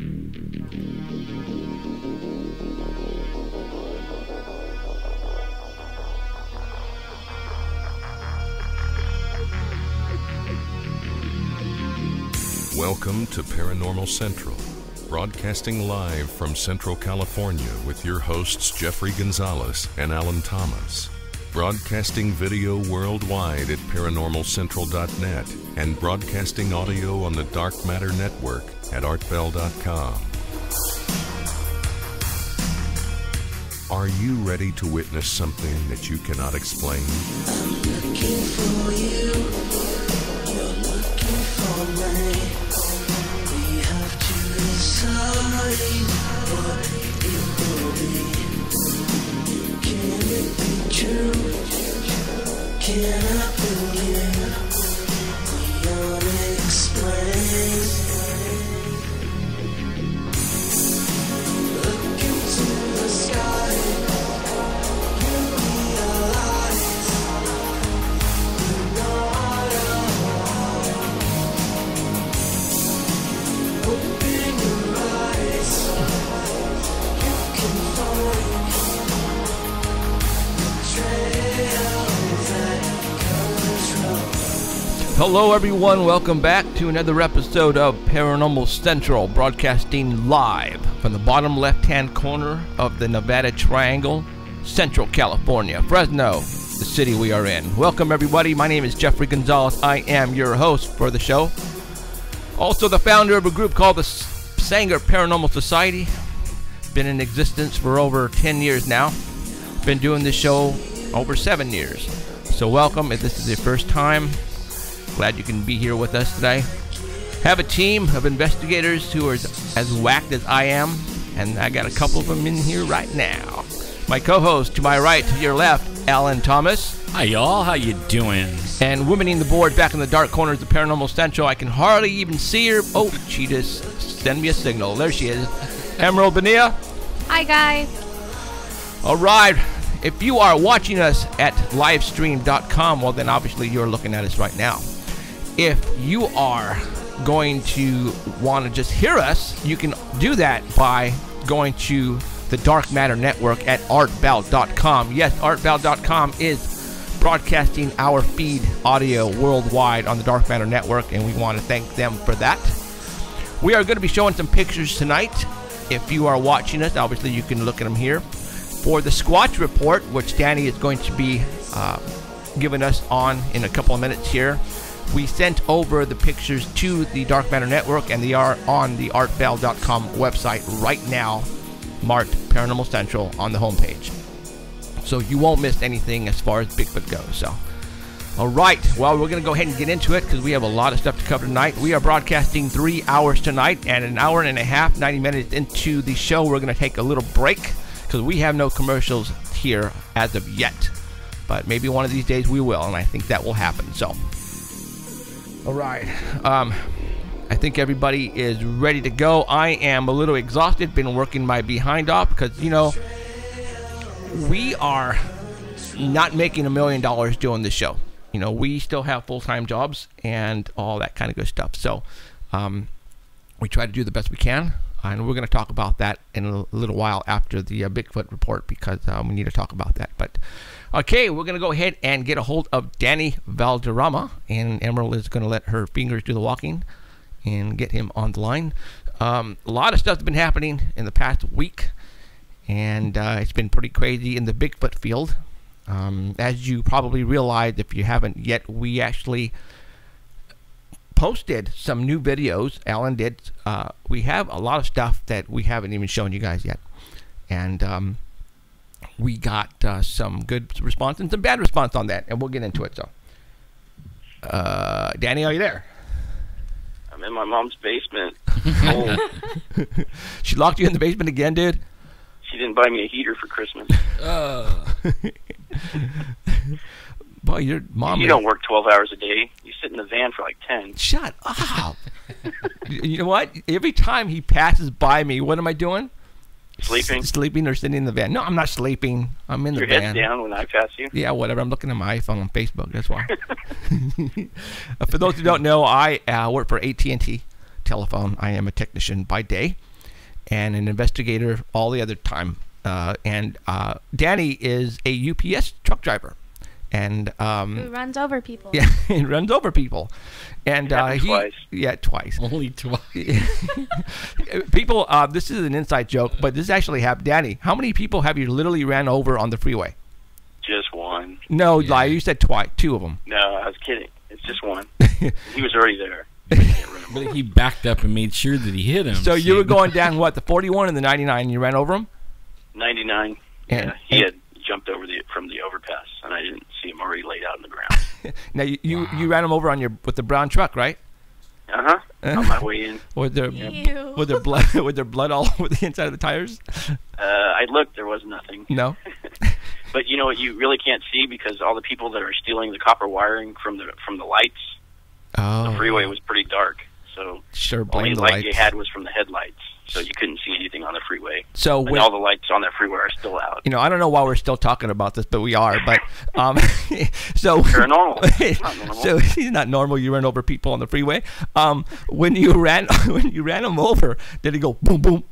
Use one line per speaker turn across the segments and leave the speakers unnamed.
Welcome to Paranormal Central, broadcasting live from Central California with your hosts Jeffrey Gonzalez and Alan Thomas. Broadcasting video worldwide at paranormalcentral.net and broadcasting audio on the Dark Matter Network at artbell.com. Are you ready to witness something that you cannot explain?
I'm looking for you. You're looking for me. We have to decide what it will be. Can it be true? Can I believe the unexplained? Look into the sky. You realize you're not alone. Open your eyes. You can find the trails that control.
Hello everyone, welcome back to another episode of Paranormal Central, broadcasting live from the bottom left-hand corner of the Nevada Triangle, Central California, Fresno, the city we are in. Welcome everybody, my name is Jeffrey Gonzalez, I am your host for the show. Also the founder of a group called the Sanger Paranormal Society. Been in existence for over 10 years now. Been doing this show over 7 years. So welcome if this is your first time. Glad you can be here with us today. Have a team of investigators who are as whacked as I am, and I got a couple of them in here right now. My co-host to my right, to your left, Alan Thomas.
Hi y'all, how you doing?
And womaning the board back in the dark corners of Paranormal Central. I can hardly even see her. Oh, she just sent me a signal. There she is. Emerald Bonilla.
Hi guys.
All right. If you are watching us at livestream.com, well then obviously you're looking at us right now. If you are going to want to just hear us, you can do that by going to the Dark Matter Network at artbell.com. Yes, artbell.com is broadcasting our feed audio worldwide on the Dark Matter Network, and we want to thank them for that. We are going to be showing some pictures tonight. If you are watching us, obviously you can look at them here. For the Squatch Report, which Danny is going to be giving us on in a couple of minutes here, we sent over the pictures to the Dark Matter Network, and they are on the artbell.com website right now, marked Paranormal Central on the homepage. So you won't miss anything as far as Bigfoot goes. So, all right, well, we're going to go ahead and get into it because we have a lot of stuff to cover tonight. We are broadcasting 3 hours tonight, and an hour and a half, 90 minutes into the show, we're going to take a little break because we have no commercials here as of yet. But maybe one of these days we will, and I think that will happen. So, all right. I think everybody is ready to go. I am a little exhausted. Been working my behind off because, you know, we are not making $1 million doing this show. You know, we still have full-time jobs and all that kind of good stuff. So, we try to do the best we can. And we're going to talk about that in a little while after the Bigfoot report because we need to talk about that. But, okay, we're going to go ahead and get a hold of Danny Valderrama. And Emerald is going to let her fingers do the walking and get him on the line. A lot of stuff has been happening in the past week. And it's been pretty crazy in the Bigfoot field. As you probably realized, if you haven't yet, we actually posted some new videos. Alan did. We have a lot of stuff that we haven't even shown you guys yet, and we got some good response and some bad response on that, and we'll get into it. So, Danny, are you there?
I'm in my mom's basement.
She locked you in the basement again, dude?
She didn't buy me a heater for Christmas.
Boy, your mom...
You don't work 12 hours a day. You sit in the van for like 10.
Shut up. You know what? Every time he passes by me, what am I doing?
Sleeping?
Sleeping or sitting in the van. No, I'm not sleeping. I'm in the van.
Your head's down when I pass you?
Yeah, whatever. I'm looking at my iPhone on Facebook. That's why. For those who don't know, I work for AT&T Telephone. I am a technician by day. and an investigator all the other time. And Danny is a UPS truck driver. And
Who runs over people.
yeah, he runs over people. And
Twice.
Yeah, twice.
Only twice.
People, this is an inside joke, but this actually happened. Danny, how many people have you literally ran over on the freeway?
Just one.
No, lie. You said twice. 2 of them.
No, I was kidding. It's just one. He was already there. You can't run him
But
over.
he backed up and made sure that he hit him.
So you
See?
were going down, what, the 41 and the 99, and you ran over him?
99.
And-
Yeah, he had jumped over from the overpass, and I didn't see him already laid out on the ground.
Now, you ran him over on with the brown truck, right?
Uh-huh. On my way in.
With their
Ew.
with their blood with their blood all over the inside of the tires?
I looked. There was nothing.
No.
But you know what you really can't see, because all the people that are stealing the copper wiring from the lights,
Oh.
the freeway was pretty dark. So
Sure,
only
blame the
light
lights.
you had was from the headlights. So you couldn't see anything on the freeway.
So
And
when,
all the lights on that freeway are still out.
you know, I don't know why we're still talking about this, but we are. But so
Paranormal. It's not normal.
so he's not normal. You ran over people on the freeway. When you ran him over, did he go boom boom?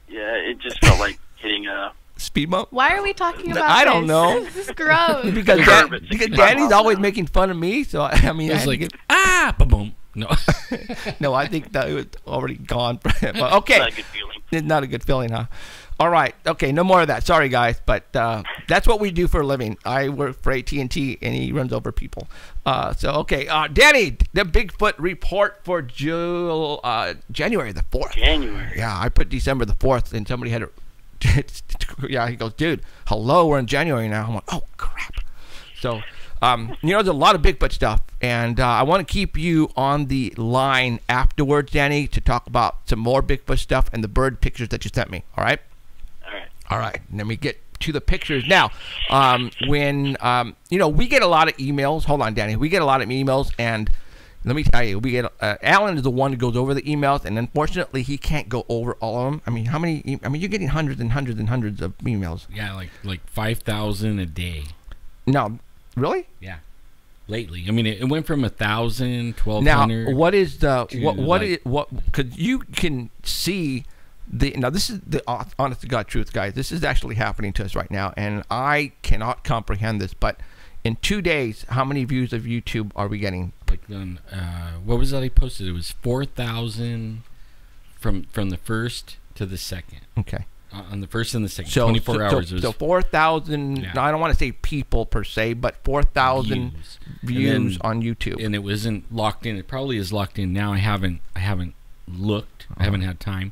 Yeah, it just felt like hitting a...
Speed bump?
Why are we talking about
I don't
this?
know.
This is gross.
Because,
Curb at
because
65
Danny's
miles
always
an hour.
making fun of me, so I mean,
It
I
was
had to
like,
get,
boom. No.
no, I think that it was already gone. But okay,
Not a good feeling.
it's not a good feeling, huh? All right, okay, no more of that. Sorry, guys, but that's what we do for a living. I work for AT&T, and he runs over people. So okay, Danny, the Bigfoot report for January the 4th.
January.
Yeah, I put December the 4th, and somebody had it. Yeah, he goes, dude, hello, we're in January now. I'm like, oh, crap. So, there's a lot of Bigfoot stuff, and I want to keep you on the line afterwards, Danny, to talk about some more Bigfoot stuff and the bird pictures that you sent me, all right?
All right.
All right, let me get to the pictures. Now, when, we get a lot of emails. Hold on, Danny. We get a lot of emails, and let me tell you, we get Alan is the one who goes over the emails, and unfortunately, he can't go over all of them. I mean, how many? You're getting hundreds and hundreds and hundreds of emails.
Yeah, like 5,000 a day.
No, really?
Yeah. Lately, I mean, it went from 1,000,
Now,
1,200.
what is the
to,
what
like-
because you can see the now this is the honest to God truth, guys. This is actually happening to us right now, and I cannot comprehend this. But in 2 days, how many views of YouTube are we getting?
Like on, what was that I posted? It was 4,000 from the first to the second.
Okay.
On the first and the second,
So
24 hours.
So,
it was
so 4,000.
Yeah.
I don't want to say people per se, but 4,000 views
And then-
on YouTube.
and it wasn't locked in. It probably is locked in now. I haven't looked. I haven't had time.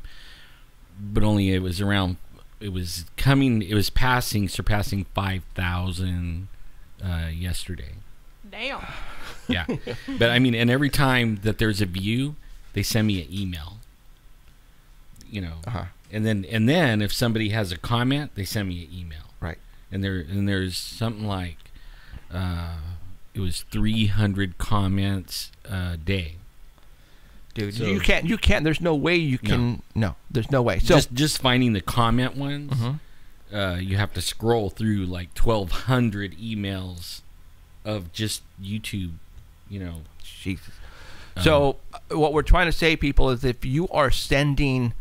But only it was around. It was surpassing 5,000 yesterday.
Damn.
Yeah, but I mean, and every time that there's a view, they send me an email.
Uh-huh.
And then if somebody has a comment, they send me an email.
Right.
And there's something like it was 300 comments a day.
Dude,
So-
you can't. There's no way you can. No, there's no way. So
Just finding the comment ones, you have to scroll through like 1,200 emails of just YouTube.
Jesus. So what we're trying to say, people, is if you are sending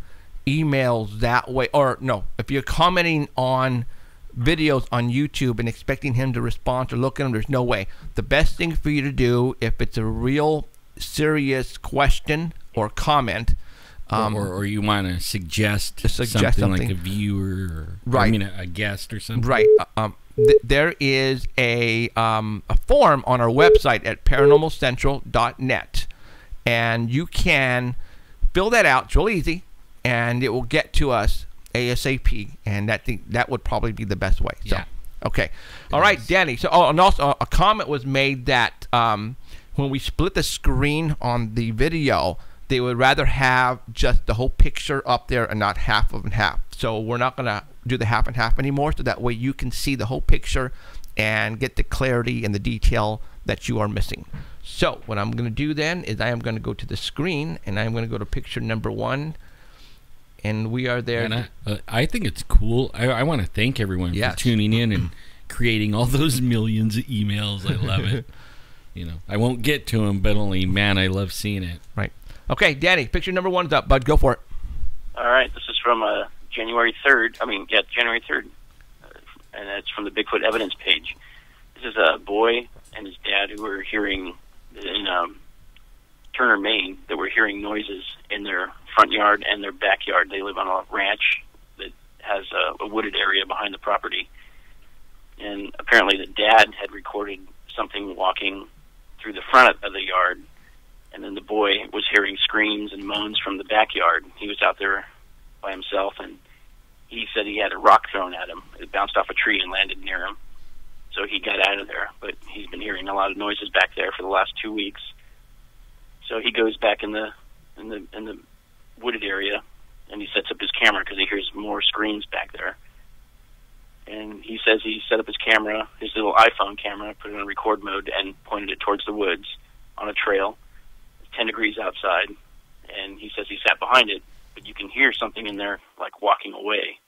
emails that way, or no, if you're commenting on videos on YouTube and expecting him to respond or look at them, there's no way. The best thing for you to do, if it's a real serious question or comment,
or you want to suggest,
suggest
something like
something.
a viewer, or,
Right.
I mean a guest or something.
right? There is a form on our website at paranormalcentral.net, and you can fill that out. It's real easy, and it will get to us ASAP. And that would probably be the best way. So,
Yeah.
okay, all right, Danny. So, and also a comment was made that when we split the screen on the video, they would rather have just the whole picture up there and not half of and half. So we're not gonna do the half and half anymore, so that way you can see the whole picture and get the clarity and the detail that you are missing. So what I'm going to do then is I am going to go to the screen, and I'm going to go to picture number 1, and we are there.
And I think it's cool. I want to thank everyone
Yes.
for tuning in and creating all those millions of emails. I love it. I won't get to them, but only, man, I love seeing it.
Right. Okay, Danny, picture number 1 is up, bud. Go for it.
All right, this is from January 3rd. January 3rd. And it's from the Bigfoot evidence page. This is a boy and his dad who were hearing in Turner, Maine, that were hearing noises in their front yard and their backyard. They live on a ranch that has a wooded area behind the property. And apparently the dad had recorded something walking through the front of the yard, and then the boy was hearing screams and moans from the backyard. He was out there by himself, and he said he had a rock thrown at him. It bounced off a tree and landed near him. So he got out of there, but he's been hearing a lot of noises back there for the last 2 weeks. So he goes back in the wooded area, and he sets up his camera because he hears more screams back there. And he says he set up his camera, his little iPhone camera, put it on record mode, and pointed it towards the woods on a trail. It's 10 degrees outside, and he says he sat behind it, but you can hear something in there, like walking away.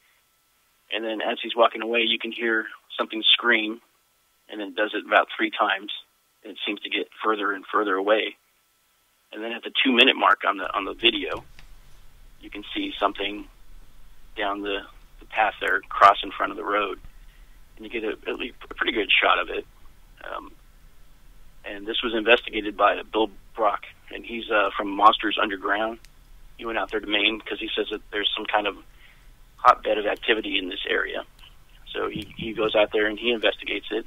And then as he's walking away, you can hear something scream, and then does it about 3 times, and it seems to get further and further away. And then at the 2-minute mark on the video, you can see something down the path there cross in front of the road, and you get a pretty good shot of it. And this was investigated by Bill Brock, and he's from Monsters Underground. He went out there to Maine because he says that there's some kind of hotbed of activity in this area. So he goes out there and he investigates it.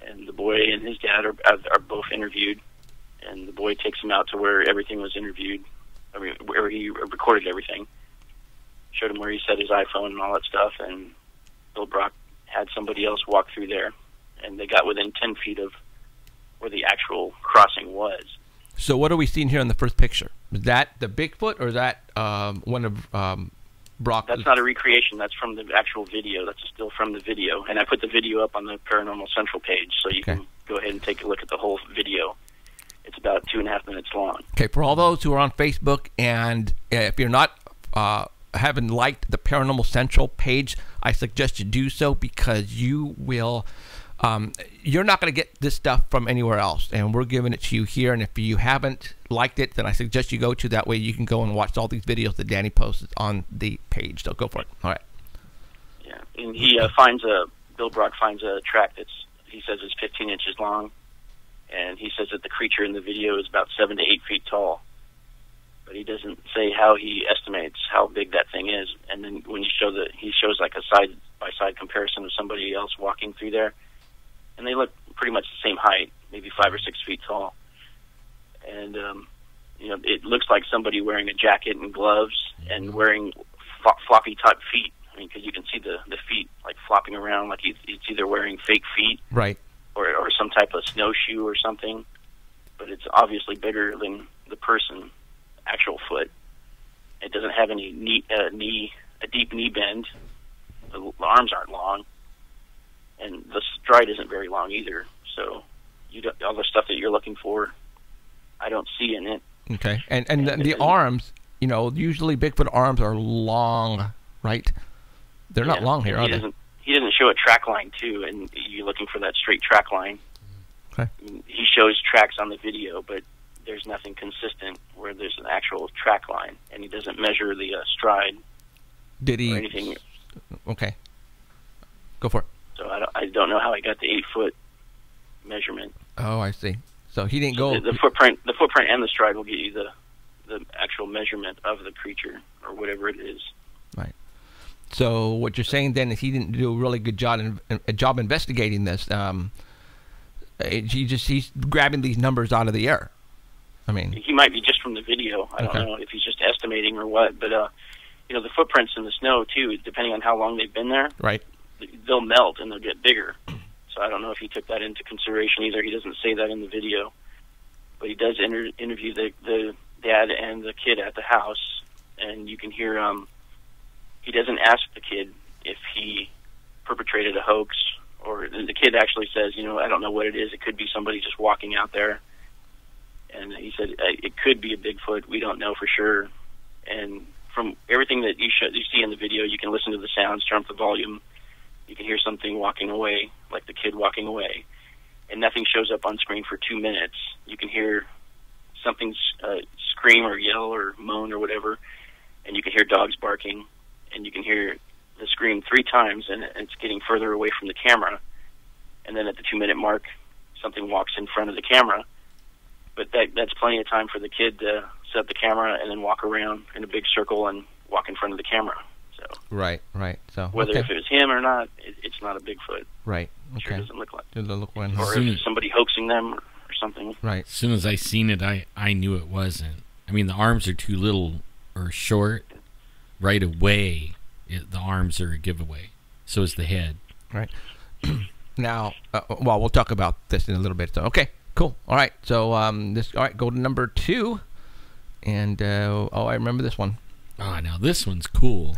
And the boy and his dad are both interviewed, and the boy takes him out to where everything was interviewed. I mean, where he recorded everything. Showed him where he set his iPhone and all that stuff, and Bill Brock had somebody else walk through there, and they got within 10 feet of where the actual crossing was.
So what are we seeing here in the first picture? Is that the Bigfoot, or is that one of Brock?
That's not a recreation. That's from the actual video. That's still from the video. And I put the video up on the Paranormal Central page, so you can go ahead and take a look at the whole video. It's about 2.5 minutes long.
Okay, for all those who are on Facebook, and if you're not haven't liked the Paranormal Central page, I suggest you do so, because you will you're not going to get this stuff from anywhere else, and we're giving it to you here. And if you haven't liked it, then I suggest you go to that way. You can go and watch all these videos that Danny posts on the page. So go for it. All right.
Yeah, and he Bill Brock finds a track he says is 15 inches long, and he says that the creature in the video is about 7 to 8 feet tall. But he doesn't say how he estimates how big that thing is. And then when he shows like a side-by-side comparison of somebody else walking through there, and they look pretty much the same height, maybe 5 or 6 feet tall. And it looks like somebody wearing a jacket and gloves and wearing floppy type feet. I mean, because you can see the feet like flopping around, like he's either wearing fake feet,
right, or
some type of snowshoe or something. But it's obviously bigger than the person. Actual foot. It doesn't have any a deep knee bend. The arms aren't long, and the stride isn't very long either. So all the stuff that you're looking for, I don't see in it. Okay,
and the arms, usually Bigfoot arms are long, right? They're not long here, are they?
He doesn't show a track line too, and you're looking for that straight track line.
Okay.
He shows tracks on the video, but there's nothing consistent where there's an actual track line, and he doesn't measure the stride.
Did he?
Or anything.
Okay. Go for it.
So I don't know how he got the 8-foot measurement.
Oh, I see. So he didn't go.
The footprint and the stride will get you the actual measurement of the creature or whatever it is.
Right. So what you're saying then is he didn't do a really good job investigating this. He's grabbing these numbers out of the air. I mean,
he might be just from the video. I don't know if he's just estimating or what. But the footprints in the snow too, depending on how long they've been there,
right?
They'll melt and they'll get bigger. So I don't know if he took that into consideration either. He doesn't say that in the video, but he does interview the dad and the kid at the house, and you can hear he doesn't ask the kid if he perpetrated a hoax, or the kid actually says, I don't know what it is. It could be somebody just walking out there. And he said it could be a Bigfoot. We don't know for sure. And from everything that you see in the video, you can listen to the sounds, turn up the volume. You can hear something walking away, like the kid walking away. And nothing shows up on screen for 2 minutes. You can hear something scream or yell or moan or whatever. and you can hear dogs barking, and you can hear the scream 3 times, and it's getting further away from the camera. And then at the 2-minute mark, something walks in front of the camera. But that's plenty of time for the kid to set up the camera and then walk around in a big circle and walk in front of the camera. So
Right. So
whether
okay.
if it was him or not, it's not a Bigfoot.
Right.
It sure
Okay.
doesn't look like.
Doesn't look one.
Or if it's somebody hoaxing them or something.
Right.
As soon as I seen it, I knew it wasn't. I mean, the arms are too little or short. Right away, the arms are a giveaway. So is the head.
Right. Now, well, we'll talk about this in a little bit. So, okay, cool. All right. So, all right, go to number 2. And, I remember this one.
Oh, now this one's cool.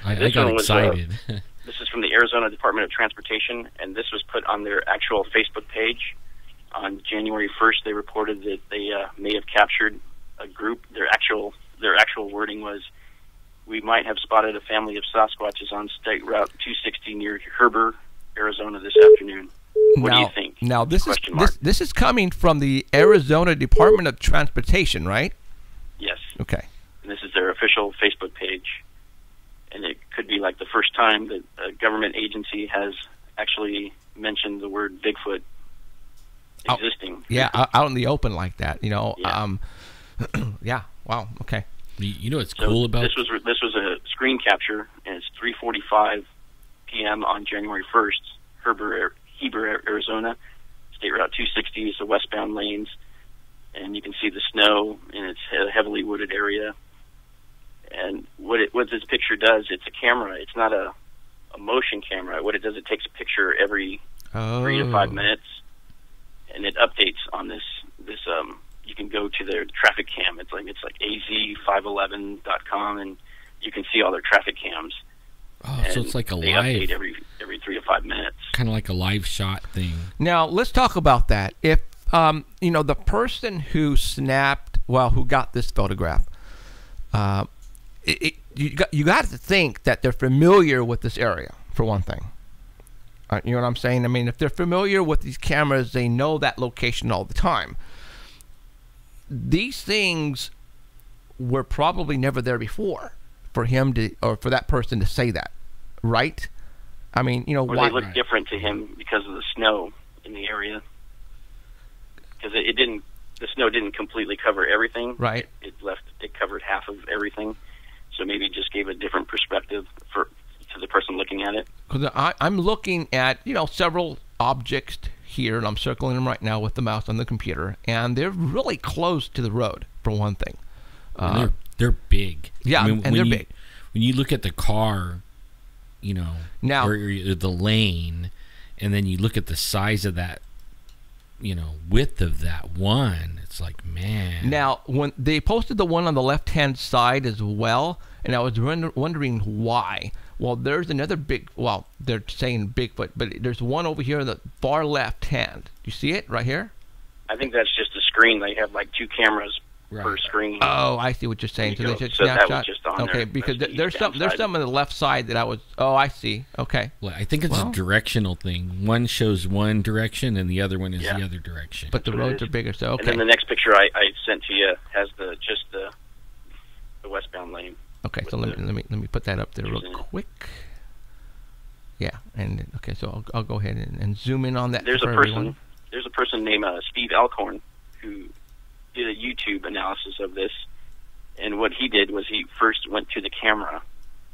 I
This
got
one was,
excited.
This is from the Arizona Department of Transportation, and this was put on their actual Facebook page. On January 1st, they reported that they may have captured a group. Their actual wording was, "We might have spotted a family of Sasquatches on State Route 260 near Heber, Arizona this afternoon." What do you think?
Now, this is
Question mark.
this is coming from the Arizona Department of Transportation, right?
Yes.
Okay.
And this is their official Facebook page. And it could be like the first time that a government agency has actually mentioned the word Bigfoot existing.
Yeah, out in the open like that, you know.
Yeah.
Yeah. Wow. Okay.
You know what's
So
cool about
this was a screen capture, and it's 3:45 p.m. on January 1st, Heber, Arizona, State Route 260 is the westbound lanes, and you can see the snow, and it's a heavily wooded area. And what this picture does, it's a camera. It's not a motion camera. What it does, it takes a picture every 3 to 5 minutes, and it updates on this. You can go to their traffic cam. It's like az511.com, and you can see all their traffic cams.
Oh, so it's like a
they
live,
update every 3 to 5 minutes.
kind of like a live shot thing.
Now, let's talk about that. If, the person who who got this photograph, you got to think that they're familiar with this area, for one thing. You know what I'm saying? I mean, if they're familiar with these cameras, they know that location all the time. These things were probably never there before for him to, or for that person to say that, right? I mean,
Or
why?
they look different to him because of the snow in the area. Because the snow didn't completely cover everything.
Right.
It covered half of everything. So maybe it just gave a different perspective to the person looking at it.
Because I'm looking at, several objects here, and I'm circling them right now with the mouse on the computer, and they're really close to the road, for one thing.
And they're big.
Yeah, and they're big.
When you look at the car,
Now-
or the lane, and then you look at the size of that, width of that one, it's like, man.
Now, when they posted the one on the left-hand side as well, and I was wondering why. Well, there's another they're saying Bigfoot, but there's one over here in the far left hand. Do you see it right here?
I think that's just a screen. They have like 2 cameras per
Right.
screen.
Oh, I see what you're saying.
There you
So
go.
they just
So that was
snapshot.
just on
Okay,
there.
because
That's the
there's
downside.
some on the left side that I was. Oh, I see. Okay.
Well, I think it's
Well-
a directional thing. One shows one direction, and the other one is
Yeah.
the other direction.
But the
That's what it
roads
is.
are bigger, so
And
okay.
then the next picture I sent to you has the westbound lane.
Okay, so let me put that up there real quick. Yeah, and okay, so I'll go ahead and zoom in on that.
There's
for
a person.
everyone.
There's a person named Steve Alcorn who did a YouTube analysis of this, and what he did was he first went to the camera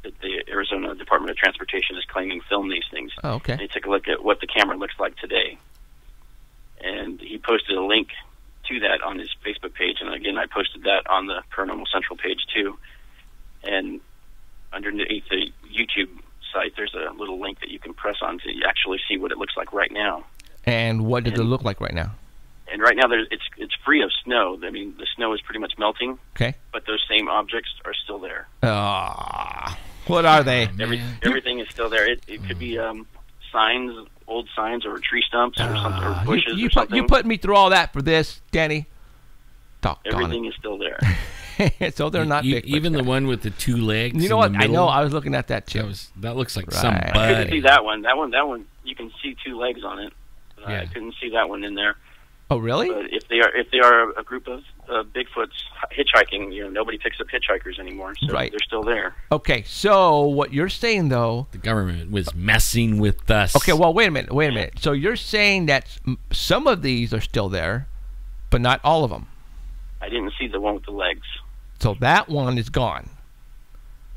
that the Arizona Department of Transportation is claiming filmed these things.
Oh, okay.
And he took a look at what the camera looks like today, and he posted a link to that on his Facebook page, and again I posted that on the Paranormal Central page too. And underneath the YouTube site, there's a little link that you can press on to actually see what it looks like right now.
And what does it look like right now?
And right now, it's free of snow. I mean, the snow is pretty much melting,
Okay.
but those same objects are still there.
What are they?
Man.
Everything is still there. It could be signs, old signs, or tree stumps, or something, or bushes, or something.
You put me through all that for this, Danny.
Everything is still there.
So they're not big.
Even the one with the 2 legs.
You know
in
what?
the
I
middle,
know. I was looking at that too.
that looks like
Right.
some
I
I couldn't see
buddy.
that one. That one, you can see 2 legs on it.
Yeah.
I couldn't see that one in there.
Oh, really?
But if they are a group of Bigfoots hitchhiking, nobody picks up hitchhikers anymore, so
Right.
they're still there.
Okay, so what you're saying, though...
The government was messing with us.
Okay, well, wait a minute. So you're saying that some of these are still there, but not all of them.
I didn't see the one with the legs.
So that one is gone.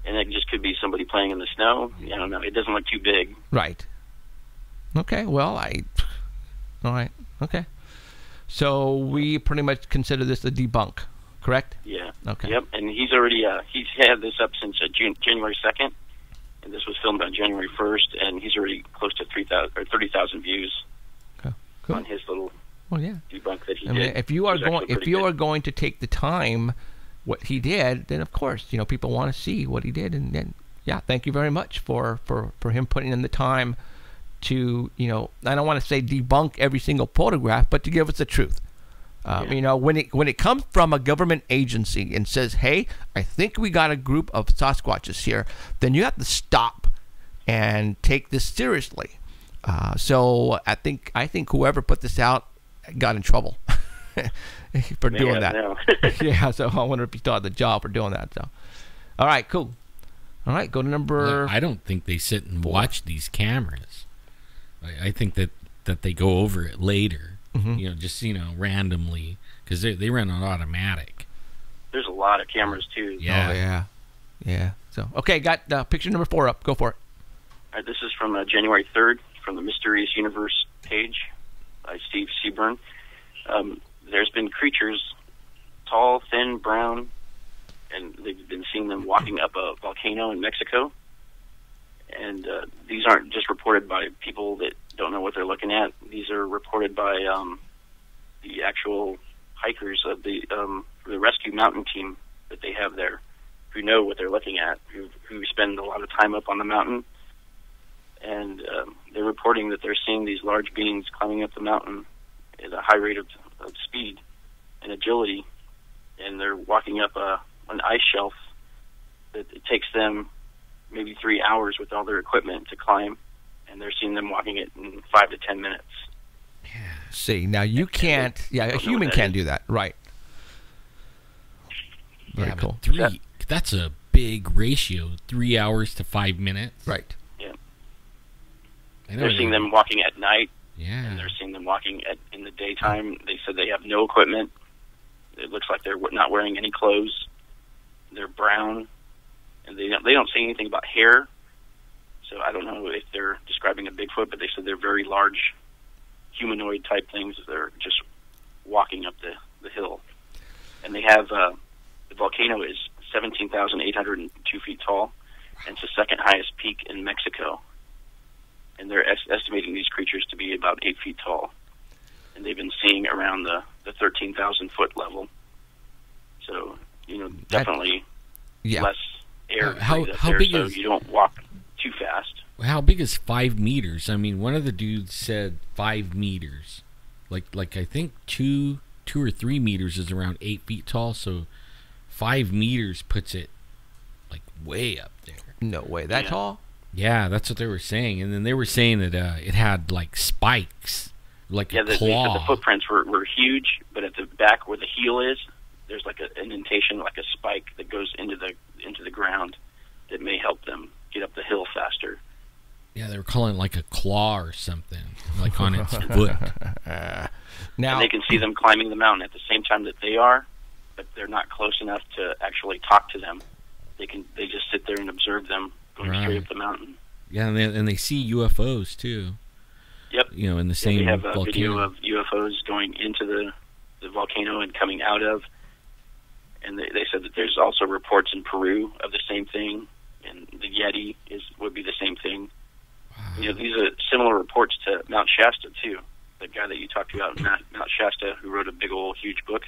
And it just could be somebody playing in the snow. I don't know. It doesn't look too big.
Right. Okay, well, all right, okay. So we pretty much consider this a debunk, correct?
Yeah.
Okay.
Yep. And he's already he's had this up since January 2nd, and this was filmed on January 1st, and he's already close to 30,000 views
Okay. Cool.
on his little
Well, yeah.
debunk that he
I mean,
did.
if you are
It was
going,
actually
if
pretty
you
good.
are going to take the time, what he did, then of course, people want to see what he did, and then yeah, thank you very much for him putting in the time to, I don't want to say debunk every single photograph, but to give us the truth. When it comes from a government agency and says, "Hey, I think we got a group of Sasquatches here," then you have to stop and take this seriously. So I think whoever put this out got in trouble for doing that.
No.
Yeah, so I wonder if he still had the job for doing that. So, all right, cool. All right, go to number.
I don't think they sit and watch these cameras. I think that they go over it later, just randomly, because they run on automatic.
There's a lot of cameras too.
Yeah.
Yeah. So, okay, got picture number 4 up. Go for it.
All right, this is from January 3rd from the Mysterious Universe page by Steve Seaburn. There's been creatures, tall, thin, brown, and they've been seeing them walking up a volcano in Mexico. And these aren't just reported by people that don't know what they're looking at. These are reported by the actual hikers of the rescue mountain team that they have there, who know what they're looking at, who spend a lot of time up on the mountain. And they're reporting that they're seeing these large beings climbing up the mountain at a high rate of speed and agility. And they're walking up an ice shelf that it takes them maybe 3 hours with all their equipment to climb, and they're seeing them walking it in 5 to 10 minutes.
See, now you can't. Yeah, a human can't do that, right? Very
Yeah,
cool.
but that's a big ratio. 3 hours to 5 minutes.
Right.
Yeah.
I know
They're seeing them walking at night, and
Yeah.
they're seeing them walking in the daytime. They said they have no equipment. It looks like they're not wearing any clothes. They're brown, and they don't say anything about hair. So I don't know if they're describing a Bigfoot, but they said they're very large humanoid type things. They're just walking up the hill. And they have the volcano is 17,802 feet tall, and it's the second highest peak in Mexico. And they're estimating these creatures to be about 8 feet tall. And they've been seeing around the 13,000 foot level. So, definitely
Yeah.
less air
How
there,
big
so
is-
you don't walk too fast.
How big is 5 meters? I mean, one of the dudes said 5 meters. Like I think 2 or 3 meters is around 8 feet tall. So 5 meters puts it like way up there.
No way. That
Yeah.
tall?
Yeah, that's what they were saying. And then they were saying that it had like spikes, like
Yeah,
a
they said
claw.
the footprints were huge, but at the back where the heel is, there's like an indentation, like a spike that goes into the ground that may help them get up the hill faster.
Yeah, they were calling it like a claw or something, like on its foot.
Now,
And they can see them climbing the mountain at the same time that they are, but they're not close enough to actually talk to them. They just sit there and observe them going
Right.
straight up the mountain.
Yeah, and they see UFOs too.
Yep.
In the same
They have a
volcano.
video of UFOs going into the volcano and coming out of. And they said that there's also reports in Peru of the same thing, and the Yeti would be the same thing.
Wow.
These are similar reports to Mount Shasta too. The guy that you talked about, Mount Shasta, who wrote a big old huge book,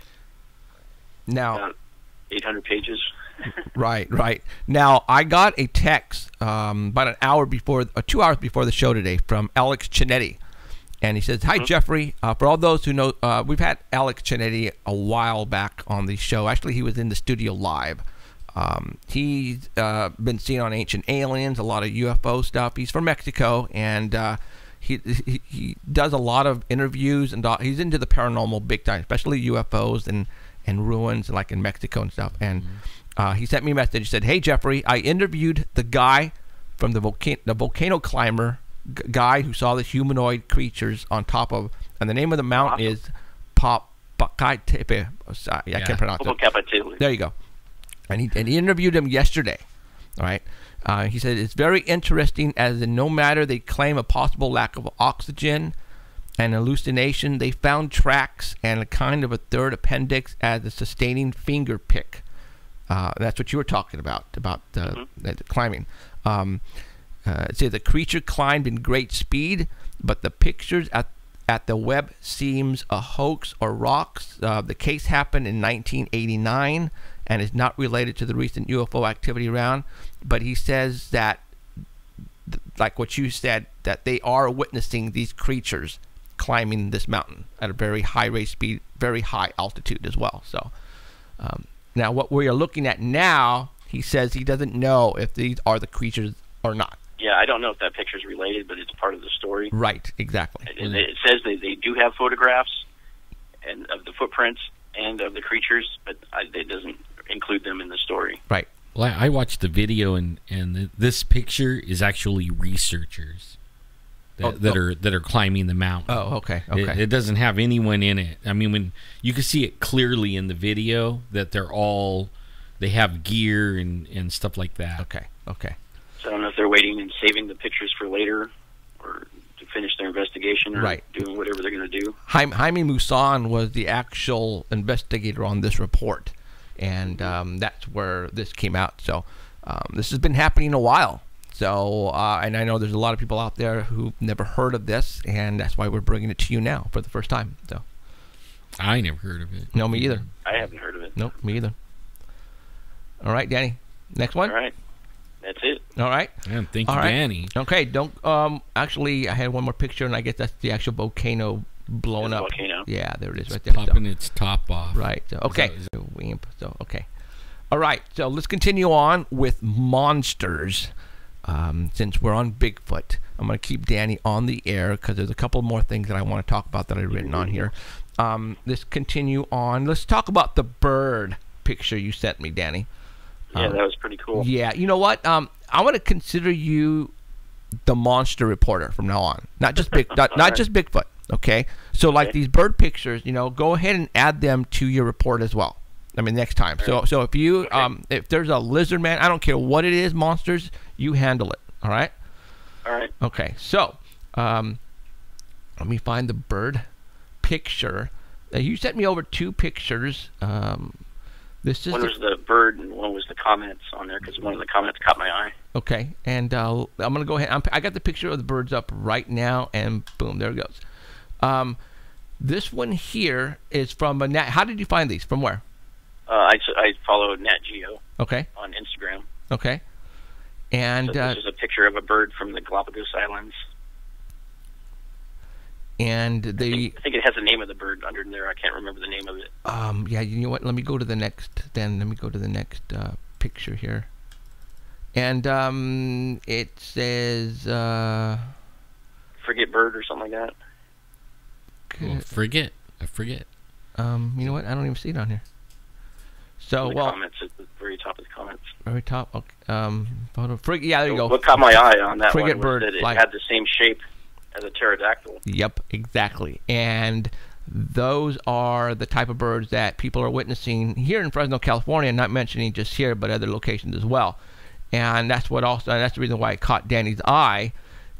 now,
about 800 pages.
right. Now, I got a text about an hour before, or 2 hours before the show today from Alex Chinetti. And he says, "Hi, Jeffrey. For all those who know, we've had Alex Chinetti a while back on the show. Actually, he was in the studio live. He's been seen on Ancient Aliens, a lot of UFO stuff. He's from Mexico, and he does a lot of interviews, and he's into the paranormal big time, especially UFOs and ruins like in Mexico and stuff. And he sent me a message. He said, "Hey Jeffrey, I interviewed the guy from the volcano climber guy who saw the humanoid creatures on top of, and the name of the mountain is Popocatépetl. I can't pronounce it.
Popocatépetl.
There you go. And he interviewed him yesterday. All right. He said it's very interesting, as in no matter they claim a possible lack of oxygen and hallucination, they found tracks and a kind of a third appendix as a sustaining finger pick. That's what you were talking about the climbing. It says the creature climbed in great speed, but the pictures at the web seems a hoax or rocks. The case happened in 1989 and is not related to the recent UFO activity around. But he says that, like what you said, that they are witnessing these creatures climbing this mountain at a very high rate speed, very high altitude as well. So now what we are looking at now, he says he doesn't know if these are the creatures or not.
Yeah, I don't know if that picture is related, but it's part of the story.
Right, exactly.
It says they do have photographs and of the footprints and of the creatures, but it doesn't include them in the story.
Right.
Well, I watched the video, and this picture is actually researchers that are climbing the mountain.
Oh, okay.
It doesn't have anyone in it. I mean, when you can see it clearly in the video that they have gear and stuff like that.
Okay.
So I don't know if they're waiting and saving the pictures for later, or to finish their investigation, or doing whatever they're going to do.
Jaime Musan was the actual investigator on this report, and that's where this came out. So this has been happening a while. So and I know there's a lot of people out there who've never heard of this, and that's why we're bringing it to you now for the first time. So
I never heard of it.
No, me either.
I haven't heard of it.
Nope, me either. All right, Danny. Next one.
All right. That's it.
All right.
Yeah, thank you, Danny.
Okay, don't. Actually, I had one more picture, and I guess that's the actual volcano blowing up.
Volcano.
Yeah, there it is,
It's
right there.
popping its top off.
Right. So, okay. Okay. All right. So let's continue on with monsters. Since we're on Bigfoot, I'm going to keep Danny on the air because there's a couple more things that I want to talk about that I've written on here. Let's continue on. Let's talk about the bird picture you sent me, Danny.
Yeah, that was pretty cool.
Yeah, you know what? I want to consider you the monster reporter from now on. Not just just Bigfoot. Okay. So like these bird pictures, go ahead and add them to your report as well. I mean, next time. So if you if there's a lizard man, I don't care what it is, monsters, you handle it. All right.
All right.
Okay. So let me find the bird picture. You sent me over two pictures. This is
one was the bird and one was the comments on there, because one of the comments caught my eye.
Okay, and I'm going to go ahead. I got the picture of the birds up right now, and boom, there it goes. This one here is from a Nat. How did you find these? From where?
I follow Nat Geo.
Okay.
On Instagram.
Okay. And
so this is a picture of a bird from the Galapagos Islands.
And
I think it has the name of the bird under there. I can't remember the name of it.
Yeah, you know what? Let me go to the next. Then let me go to the next picture here. And it says
Frigate bird or something like that.
Well, frigate. I forget.
You know what? I don't even see it on here. So
the comments at the very top of the comments.
Very top. Okay. Photo frigate. Yeah, there you go.
What caught my eye on that
frigate
one
bird,
was that it had the same shape as a pterodactyl.
Yep, exactly. And those are the type of birds that people are witnessing here in Fresno, California, not mentioning just here, but other locations as well. And that's the reason why it caught Danny's eye,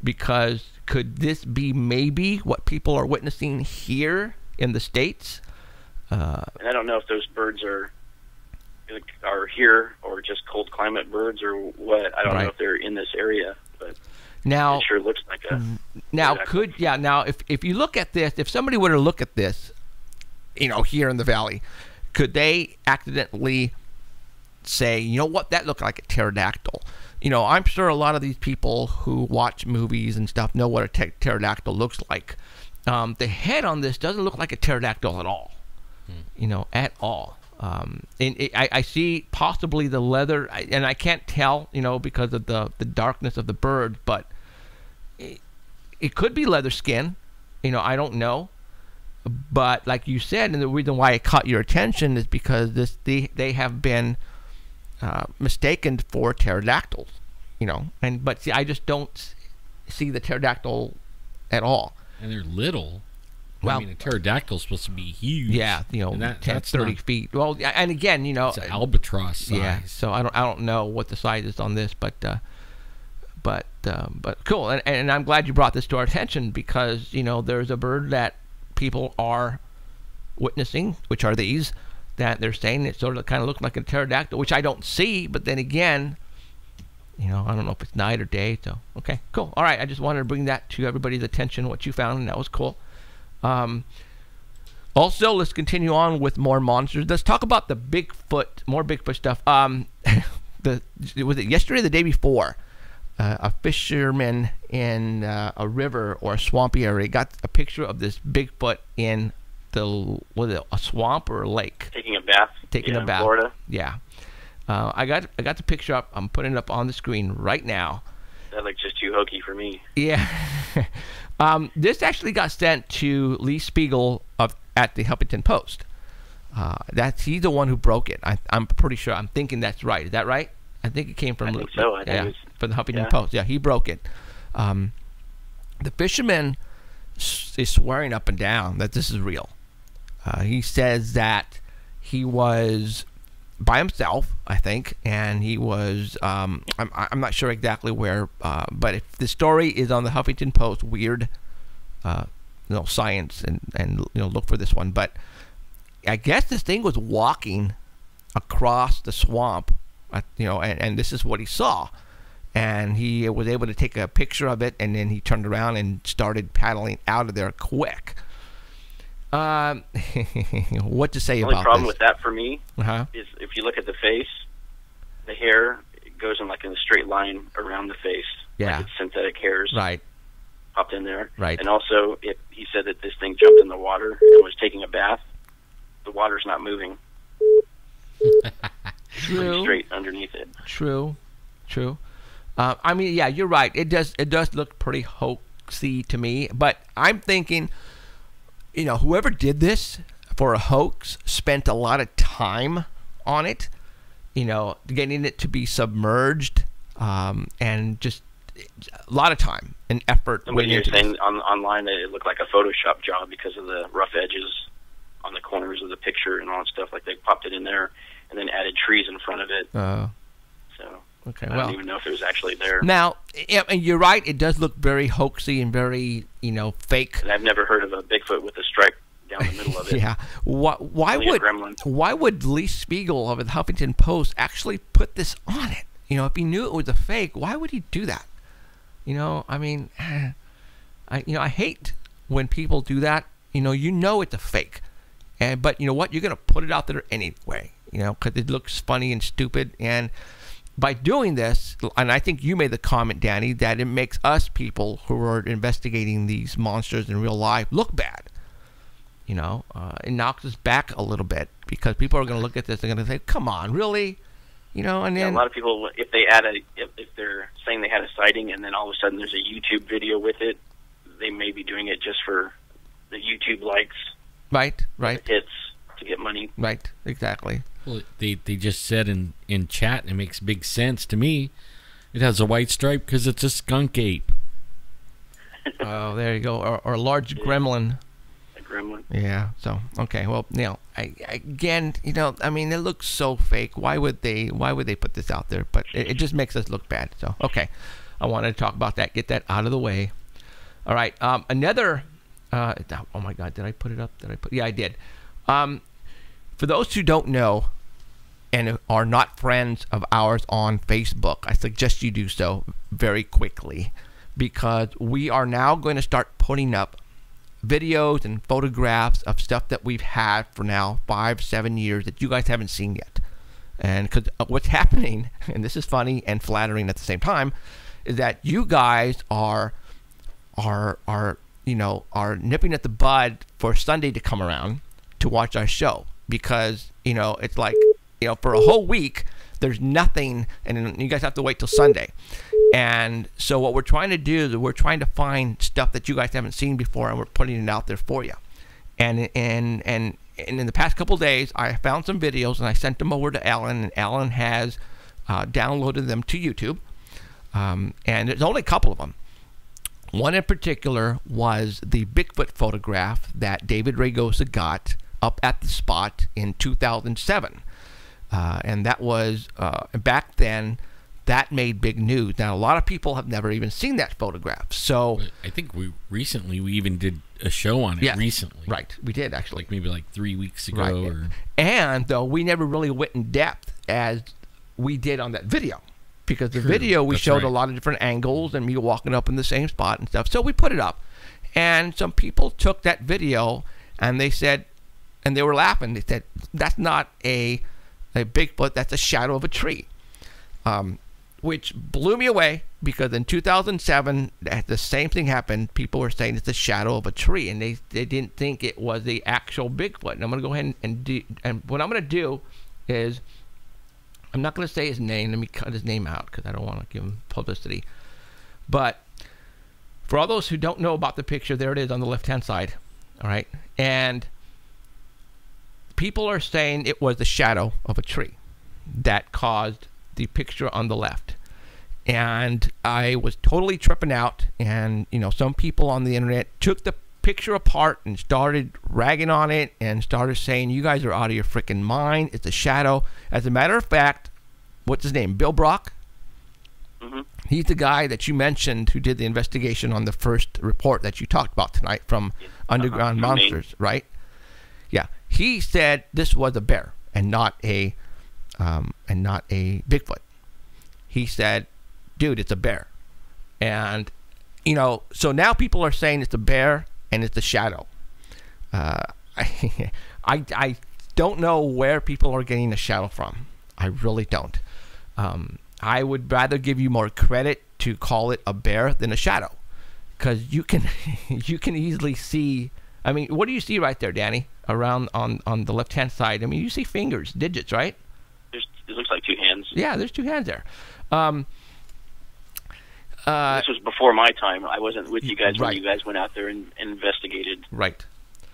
because could this be maybe what people are witnessing here in the States?
And I don't know if those birds are here or just cold climate birds or what. I don't know if they're in this area, but
now
it sure looks like a.
Now if you look at this, if somebody were to look at this, here in the valley, could they accidentally say, you know what, that looked like a pterodactyl? I'm sure a lot of these people who watch movies and stuff know what a pterodactyl looks like. The head on this doesn't look like a pterodactyl at all. At all. I see possibly the leather, and I can't tell, because of the darkness of the bird, but it could be leather skin. I don't know. But like you said, and the reason why it caught your attention is because they have been mistaken for pterodactyls. But see, I just don't see the pterodactyl at all.
And they're little.
Well,
I mean, a pterodactyl's supposed to be huge.
Yeah,
And
10,
that's
30
not-
feet. Well, and again,
It's an albatross size.
yeah. So I don't know what the size is on this, but cool. And I'm glad you brought this to our attention because there's a bird that people are witnessing, which are these, that they're saying it sort of kind of looks like a pterodactyl, which I don't see. But then again, I don't know if it's night or day. So okay, cool. All right, I just wanted to bring that to everybody's attention, what you found, and that was cool. Also, let's continue on with more monsters. Let's talk about the more Bigfoot stuff. Was it yesterday or the day before? A fisherman in a river or a swampy area got a picture of this Bigfoot in a swamp or a lake?
Taking a bath.
Taking a
in
bath.
Florida.
Yeah. I got the picture up. I'm putting it up on the screen right now.
That looks just too hokey for me.
Yeah. This actually got sent to Lee Spiegel at the Huffington Post. He's the one who broke it. I'm pretty sure. I'm thinking that's right. Is that right? I think it came from.
I think so. I think it was,
from the Huffington
yeah.
Post. Yeah, he broke it. The fisherman is swearing up and down that this is real. He says that he was by himself, I think, and he was. I'm not sure exactly where, but if the story is on the Huffington Post, weird, science, and look for this one. But I guess this thing was walking across the swamp, and this is what he saw, and he was able to take a picture of it, and then he turned around and started paddling out of there quick. What to say
The
about
only problem
this?
with that for me
Uh-huh.
is if you look at the face, the hair goes in a straight line around the face.
Yeah.
Like it's synthetic hairs
Right.
popped in there.
Right.
And also, he said that this thing jumped in the water and was taking a bath. The water's not moving. It's pretty
True.
straight underneath it.
True. I mean, yeah, you're right. It does look pretty hoaxy to me. But I'm thinking, whoever did this for a hoax spent a lot of time on it. Getting it to be submerged, and just a lot of time and effort.
Somebody
went
was
into
saying
this.
online that it looked like a Photoshop job because of the rough edges on the corners of the picture and all that stuff. Like they popped it in there and then added trees in front of it. So
Okay.
I
Well,
don't even know if it was actually there.
now, and you're right. It does look very hoaxy and very, fake.
And I've never heard of a Bigfoot with a stripe down the middle of it.
Yeah. Why
Only a
would
gremlin.
Lee Spiegel of the Huffington Post actually put this on it? If he knew it was a fake, why would he do that? I mean, I hate when people do that. It's a fake, but you know what? You're gonna put it out there anyway. Because it looks funny and stupid. And by doing this, and I think you made the comment, Danny, that it makes us people who are investigating these monsters in real life look bad. It knocks us back a little bit because people are going to look at this and going to say, "Come on, really?" And then
Yeah, a lot of people, if they're saying they had a sighting and then all of a sudden there's a YouTube video with it, they may be doing it just for the YouTube likes,
right,
hits to get money.
right, exactly.
Well, they just said in chat, and it makes big sense to me. It has a white stripe because it's a skunk ape.
Oh, there you go, or a large gremlin.
A gremlin.
Yeah. So okay. Well, again, I mean, it looks so fake. Why would they put this out there? But it just makes us look bad. So okay, I wanted to talk about that. Get that out of the way. All right. Another. Oh my God! Did I put it up? Yeah, I did. For those who don't know and are not friends of ours on Facebook, I suggest you do so very quickly because we are now going to start putting up videos and photographs of stuff that we've had for now 5-7 years that you guys haven't seen yet. And because what's happening, and this is funny and flattering at the same time, is that you guys are nipping at the bud for Sunday to come around to watch our show because it's like for a whole week there's nothing, and then you guys have to wait till Sunday. And so what we're trying to do is we're trying to find stuff that you guys haven't seen before, and we're putting it out there for you. And in the past couple of days, I found some videos, and I sent them over to Alan, and Alan has downloaded them to YouTube. And there's only a couple of them. One in particular was the Bigfoot photograph that David Ragosa got up at the spot in 2007. And that was, back then, that made big news. Now, a lot of people have never even seen that photograph. So
I think we even did a show on it recently.
Right, we did actually.
Like maybe like 3 weeks ago.
Right.
Or...
And, though, we never really went in depth as we did on that video. Because the video, we showed a lot of different angles and me walking up in the same spot and stuff. So we put it up. And some people took that video and they said, and they were laughing. They said, that's not a Bigfoot, that's a shadow of a tree. Which blew me away, because in 2007, the same thing happened. People were saying it's the shadow of a tree, and they didn't think it was the actual Bigfoot. And I'm going to go ahead and what I'm going to do is, I'm not going to say his name. Let me cut his name out because I don't want to give him publicity. But for all those who don't know about the picture, there it is on the left-hand side. All right. And people are saying it was the shadow of a tree that caused the picture on the left. And I was totally tripping out. And, you know, some people on the internet took the picture apart and started ragging on it and started saying, you guys are out of your freaking mind. It's a shadow. As a matter of fact, what's his name? Bill Brock?
Mm-hmm.
He's the guy that you mentioned who did the investigation on the first report that you talked about tonight from Underground Monsters, right? Yeah. He said this was a bear and not a Bigfoot. He said, dude, it's a bear. And, you know, so now people are saying it's a bear and it's a shadow. I don't know where people are getting the shadow from. I really don't. I would rather give you more credit to call it a bear than a shadow, because you can easily see. I mean, what do you see right there, Danny? Around on the left-hand side. I mean, you see fingers, digits, right?
It looks like two hands.
Yeah, there's two hands there.
This was before my time. I wasn't with you guys when
Right.
you guys went out there and investigated.
Right.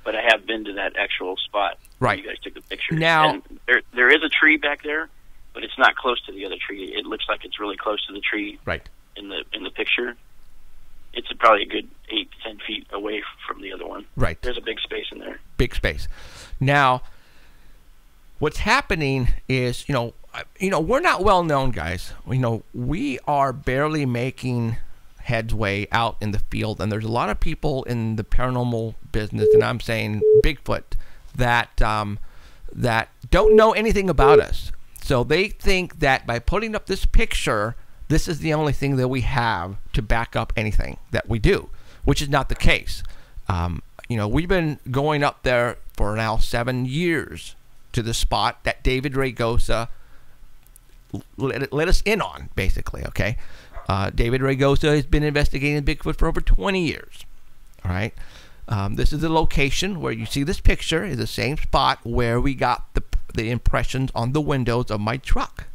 But I have been to that actual spot where
Right.
you guys took the pictures.
Now-
and there is a tree back there, but it's not close to the other tree. It looks like it's really close to the tree
Right.
in the picture. It's probably a good 8 to 10 feet away from the other one.
Right.
There's a big space in there.
Big space. Now, what's happening is, you know, we're not well known, guys. You know, we are barely making headway out in the field, and there's a lot of people in the paranormal business, and I'm saying Bigfoot, that that don't know anything about us. So they think that by putting up this picture, this is the only thing that we have to back up anything that we do, which is not the case. You know, we've been going up there for now 7 years to the spot that David Ragosa let us in on, basically, okay? David Ragosa has been investigating Bigfoot for over 20 years, all right? This is the location where you see this picture is the same spot where we got the impressions on the windows of my truck,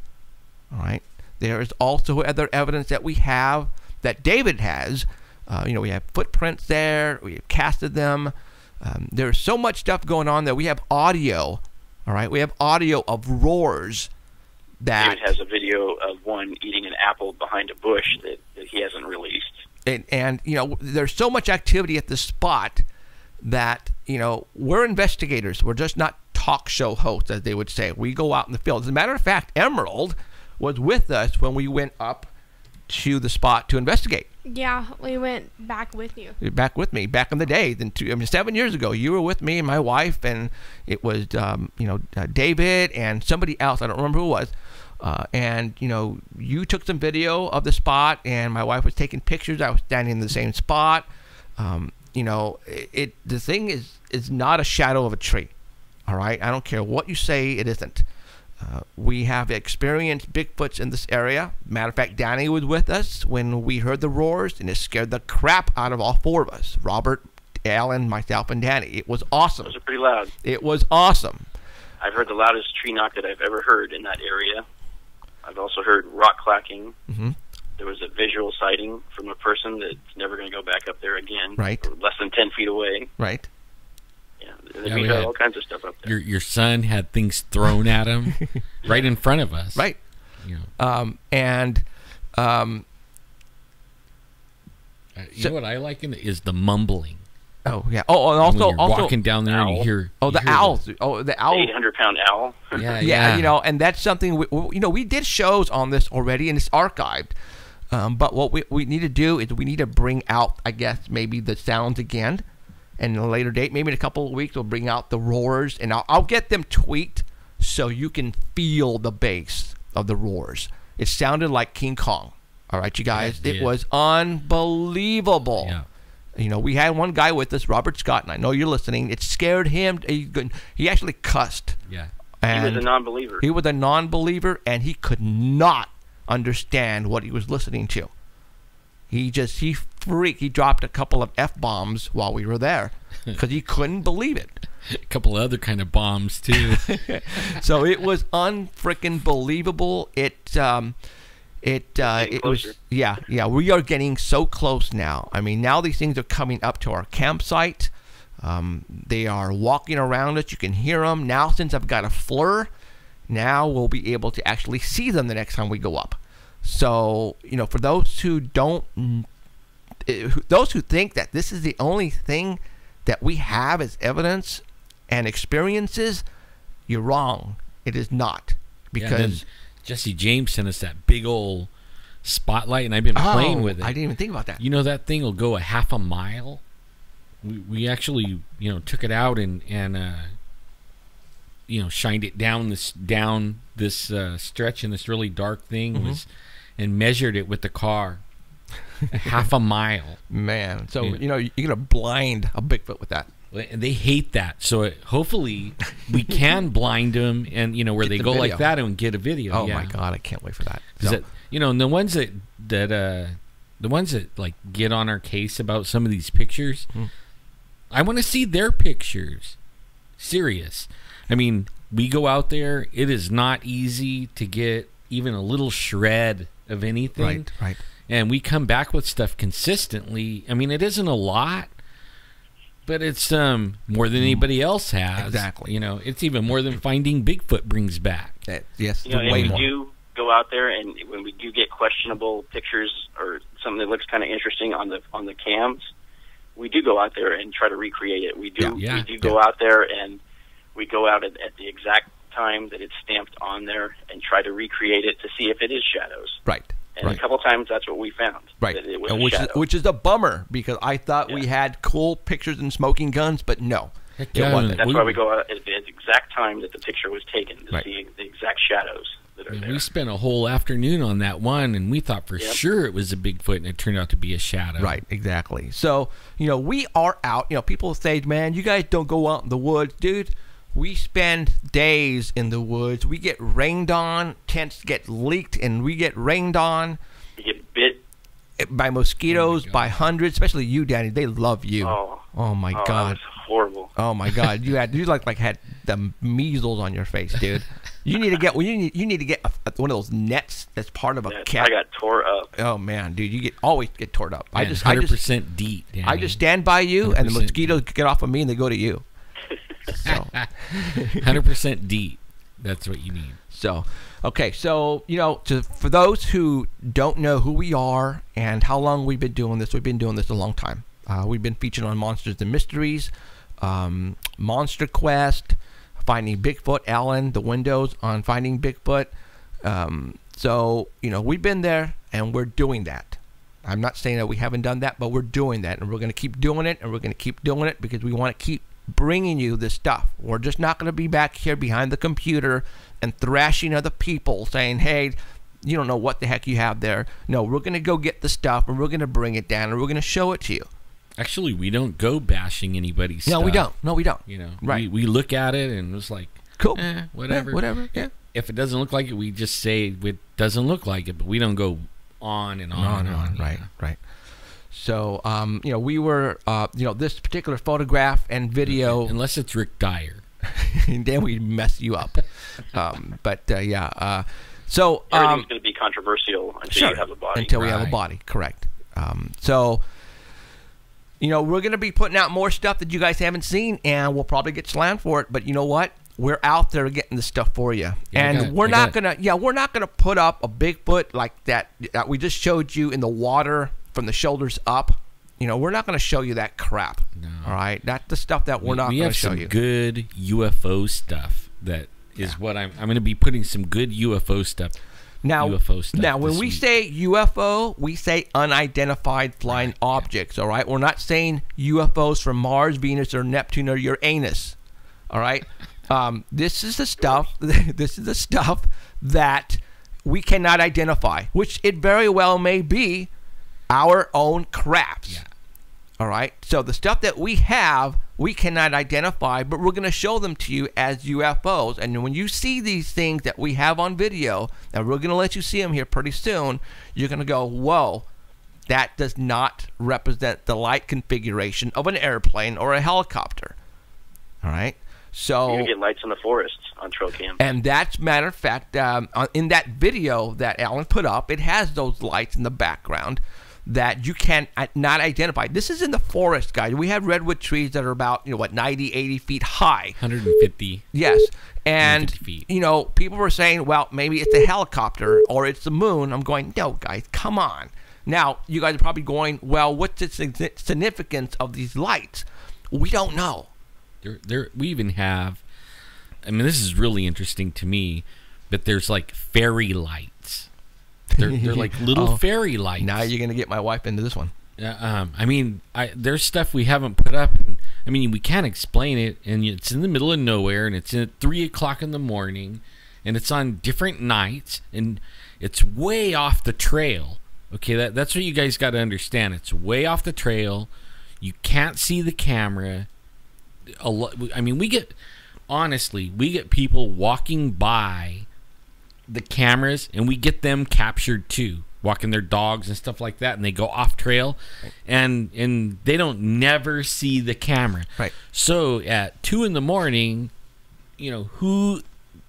all right? There is also other evidence that we have, that David has. You know, we have footprints there. We have casted them. There's so much stuff going on there. We have audio, all right? We have audio of roars that...
David has a video of one eating an apple behind a bush that he hasn't released.
And, you know, there's so much activity at this spot that, you know, we're investigators. We're just not talk show hosts, as they would say. We go out in the field. As a matter of fact, Emerald was with us when we went up to the spot to investigate.
Yeah, we went back with you.
Back with me, back in the day. 7 years ago, you were with me and my wife, and it was, you know, David and somebody else. I don't remember who it was. And, you know, you took some video of the spot, and my wife was taking pictures. I was standing in the same spot. You know, the thing is not a shadow of a tree. All right? I don't care what you say, it isn't. We have experienced Bigfoots in this area. Matter of fact, Danny was with us when we heard the roars, and it scared the crap out of all four of us. Robert, Alan, myself, and Danny. It was awesome.
Those are pretty loud.
It was awesome.
I've heard the loudest tree knock that I've ever heard in that area. I've also heard rock clacking.
Mm-hmm.
there was a visual sighting from a person that's never going to go back up there again.
Right.
Or less than 10 feet away.
Right.
Yeah,
Yeah,
we
we
had
had-
all kinds of stuff up there.
Your son had things thrown at him right in front of us.
Right.
You know,
And
you
so-
know what I like is the mumbling.
oh yeah. Oh, and
When
also
you're
also
walking down there and you
owl.
hear
the
hear
owls. Oh, the owl.
800-pound owl.
Yeah,
Yeah, you know, and that's something we did shows on this already, and it's archived. But what we need to do is we need to bring out, I guess, maybe the sounds again, and at a later date, maybe in a couple of weeks, we'll bring out the roars, and I'll get them tweaked so you can feel the bass of the roars. It sounded like King Kong. All right, you guys,
Yeah, it
it
did.
was unbelievable.
Yeah.
You know, we had one guy with us, Robert Scott, and I know you're listening. It scared him. He actually cussed.
Yeah.
He
And
was a non-believer.
he was a non-believer, and he could not understand what he was listening to. He freaked. He dropped a couple of F-bombs while we were there because he couldn't believe it.
A couple of other kind of bombs too.
So it was unfreaking believable. It was
closer.
yeah. We are getting so close now. I mean, now these things are coming up to our campsite. They are walking around us. You can hear them now. Since I've got a FLIR, now we'll be able to actually see them the next time we go up. So you know, for those who those who think that this is the only thing that we have as evidence and experiences, you're wrong. It is not,
Yeah, and then
because
Jesse James sent us that big old spotlight, and I've been playing with it.
I didn't even think about that.
You know, that thing will go a half a mile. We actually, you know, took it out and you know, shined it down this stretch in this really dark thing and measured it with the car. Half a mile.
Man, so
Yeah.
you know, you're gonna blind a Bigfoot with that.
And they hate that. So hopefully we can blind them, and you know, where
Get
they
the
go
video.
like that and get a video.
Oh
yeah.
my God, I can't wait for that.
'Cause
So-
that, you know, and the ones that like get on our case about some of these pictures, I want to see their pictures. Serious. I mean, we go out there. It is not easy to get even a little shred of anything.
right.
And we come back with stuff consistently. I mean, it isn't a lot, but it's more than anybody else has.
Exactly.
You know, it's even more than Finding Bigfoot brings back.
Yes,
You know, and
way
we
more.
do go out there, and when we do get questionable pictures or something that looks kind of interesting on the cams, we do go out there and try to recreate it. We do.
Yeah.
We do go out there, and we go out at the exact time that it's stamped on there and try to recreate it to see if it is shadows.
Right.
And a couple times that's what we found.
Right,
That it was
and
a shadow.
which is a bummer, because I thought we
Yeah.
had cool pictures and smoking guns, but no,
Heck
it
yeah,
wasn't.
That's why we go out at the exact time that the picture was taken to
Right.
see the exact shadows that are
And
there.
we spent a whole afternoon on that one, and we thought for
Yep.
sure it was a Bigfoot, and it turned out to be a shadow.
Right, exactly. So, you know, we are out. You know, people say, man, you guys don't go out in the woods. Dude, we spend days in the woods. We get rained on. Tents get leaked, and we get rained on
You get bit.
by mosquitoes,
God.
by hundreds, especially you, Danny. They love you. Oh my
That
God.
was horrible.
Oh my God! You had the measles on your face, dude. You need to get you need to get one of those nets that's part of a cat.
I got tore up.
Oh man, dude, you always get torn up.
And 100% DEET. Danny.
I just stand by you, and the
100%
mosquitoes get off of me, and they go to you. So
100% DEET. That's what you need.
Okay, so you know, for those who don't know who we are and how long we've been doing this a long time. We've been featured on Monsters and Mysteries, Monster Quest, Finding Bigfoot, Alan, the Windows on Finding Bigfoot. So, you know, we've been there, and we're doing that. I'm not saying that we haven't done that, but we're doing that, and we're going to keep doing it, and we're going to keep doing it because we want to keep bringing you this stuff. We're just not going to be back here behind the computer and thrashing other people saying, hey, you don't know what the heck you have there. No, we're going to go get the stuff, and we're going to bring it down, and we're going to show it to you.
Actually, we don't go bashing anybody's
No,
stuff.
we don't. No, we don't.
You know,
Right.
We look at it and it's like,
Cool.
whatever.
Yeah, whatever. Yeah.
If it doesn't look like it, we just say it doesn't look like it, but we don't go on and on and on.
Right, right. So, you know, we were, you know, this particular photograph and video,
Unless it's Rick Dyer.
and then we mess you up. But yeah, So
Everything's going to be controversial until
sure,
you have a body.
until we have a
Right.
body, correct. So, you know, we're going to be putting out more stuff that you guys haven't seen, and we'll probably get slammed for it. But you know what? We're out there getting the stuff for you,
Yeah,
and we're not gonna put up a Bigfoot like that we just showed you in the water from the shoulders up. You know, we're not gonna show you that crap.
No.
All right, that's the stuff that we're not
we
gonna
have
show
some
you.
good UFO stuff that is what I'm going to be putting some good UFO stuff.
Now,
UFO stuff
now when
this
we
week.
say UFO, we say unidentified flying objects. All right, we're not saying UFOs from Mars, Venus, or Neptune or Uranus. All right, this is the stuff. This is the stuff that we cannot identify, which it very well may be our own crafts.
Yeah.
All right, so the stuff that we have, we cannot identify, but we're going to show them to you as UFOs. And when you see these things that we have on video, and we're going to let you see them here pretty soon, you're going to go, whoa, that does not represent the light configuration of an airplane or a helicopter. All right, so
You're going to get lights in the forests on trail cam.
and that's matter of fact, in that video that Alan put up, it has those lights in the background that you can not identify. This is in the forest, guys. We have redwood trees that are about, 90, 80 feet high.
150.
Yes. And,
150 feet.
People were saying, well, maybe it's a helicopter or it's the moon. I'm going, no, guys, come on. Now, you guys are probably going, well, what's the significance of these lights? We don't know.
We even have, I mean, this is really interesting to me, but there's like fairy lights. They're like little fairy lights.
Now you're going to get my wife into this one.
I mean, there's stuff we haven't put up. And, I mean, we can't explain it, and it's in the middle of nowhere, and it's at 3 o'clock in the morning, and it's on different nights, and it's way off the trail. Okay, that's what you guys got to understand. It's way off the trail. You can't see the camera. I mean, we get people walking by the cameras, and we get them captured too, walking their dogs and stuff like that, and they go off trail, and they don't never see the camera.
Right.
So at 2 in the morning, who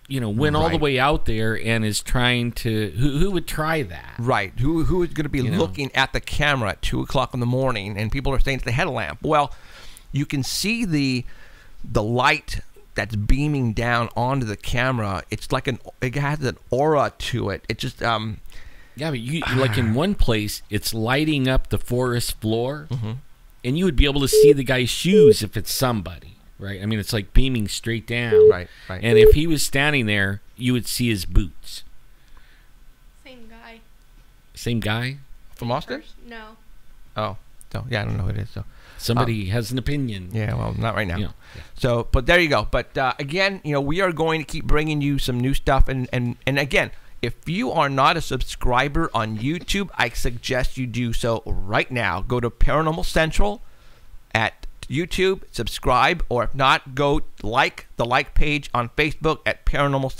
went all the
Right.
way out there and is trying to who would try that?
Right. Who is going to be looking at the camera at 2 o'clock in the morning, and people are saying it's the headlamp. Well, you can see the light that's beaming down onto the camera. It's like it has an aura to it. It just
Yeah, but you like in one place, it's lighting up the forest floor, and you would be able to see the guy's shoes if it's somebody, right? I mean, it's like beaming straight down.
Right.
And if he was standing there, you would see his boots.
Same guy.
Same guy?
From Austin?
No.
Oh, so yeah, I don't know who it is. So
Somebody has an opinion.
yeah, well, not right now.
Yeah.
So, but there you go. But again, we are going to keep bringing you some new stuff. And again, if you are not a subscriber on YouTube, I suggest you do so right now. Go to Paranormal Central at YouTube, subscribe, or if not, go like the page on Facebook at Paranormal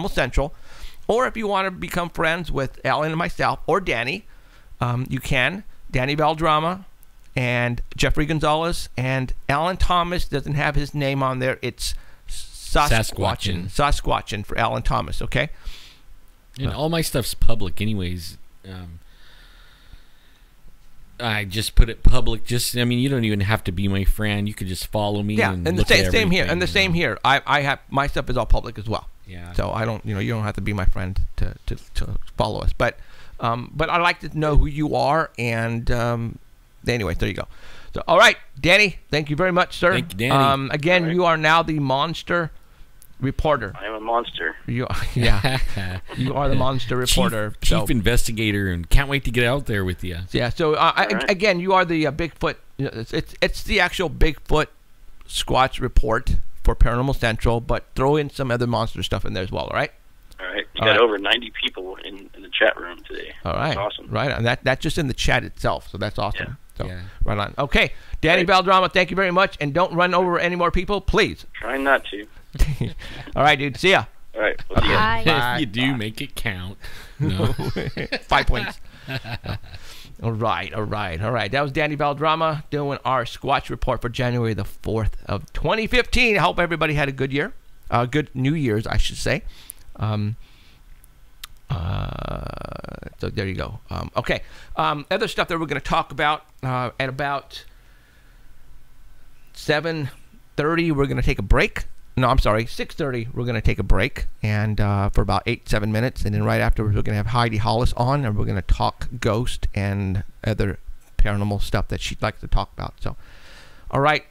Central. Or if you want to become friends with Alan and myself or Danny, you can. Danny Valdrama and Jeffrey Gonzalez, and Alan Thomas doesn't have his name on there. It's Sasquatchin for Alan Thomas, okay?
And all my stuff's public anyways. I just put it public. I mean, you don't even have to be my friend. You could just follow me.
Yeah,
and
and
look
the
at
same here.
everything,
And the same here. I have my stuff is all public as well.
Yeah.
So I don't, you don't have to be my friend to follow us. But I like to know who you are. And anyway, there you go. So all right, Danny, thank you very much, sir.
Thank you, Danny.
Again,
All right.
you are now the monster reporter.
I am a monster.
You are the monster reporter.
Chief investigator, and can't wait to get out there with you.
Yeah. So
right.
again, you are the Bigfoot. It's the actual Bigfoot Squatch report for Paranormal Central, but throw in some other monster stuff in there as well. All right.
All right. You
All
got
right.
over 90 people in the chat room today.
All right.
That's awesome.
Right. And that's just in the chat itself. So that's awesome.
Yeah.
So
Yeah.
right on. Okay, Danny
Right.
Valdrama, thank you very much, and don't run over any more people, please.
Trying not to.
All right, dude. See ya.
All right. We'll see you.
Bye.
Bye.
If you do, make it count. No.
5 points. All right. That was Danny Valdrama doing our Squatch report for January the 4th of 2015. I hope everybody had a good year. Good New Year's, I should say. So there you go. Okay. Other stuff that we're going to talk about at about 7:30, we're going to take a break. No, I'm sorry, 6:30, we're going to take a break, and for about 8-7 minutes, and then right afterwards, we're going to have Heidi Hollis on, and we're going to talk ghost and other paranormal stuff that she'd like to talk about. So, all right,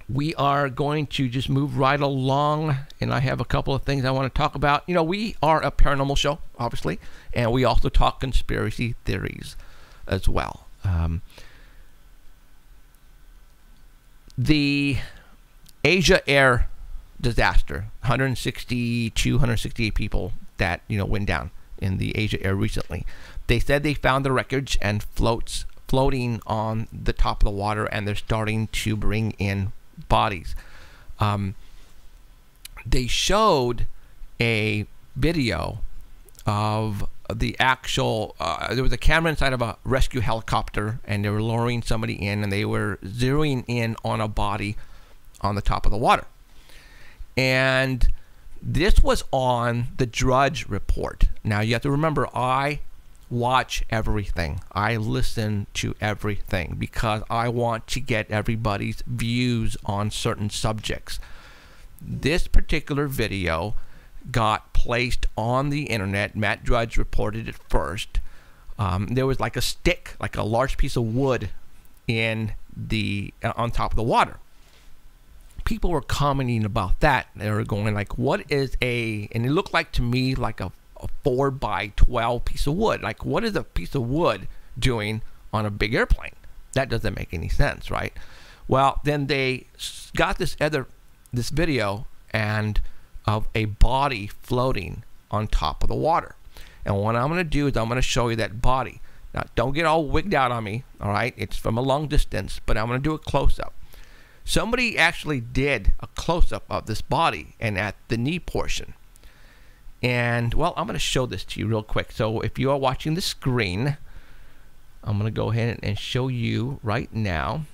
we are going to just move right along, and I have a couple of things I want to talk about. You know, we are a paranormal show, obviously, and we also talk conspiracy theories as well. The Asia Air disaster, 168 people that, you know, went down in the Asia Air recently. They said they found the wreckage and floating on the top of the water, and they're starting to bring in bodies. They showed a video of the actual there was a camera inside of a rescue helicopter, and they were lowering somebody in, and they were zeroing in on a body on the top of the water. And this was on the Drudge Report. Now you have to remember, I watch everything. I listen to everything because I want to get everybody's views on certain subjects. This particular video got placed on the internet. Matt Drudge reported it first. There was like a stick, like a large piece of wood in the on top of the water. People were commenting about that. They were going like, what is and it looked like to me like a 4x12 piece of wood. Like, what is a piece of wood doing on a big airplane? That doesn't make any sense, right? Well, then they got this video and of a body floating on top of the water. And what I'm going to do is I'm going to show you that body. Now, don't get all wigged out on me, all right? It's from a long distance, but I'm going to do a close-up. Somebody actually did a close-up of this body and at the knee portion. And, well, I'm going to show this to you real quick. So if you are watching the screen, I'm going to go ahead and show you right now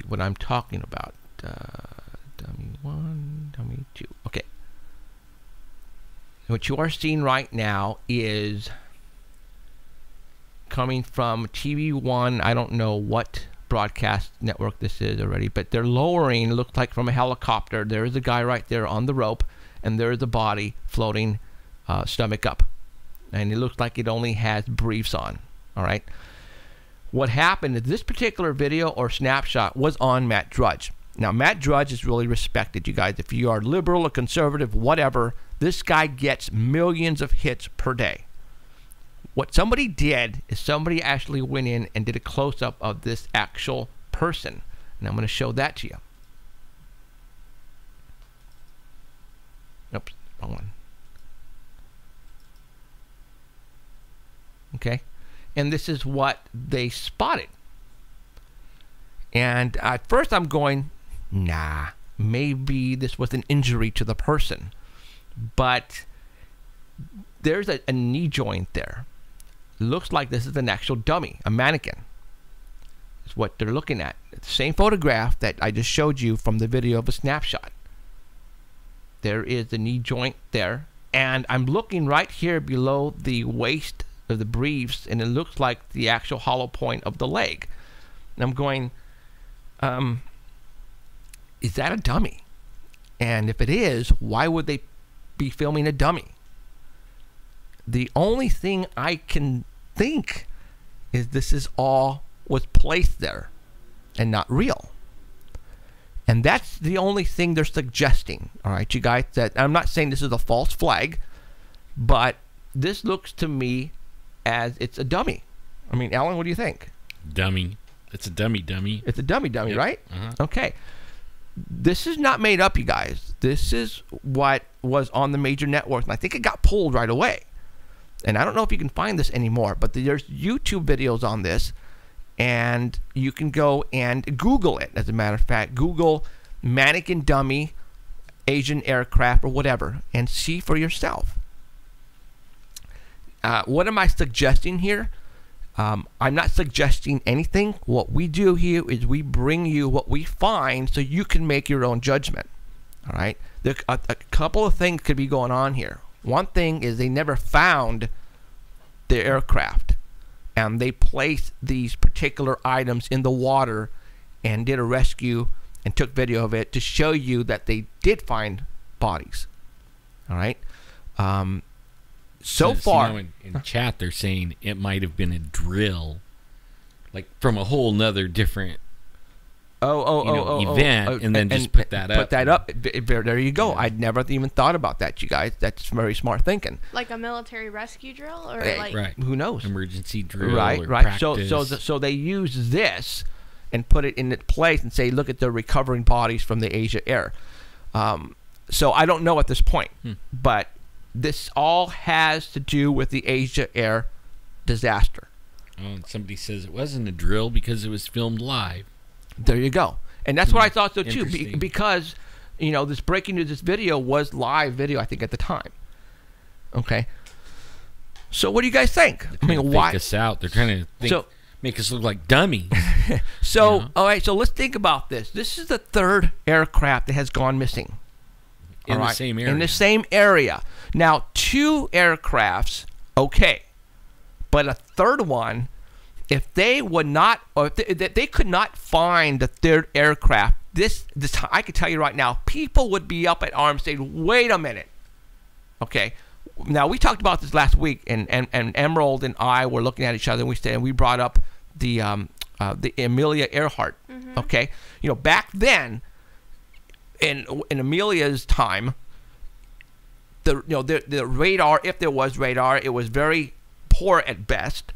what I'm talking about. Dummy 1, dummy 2. Okay. What you are seeing right now is coming from TV1. I don't know what broadcast network this is already, but they're lowering, looks like from a helicopter. There is a guy right there on the rope, and there is a body floating stomach up. And it looks like it only has briefs on. All right. What happened is this particular video or snapshot was on Matt Drudge. Now, Matt Drudge is really respected, you guys. If you are liberal or conservative, whatever, this guy gets millions of hits per day. What somebody did is somebody actually went in and did a close-up of this actual person. And I'm going to show that to you. Oops, wrong one. Okay. And this is what they spotted. And at first I'm going, nah, maybe this was an injury to the person. But there's a knee joint there. Looks like this is an actual dummy, a mannequin. It's what they're looking at. It's the same photograph that I just showed you from the video of a snapshot. There is the knee joint there. And I'm looking right here below the waist of the briefs, and it looks like the actual hollow point of the leg. And I'm going, is that a dummy? And if it is, why would they be filming a dummy? The only thing I can think is this is all was placed there and not real. And that's the only thing they're suggesting. All right, you guys, that I'm not saying this is a false flag, but this looks to me as it's a dummy. I mean, Alan, what do you think?
Dummy. It's a dummy.
It's a dummy,
Yep.
right?
Uh-huh.
Okay. This is not made up, you guys. This is what was on the major networks, and I think it got pulled right away. And I don't know if you can find this anymore, but there's YouTube videos on this, and you can go and Google it. As a matter of fact, Google mannequin dummy Asian aircraft or whatever, and see for yourself. What am I suggesting here? I'm not suggesting anything. What we do here is we bring you what we find so you can make your own judgment. All right? A couple of things could be going on here. One thing is they never found the aircraft, and they placed these particular items in the water and did a rescue and took video of it to show you that they did find bodies. All right. So far,
you know, in chat they're saying it might have been a drill, like from a whole nother different event, and then just put that up.
Put that up. There you go. Yeah. I'd never even thought about that, you guys. That's very smart thinking.
Like a military rescue drill, or like
right.
Who knows?
Emergency drill,
right?
Or
Right.
Practice.
So they use this and put it in its place and say, look at the recovering bodies from the Asia Air. So I don't know at this point, but this all has to do with the Asia Air disaster.
Oh, and somebody says it wasn't a drill because it was filmed live.
There you go. And that's what I thought so too,
Interesting.
because, you know, this breaking news, this video was live video, I think, at the time. Okay. So what do you guys think? I mean, why?
Fake us out. They're trying to make us look like dummies.
So,
you know?
all right, so let's think about this. This is the third aircraft that has gone missing.
In the same area.
In the same area. Now, 2 aircrafts, okay. But a third one, if they would not, or if they could not find the third aircraft, this I can tell you right now, people would be up at arms saying, wait a minute. Okay. Now, we talked about this last week, and Emerald and I were looking at each other, and we brought up the Amelia Earhart. Okay. You know, back then, in Amelia's time, the radar, if there was radar, it was very poor at best.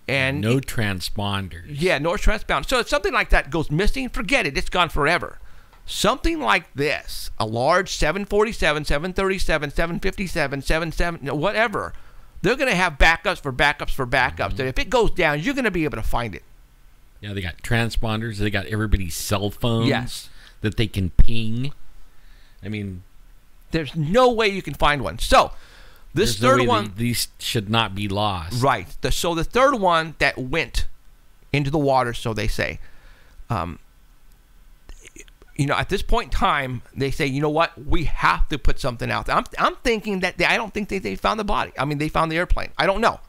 And
no transponders.
Yeah, no transponders. So if something like that goes missing, forget it. It's gone forever. Something like this, a large 747, 737, 757, 77, whatever, they're going to have backups for backups for backups. So if it goes down, you're going to be able to find it.
Yeah, they got transponders. They got everybody's cell phones.
Yes.
That they can ping. I mean,
there's no way you can find one. So this third one,
these should not be lost.
Right. So the third one that went into the water, so they say, you know, at this point in time, they say, you know what, we have to put something out there. I'm thinking that I don't think they found the body. I mean, they found the airplane. I don't know,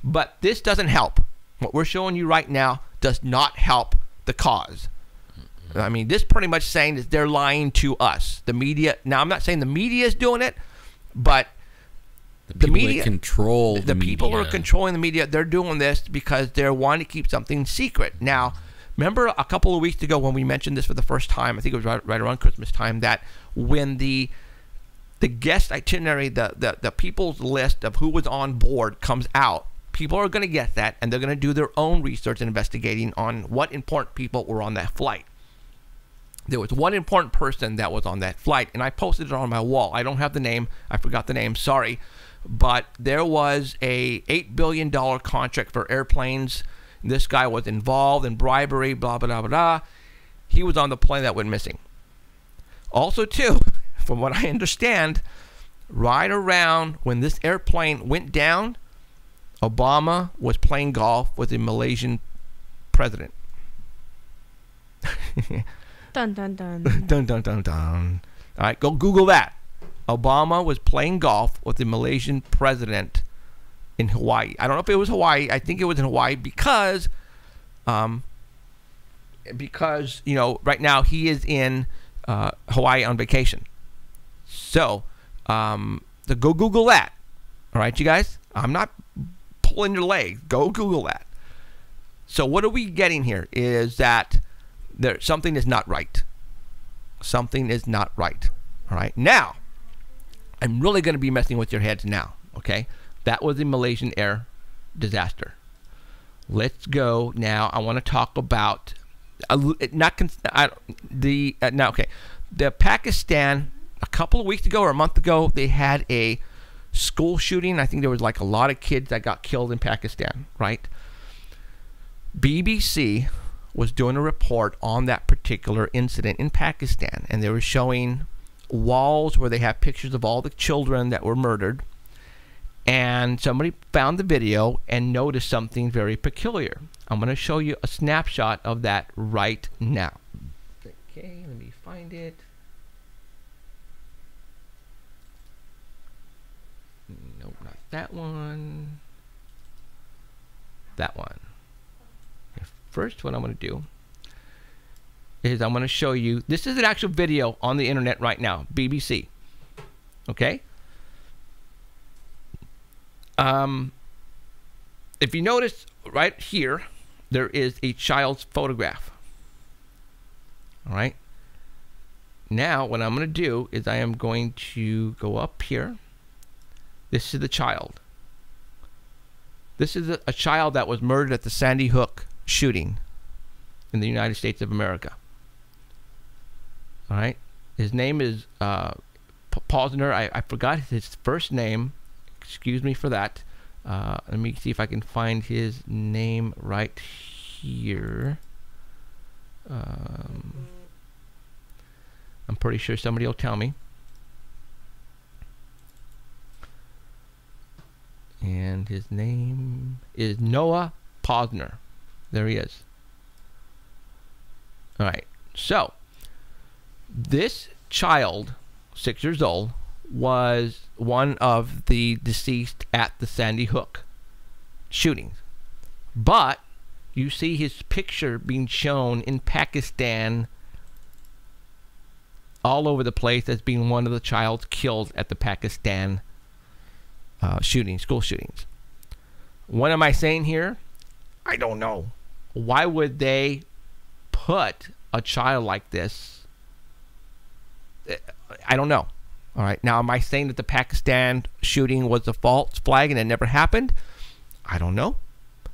but this doesn't help. What we're showing you right now does not help the cause. I mean, this pretty much saying that they're lying to us, the media. Now, I'm not saying the media is doing it, but the media
control
the people who are controlling the media. They're doing this because they're wanting to keep something secret. Now, remember a couple of weeks ago when we mentioned this for the first time? I think it was right around Christmas time, that when the guest itinerary, the people's list of who was on board comes out, people are going to get that, and they're going to do their own research and investigating on what important people were on that flight. There was one important person that was on that flight, and I posted it on my wall. I don't have the name. I forgot the name. Sorry. But there was a $8 billion contract for airplanes. This guy was involved in bribery, blah, blah, blah, blah. He was on the plane that went missing. Also, too, from what I understand, right around when this airplane went down, Obama was playing golf with the Malaysian president.
Dun, dun, dun.
Dun, dun, dun, dun. All right, go Google that. Obama was playing golf with the Malaysian president in Hawaii. I don't know if it was Hawaii. I think it was in Hawaii because you know, right now he is in Hawaii on vacation. So go Google that. All right, you guys? I'm not pulling your leg. Go Google that. So what are we getting here is that something is not right. Something is not right. All right. Now, I'm really going to be messing with your heads now. Okay. That was the Malaysian Air disaster. Let's go now. I want to talk about the Pakistan. A couple of weeks ago or a month ago, they had a school shooting. I think there was like a lot of kids that got killed in Pakistan. Right. BBC was doing a report on that particular incident in Pakistan, and they were showing walls where they have pictures of all the children that were murdered, and somebody found the video and noticed something very peculiar. I'm going to show you a snapshot of that right now. Okay, let me find it. that one. That one. First, what I'm going to do is I'm going to show you. This is an actual video on the internet right now, BBC. Okay. If you notice right here, there is a child's photograph. All right. Now, what I'm going to do is I am going to go up here. This is the child. This is a child that was murdered at the Sandy Hook shooting in the United States of America. All right. His name is Posner. I forgot his first name. Excuse me for that. Let me see if I can find his name right here. I'm pretty sure somebody will tell me. And his name is Noah Posner. There he is. All right. So, this child, 6 years old, was one of the deceased at the Sandy Hook shootings. But you see his picture being shown in Pakistan all over the place as being one of the childs killed at the Pakistan school shootings. What am I saying here? I don't know. Why would they put a child like this? I don't know. All right. Now, am I saying that the Pakistan shooting was a false flag and it never happened? I don't know.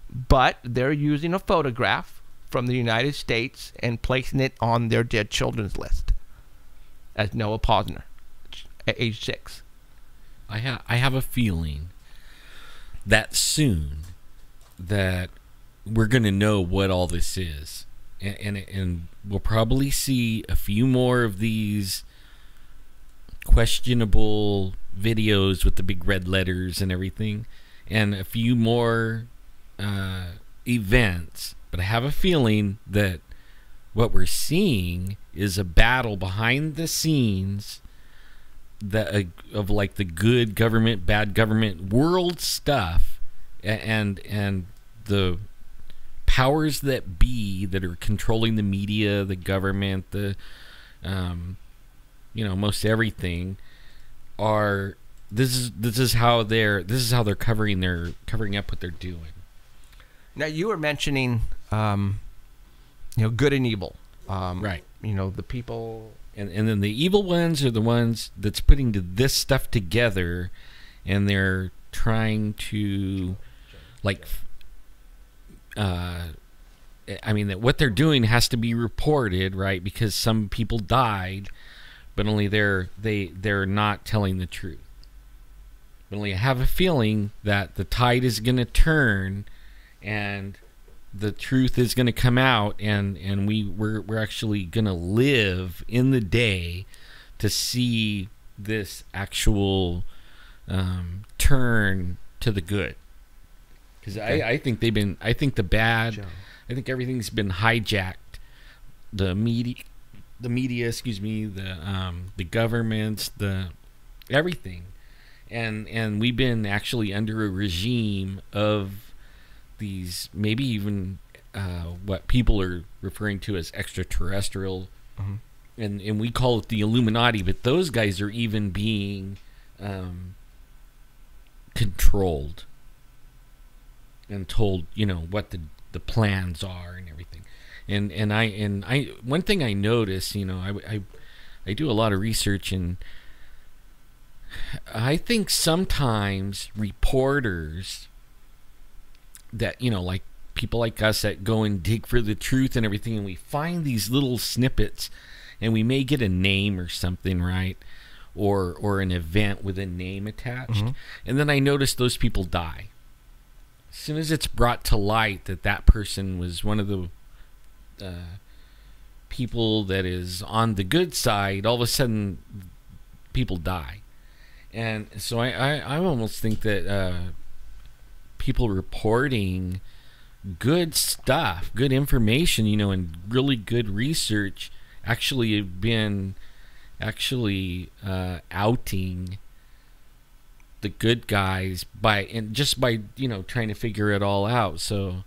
But they're using a photograph from the United States and placing it on their dead children's list as Noah Posner, at age 6.
I have a feeling that soon that we're going to know what all this is. And we'll probably see a few more of these questionable videos with the big red letters and everything, and a few more events. But I have a feeling that what we're seeing is a battle behind the scenes that of like the good government, bad government, world stuff, and the powers that be that are controlling the media, the government, the most everything are this is how they're covering up what they're doing.
Now, you were mentioning good and evil,
right?
The people,
and then the evil ones are the ones that's putting this stuff together, and they're trying to that what they're doing has to be reported, right? Because some people died, but only they're not telling the truth. But only I have a feeling that the tide is going to turn, and the truth is going to come out, and we're actually going to live in the day to see this actual turn to the good. Because I think the bad. I think everything's been hijacked. The media, the governments, everything, and we've been actually under a regime of these, maybe even what people are referring to as extraterrestrial, and we call it the Illuminati. But those guys are even being controlled and told, what the plans are and everything. And I one thing I notice, I do a lot of research, and I think sometimes reporters that, like people like us that go and dig for the truth and everything, and we find these little snippets, and we may get a name or something, right? Or an event with a name attached. And then I notice those people die. As soon as it's brought to light that person was one of the people that is on the good side, all of a sudden people die. And so I almost think that people reporting good stuff, good information, and really good research actually have been outing the good guys by trying to figure it all out. So,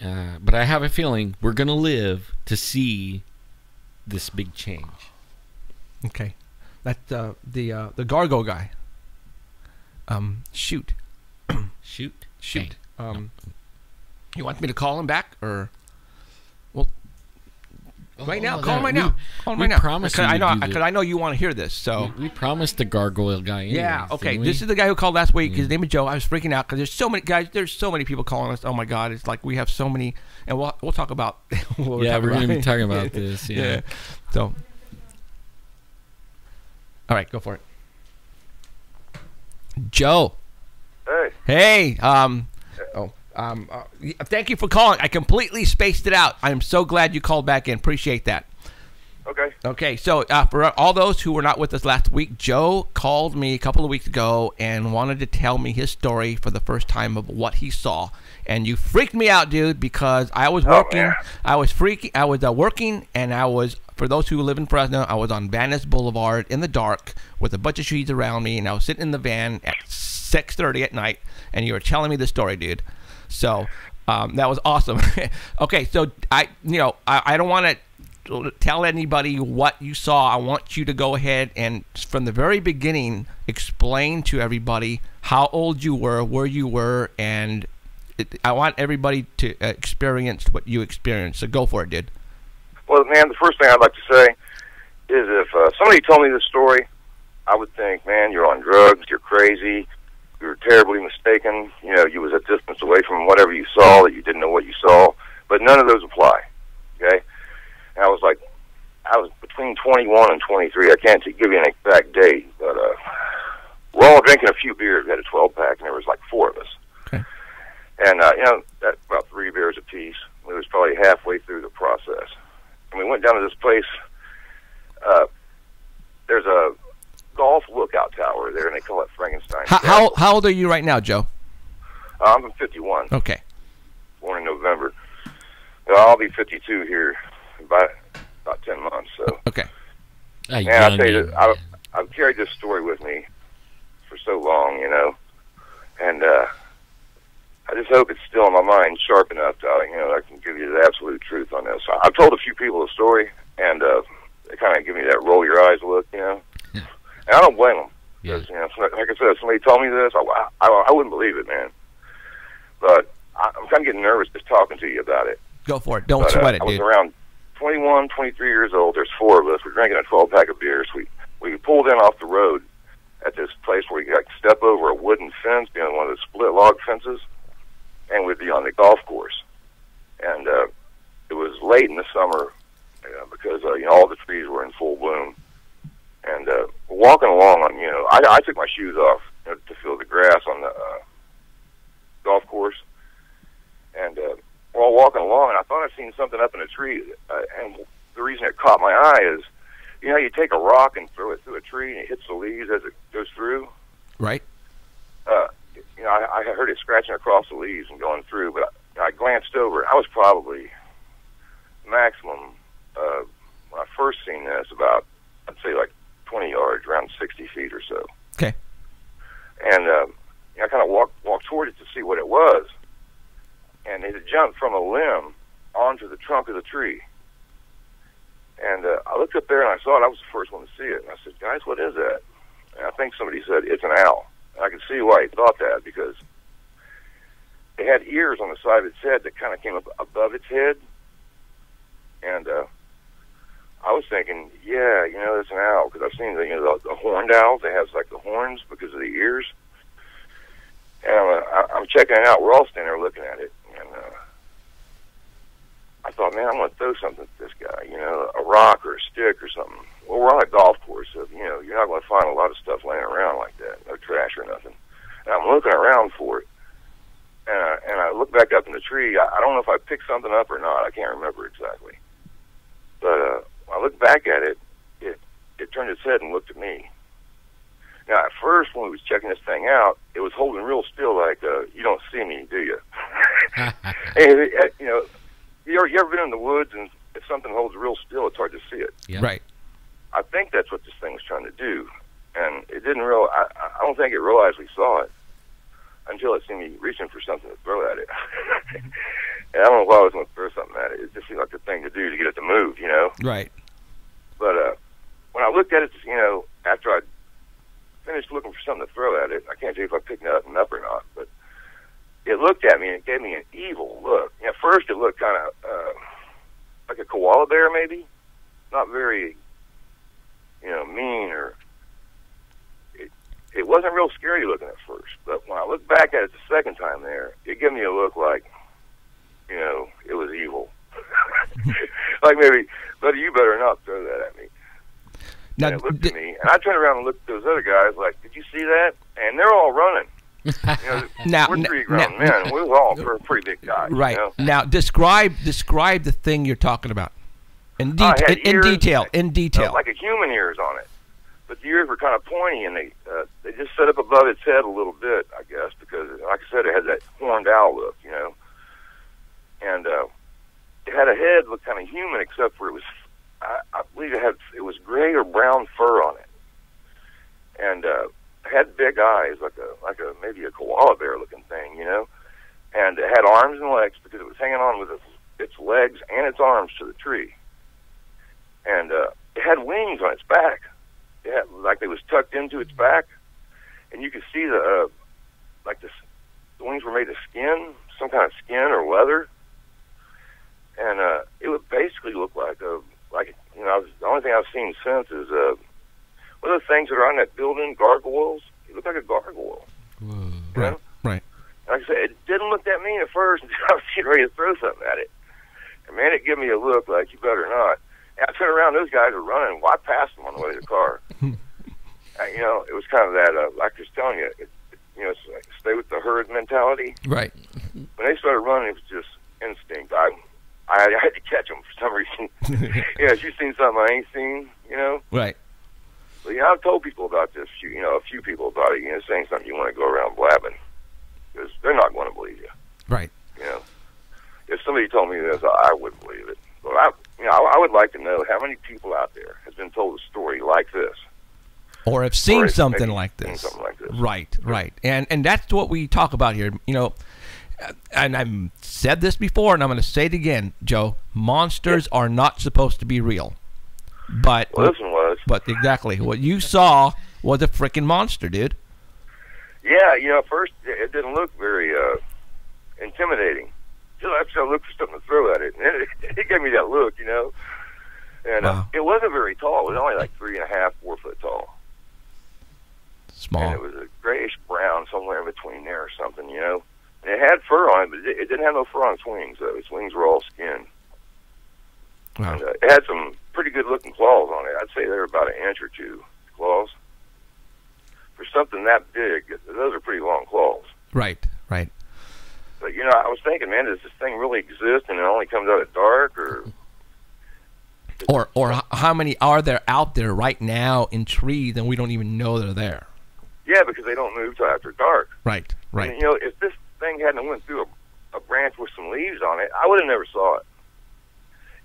but I have a feeling we're gonna live to see this big change.
Okay, that's the Gargo guy. Shoot.
Okay.
You want me to call him back or? Well, right now, call him right
we-
now. Call him
we
right now.
promised
Because
you to do
I know you want to hear this. So.
We promised the gargoyle guy. Anyways,
Yeah. Okay.
didn't we?
This is the guy who called last week. His name is Joe. I was freaking out because there's so many guys. There's so many people calling us. Oh my God! It's like we have so many, and we'll talk about. what
Yeah, we're
talking
going to be
about.
talking about this. Yeah.
So. All right, go for it. Joe.
Hey.
Hey. Thank you for calling. I completely spaced it out. I'm so glad you called back in. Appreciate that.
Okay.
Okay, so for all those who were not with us last week, Joe called me a couple of weeks ago and wanted to tell me his story for the first time of what he saw. And you freaked me out, dude, because I was working.
man.
I was working, and I was, for those who live in Fresno, I was on Van Ness Boulevard in the dark with a bunch of trees around me, and I was sitting in the van at 6:30 at night, and you were telling me the story, dude. So that was awesome. Okay, so I don't want to tell anybody what you saw. I want you to go ahead and from the very beginning explain to everybody how old you were, where you were, and I want everybody to experience what you experienced. So go for it, dude.
Well, man, the first thing I'd like to say is if somebody told me this story, I would think, man, you're on drugs, you're crazy, you're terribly mistaken. You know, you was a distance away from whatever you saw, that you didn't know what you saw. But none of those apply, okay? And I was between 21 and 23. I can't give you an exact date, but we're all drinking a few beers. We had a 12-pack, and there was like 4 of us.
Okay.
And, that's about 3 beers apiece. We was probably halfway through the process. And we went down to this place. There's a golf lookout tower there, and they call it Frankenstein.
How old are you right now, Joe?
I'm 51.
Okay.
Born in November. I'll be 52 here in about 10 months. So,
Okay.
man, I tell you, I've carried this story with me for so long, you know, and I just hope it's still in my mind, sharp enough to, I can give you the absolute truth on this. I've told a few people the story, and they kind of give me that roll your eyes look, you know.
Yeah.
And I don't blame them.
Yeah.
You know, like I said, if somebody told me this, I wouldn't believe it, man. But I'm kind of getting nervous just talking to you about it.
Go for it. Don't
But,
sweat it,
I was
dude.
around 21, 23 years old. There's 4 of us. We're drinking a 12-pack of beers. We pulled in off the road at this place where we got to step over a wooden fence, being one of the split log fences, and we'd be on the golf course. And it was late in the summer because all the trees were in full bloom. And we're walking along on, I took my shoes off to feel the grass on the golf course. And we're all walking along, and I thought I'd seen something up in a tree. And the reason it caught my eye is, you take a rock and throw it through a tree, and it hits the leaves as it goes through.
Right.
I heard it scratching across the leaves and going through, but I glanced over. I was probably maximum, when I first seen this, about, I'd say like 20 yards, around 60 feet or so.
Okay.
And I kind of walked toward it to see what it was. And it had jumped from a limb onto the trunk of the tree. And I looked up there and I saw it. I was the first one to see it. And I said, guys, what is that? And I think somebody said, it's an owl. And I could see why he thought that, because it had ears on the side of its head that kind of came up above its head. And I was thinking, yeah, it's an owl, because I've seen the horned owls. They have like the horns because of the ears. And I'm checking it out. We're all standing there looking at it. And I thought, man, I'm going to throw something at this guy, a rock or a stick or something. Well, we're on a golf course, so, you're not going to find a lot of stuff laying around like that, no trash or nothing. And I'm looking around for it. And I look back up in the tree. I don't know if I picked something up or not. I can't remember exactly. But when I looked back at it, it turned its head and looked at me. Now, at first, when we was checking this thing out, it was holding real still, like, you don't see me, do you? And, you ever been in the woods, and if something holds real still, it's hard to see it.
Yeah.
Right.
I think that's what this thing was trying to do. and it didn't I don't think it realized we saw it until it seen me reaching for something to throw at it. And I don't know why I was going to throw something at it. It just seemed like the thing to do to get it to move, you know?
Right.
But when I looked at it, you know, after I finished looking for something to throw at it, I can't tell you if I picked it up or not, but it looked at me and it gave me an evil look. At first, it looked kind of like a koala bear, maybe. Not very, you know, mean, or it wasn't real scary looking at first. But when I looked back at it the second time there, it gave me a look like, you know, it was evil. Like maybe, buddy, you better not throw that at me.
Now,
And it looked at me, and I turned around and looked at those other guys like, did you see that? And they're all running. You know, we're three grown men. We were all pretty big guys.
right.
You know?
Now, describe the thing you're talking about in,
it had
in
ears,
detail. In detail.
like a human ears on it. But the ears were kind of pointy, and they just set up above its head a little bit, I guess, because, like I said, it had that horned owl look, you know. And it had a head looked kind of human, except for it was, I believe it was gray or brown fur on it, and it had big eyes, like a maybe a koala bear looking thing, you know. And it had arms and legs because it was hanging on with its legs and its arms to the tree. And it had wings on its back. It had, like it was tucked into its back, and you could see the wings were made of skin, some kind of skin or leather, and it would basically look like you know, the only thing I've seen since is one of the things that are on that building, gargoyles. It looked like a gargoyle.
Whoa.
You know?
Right.
Like I said, it didn't look that mean at first until I was getting ready to throw something at it. And man, it gave me a look like you better not. And I turned around, those guys were running. Well, I passed them on the way to the car. You know, it was kind of that, like I was telling you, you know, it's like stay with the herd mentality.
Right.
When they started running, it was just instinct. I had to catch them for some reason. Yeah, you've seen something I ain't seen, you know?
Right.
But, you know, I've told people about this, you know, a few people about it. You know, saying something you want to go around blabbing, because they're not going to believe you.
Right.
You know, if somebody told me this, I wouldn't believe it. But I would like to know how many people out there has been told a story like this,
Or have seen
Or
something
maybe
like
seen
this.
something like this.
Right. And that's what we talk about here. You know, and I've said this before, and I'm going to say it again, Joe. Monsters are not supposed to be real. But
Well, this one was.
But exactly what you saw was a freaking monster, dude.
Yeah, you know, at first it didn't look very intimidating. Until after I looked for something to throw at it, and it gave me that look, you know. And
Wow.
it wasn't very tall. It was only like 3.5, 4 foot tall.
Small.
And it was a grayish brown, somewhere in between there or something, you know. And it had fur on it, but it didn't have no fur on its wings, though. Its wings were all skin.
Wow.
And it had some pretty good-looking claws on it. I'd say they were about 1 inch or 2 claws. For something that big, those are pretty long claws.
Right.
But, you know, I was thinking, man, does this thing really exist and it only comes out at dark, or...
Or how many are there out there right now in trees and we don't even know they're there?
Yeah, because they don't move till after dark.
Right.
And, you know, if this thing hadn't went through a branch with some leaves on it, I would have never saw it.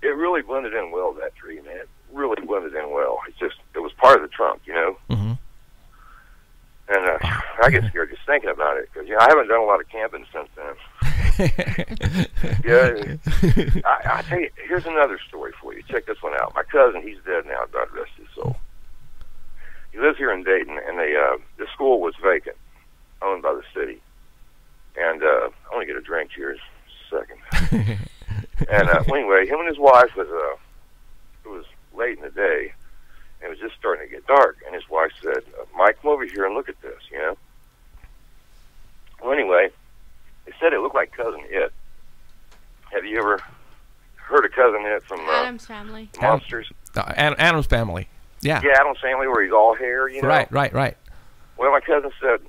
It really blended in well, that tree, man. It really blended in well. It was part of the trunk, you know?
Mm-hmm.
And I get scared just thinking about it, because, you know, I haven't done a lot of camping since then. Yeah. I tell you, here's another story for you. Check this one out. My cousin, he's dead now, God rest his soul. He lives here in Dayton, and the school was vacant, owned by the city. And I want to get a drink here in a second. And anyway, him and his wife it was late in the day, and it was just starting to get dark. And his wife said, "Mike, come over here and look at this," you know. Well, anyway, they said it looked like Cousin It. Have you ever heard of Cousin It from
Adam's Family.
Monsters?
Adam's Family. Yeah.
Yeah, Adam's Family, where he's all hair, you know.
Right.
Well, my cousin said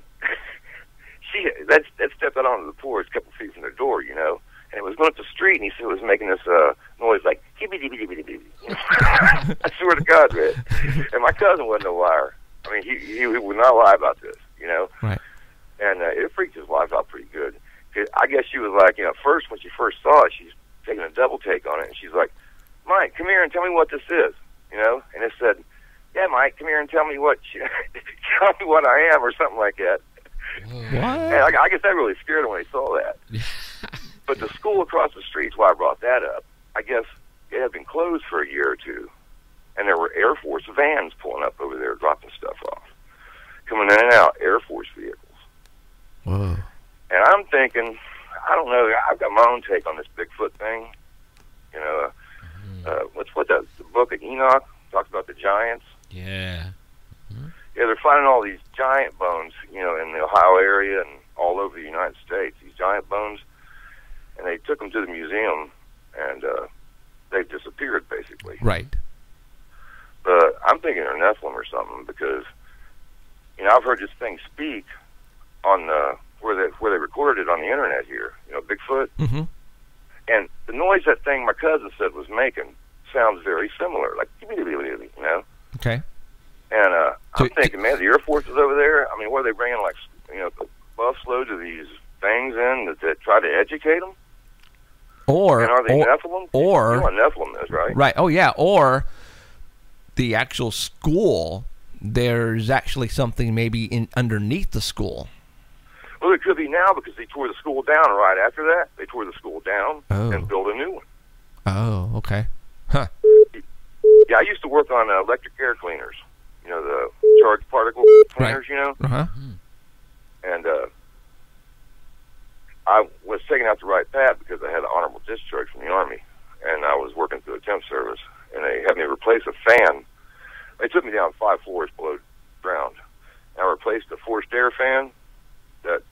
that stepped out onto the porch a couple feet from their door, you know, and it was going up the street, and he said it was making this noise like hibbity-dibby-dibby-dibby. I swear to God, man. And my cousin wasn't a liar. I mean, he would not lie about this, you know.
Right.
And it freaked his wife out pretty good. I guess she was like, you know, first when she first saw it, she's taking a double take on it, and she's like, "Mike, come here and tell me what this is," you know. And it said, "Yeah, Mike, night, come here and tell me what tell me what I am, or something like that.
What?
And I guess that really scared them when they saw that. But the school across the street's why I brought that up. I guess it had been closed for a year or two, and there were Air Force vans pulling up over there, dropping stuff off, coming in and out, Air Force vehicles.
Whoa.
And I'm thinking, I don't know, I've got my own take on this Bigfoot thing. You know, what's that? The Book of Enoch talks about the giants.
Yeah.
Yeah, they're finding all these giant bones, you know, in the Ohio area and all over the United States. These giant bones, and they took them to the museum, and they've disappeared basically.
Right.
But I'm thinking they're Nephilim or something, because you know I've heard this thing speak on where they recorded it on the internet here. You know, Bigfoot.
Mm-hmm.
And the noise that thing my cousin said was making sounds very similar, like, you know?
Okay.
And
So
I'm thinking, man, the Air Force is over there. I mean, what are they bringing, like, you know, bus loads of these things in that try to educate them?
Or,
And are they Nephilim?
or,
you know what Nephilim is, right?
right, oh yeah, or the actual school, there's actually something maybe underneath the school.
Well, it could be now, because they tore the school down right after that. They tore the school down and built a new one.
Oh, okay. Huh.
Yeah, I used to work on electric air cleaners. You know, the charged particle cleaners, you know?
Uh-huh.
And I was taken out to right pad because I had an honorable discharge from the Army. And I was working through a temp service. And they had me replace a fan. They took me down 5 floors below ground. And I replaced a forced air fan that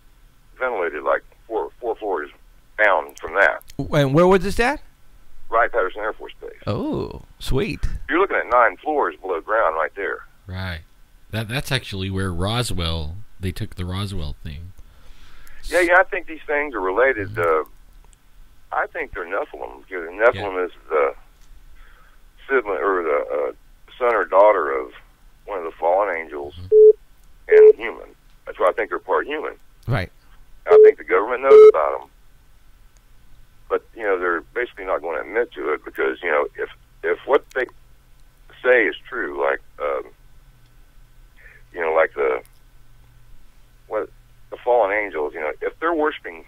ventilated like four floors down from that.
And where was this at?
Wright-Patterson Air Force Base.
Oh, sweet.
You're looking at 9 floors below ground right there.
Right. That's actually where Roswell, they took the Roswell thing.
Yeah, I think these things are related. I think they're Nephilim. Because Nephilim is the sibling, or the son or daughter of one of the fallen angels and human. That's why I think they're part human.
Right.
I think the government knows about them. But, you know, they're basically not going to admit to it because, you know, if what they say is true, like, you know, like the fallen angels, you know, if they're worshiping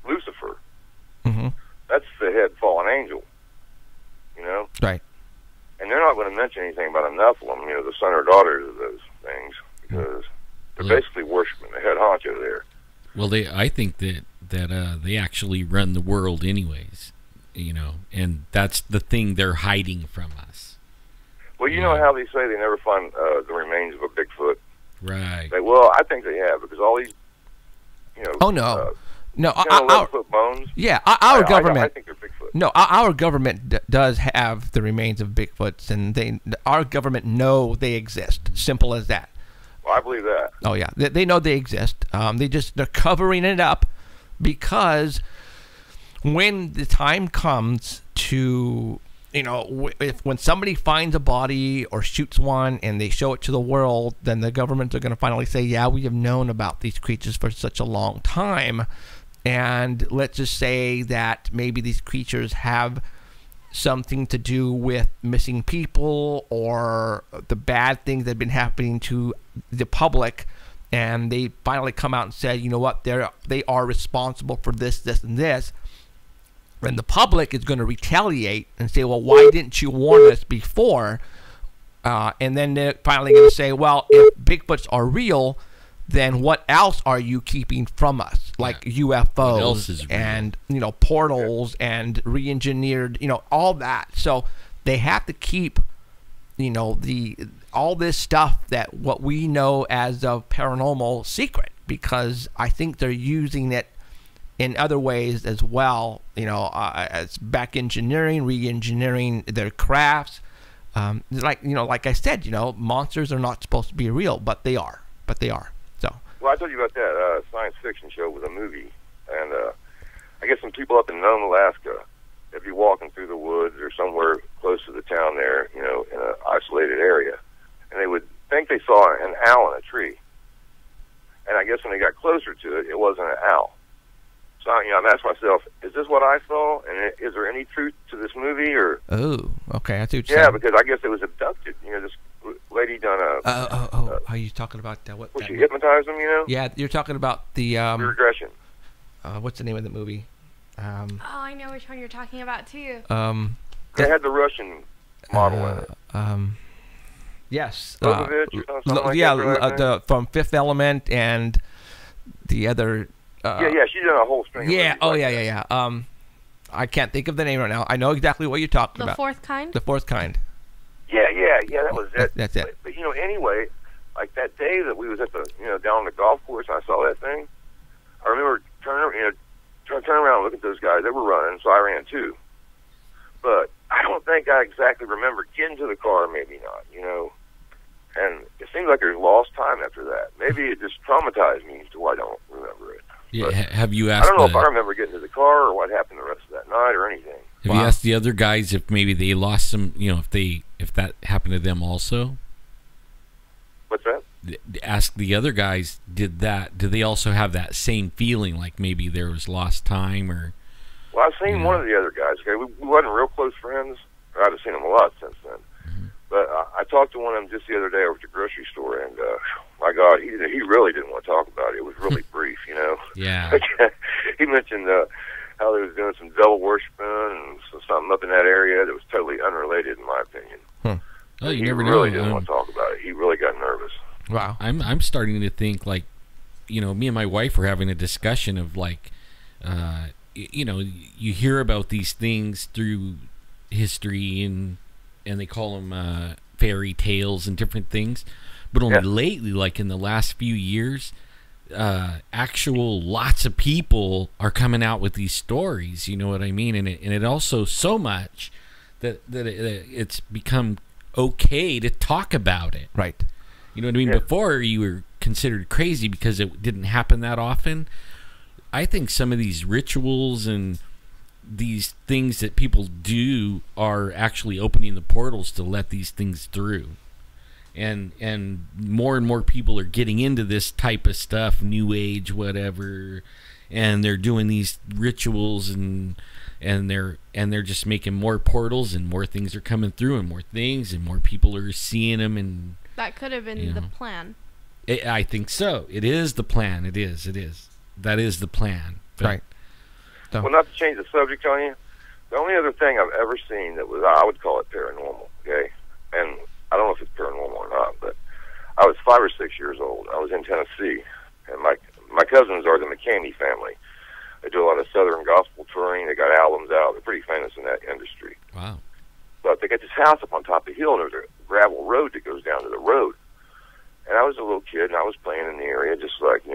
Lucifer,
Mm-hmm.
that's the head fallen angel, you know?
Right.
And they're not going to mention anything about a Nephilim, you know, the son or daughters of those things, because they're basically worshiping the head honcho there.
Well, I think that they actually run the world anyways, you know, and that's the thing they're hiding from us.
Well, you know how they say they never find the remains of a Bigfoot?
Right.
Well, I think they have, because all these, you know...
Oh, no. No,
11-foot bones.
Yeah, our government...
I think they're Bigfoot.
No, our government does have the remains of Bigfoots, and our government know they exist. Simple as that.
Well, I believe that.
Oh, yeah. They know they exist. They're covering it up because when the time comes to... You know, when somebody finds a body or shoots one and they show it to the world, then the governments are going to finally say, yeah, we have known about these creatures for such a long time. And let's just say that maybe these creatures have something to do with missing people or the bad things that have been happening to the public. And they finally come out and say, you know what, they are responsible for this, this, and this. And the public is going to retaliate and say, well, why didn't you warn us before? And then they're finally going to say, well, if Bigfoots are real, then what else are you keeping from us? Like UFOs
What else is real?
And, you know, portals and re-engineered, you know, all that. So they have to keep, you know, all this stuff that what we know as a paranormal secret, because I think they're using it in other ways as well, you know, as back engineering, re-engineering their crafts. Like I said, you know, monsters are not supposed to be real, but they are. So.
Well, I told you about that science fiction show with a movie, and I guess some people up in Nome, Alaska, they'd be walking through the woods or somewhere close to the town there, you know, in an isolated area, and they would think they saw an owl in a tree. And I guess when they got closer to it, it wasn't an owl. So I'm asking myself, is this what I saw? And is there any truth to this movie? Or
Oh, okay. I see what you're
yeah,
saying.
because I guess it was abducted. This lady done
Are you talking about what?
she hypnotized him?
Yeah, you're talking about the
Regression.
what's the name of the movie?
Oh, I know which one you're talking about too.
They had the Russian model in it.
Yes.
Popovich or something like that,
from Fifth Element and the other.
Yeah, she done a whole string.
Yeah.
Of movies
Yeah. I can't think of the name right now. I know exactly what you're talking
The
about.
Fourth Kind?
The Fourth Kind.
Yeah, that was it.
That's it.
But anyway, like that day that we was at the, down on the golf course, and I saw that thing. I remember turning around and looking at those guys. They were running, so I ran too. But I don't think I exactly remember getting to the car. Maybe not. And it seems like there's lost time after that. Maybe it just traumatized me to where I don't remember it.
Yeah,
But
have you
I
asked?
don't know if I remember getting to the car or what happened the rest of that night or anything.
Have you asked the other guys if maybe they lost some? If that happened to them also?
What's that?
Ask the other guys. Did they also have that same feeling? Like maybe there was lost time or?
Well, I've seen one of the other guys. Okay, we wasn't real close friends. I've seen him a lot since then.
Mm-hmm.
But I talked to one of them just the other day over at the grocery store, and my God, he really didn't want to talk about it. It was really brief,
Yeah.
He mentioned how they was doing some devil worshiping and something up in that area that was totally unrelated, in my opinion.
Oh, you
he
never
really
know.
didn't want to talk about it. He really got nervous.
Wow.
I'm starting to think like, me and my wife were having a discussion of like, you hear about these things through history and they call them fairy tales and different things, but only lately, like in the last few years, actual lots of people are coming out with these stories. You know what I mean? And it also so much that it's become okay to talk about it.
Right.
You know what I mean?
Yeah.
Before you were considered crazy because it didn't happen that often. I think some of these rituals and these things that people do are actually opening the portals to let these things through. And more people are getting into this type of stuff, new age, whatever, and they're doing these rituals and they're just making more portals and more things are coming through and more things and more people are seeing them and
That could have been the plan.
I think so. It is the plan. It is. That is the plan. But
Right.
Well, not to change the subject on you, the only other thing I've ever seen that was, I would call it paranormal, okay? And I don't know if it's paranormal or not, but I was 5 or 6 years old. I was in Tennessee, and my cousins are the McCamey family. They do a lot of Southern gospel touring. They got albums out. They're pretty famous in that industry.
Wow.
But they got this house up on top of the hill, and there's a gravel road that goes down to the road. And I was a little kid, and I was playing in the area just like,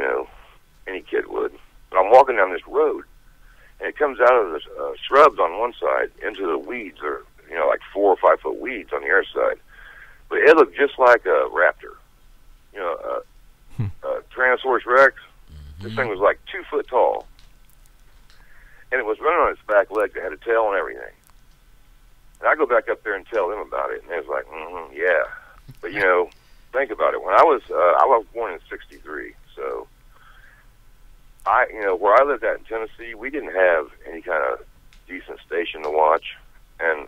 any kid would. But I'm walking down this road, and it comes out of the shrubs on one side into the weeds, or, like 4 or 5 foot weeds on the other side. But it looked just like a raptor, a Tyrannosaurus Rex. This thing was like 2 foot tall. And it was running on its back legs. It had a tail and everything. And I go back up there and tell them about it, and they was like, yeah. But, think about it. When I was born in '63, so where I lived at in Tennessee, we didn't have any kind of decent station to watch, and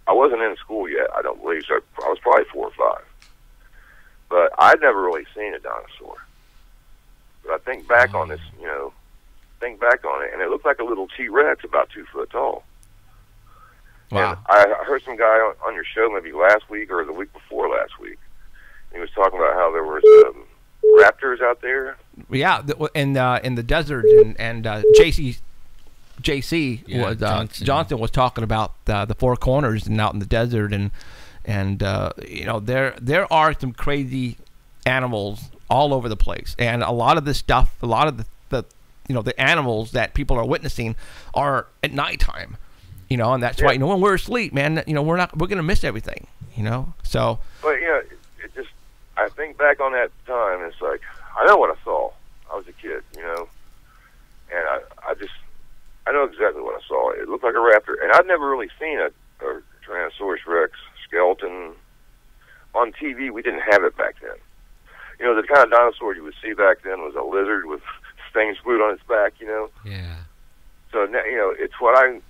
I wasn't in school yet, I don't believe, so I was probably 4 or 5. But I'd never really seen a dinosaur. But I think back on this, think back on it, and it looked like a little T-Rex about 2 foot tall.
Wow.
And I heard some guy on your show maybe last week or the week before last week. He was talking about how there was raptors out there.
Yeah, in the desert, and JC was Johnson was talking about the Four Corners and out in the desert, and there are some crazy animals all over the place, and a lot of this stuff, a lot of the animals that people are witnessing are at nighttime, and that's why when we're asleep, man, we're gonna miss everything, so.
But it just, I think back on that time, it's like, I know what I saw. I was a kid, and I know exactly what I saw. It looked like a raptor, and I'd never really seen a Tyrannosaurus Rex skeleton on TV. We didn't have it back then. The kind of dinosaur you would see back then was a lizard with things glued on its back,
Yeah.
So now, it's what I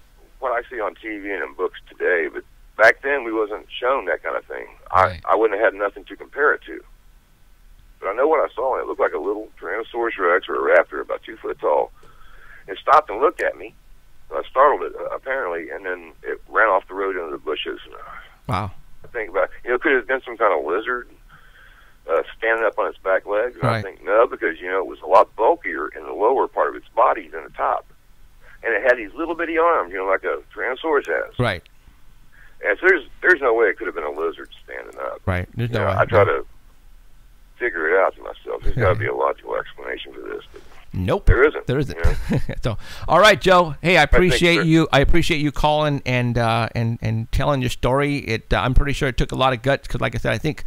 see on TV and in books today. But back then, we wasn't shown that kind of thing.
Right.
I wouldn't have had nothing to compare it to. But I know what I saw, and it looked like a little Tyrannosaurus Rex or a raptor about 2 foot tall. It stopped and looked at me. I startled it, apparently, and then it ran off the road into the bushes.
Wow.
I think about, could it have been some kind of lizard standing up on its back legs? And
Right.
I think, no, because, it was a lot bulkier in the lower part of its body than the top. And it had these little bitty arms, like a Tyrannosaurus has.
Right.
And so there's no way it could have been a lizard standing up.
Right. There's no way.
I try to figure it out to myself. There's got to be a logical explanation for this. But
Nope.
there isn't.
There isn't. So, all right, Joe. Hey, I appreciate you. I appreciate you calling and telling your story. I'm pretty sure it took a lot of guts because, like I said, I think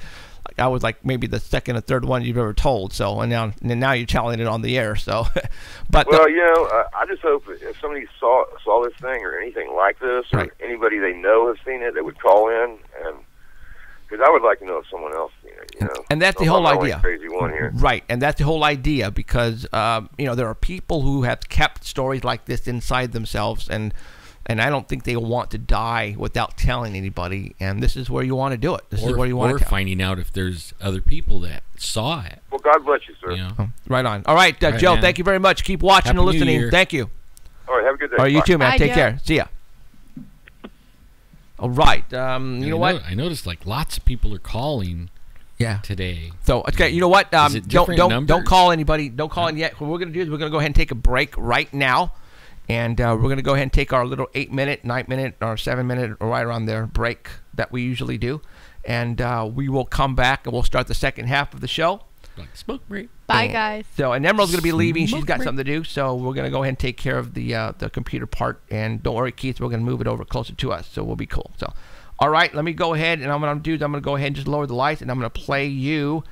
I was like maybe the second or third one you've ever told. So, and now you're telling it on the air. So, but
well, I just hope if somebody saw this thing or anything like this, or
Right.
anybody they know has seen it, they would call in, and because I would like to know if someone else seen it.
And that's the
So
whole
I'm the only
idea.
Crazy one here.
Right, and that's the whole idea because there are people who have kept stories like this inside themselves, and I don't think they want to die without telling anybody. And this is where you want to do it. This is where you want
or
to tell.
finding out if there's other people that saw it.
Well, God bless you, sir.
Right on. All right,
Right,
Joe.
man.
Thank you very much. Keep watching
Happy
and
New
listening.
Year.
Thank you.
All right, have a good day.
All right, you
Bye.
too, man.
Bye,
Take
Joe.
care. See ya. All right. You know what?
I noticed like lots of people are calling
Yeah.
today.
So okay, you know what?
Is it different
Don't
numbers?
call anybody. Don't call in yet. What we're gonna do is we're gonna go ahead and take a break right now, and we're gonna go ahead and take our little 8-minute, 9-minute, or 7-minute, or right around there break that we usually do, and we will come back and we'll start the second half of the show.
Like smoke break.
Bye, guys.
So, and Emerald's gonna be leaving. She's got
Smoke break.
something to do, so we're gonna go ahead and take care of the computer part. And don't worry, Keith, we're gonna move it over closer to us, so we'll be cool. So, all right, let me go ahead, and I'm gonna go ahead and just lower the lights, and I'm gonna play you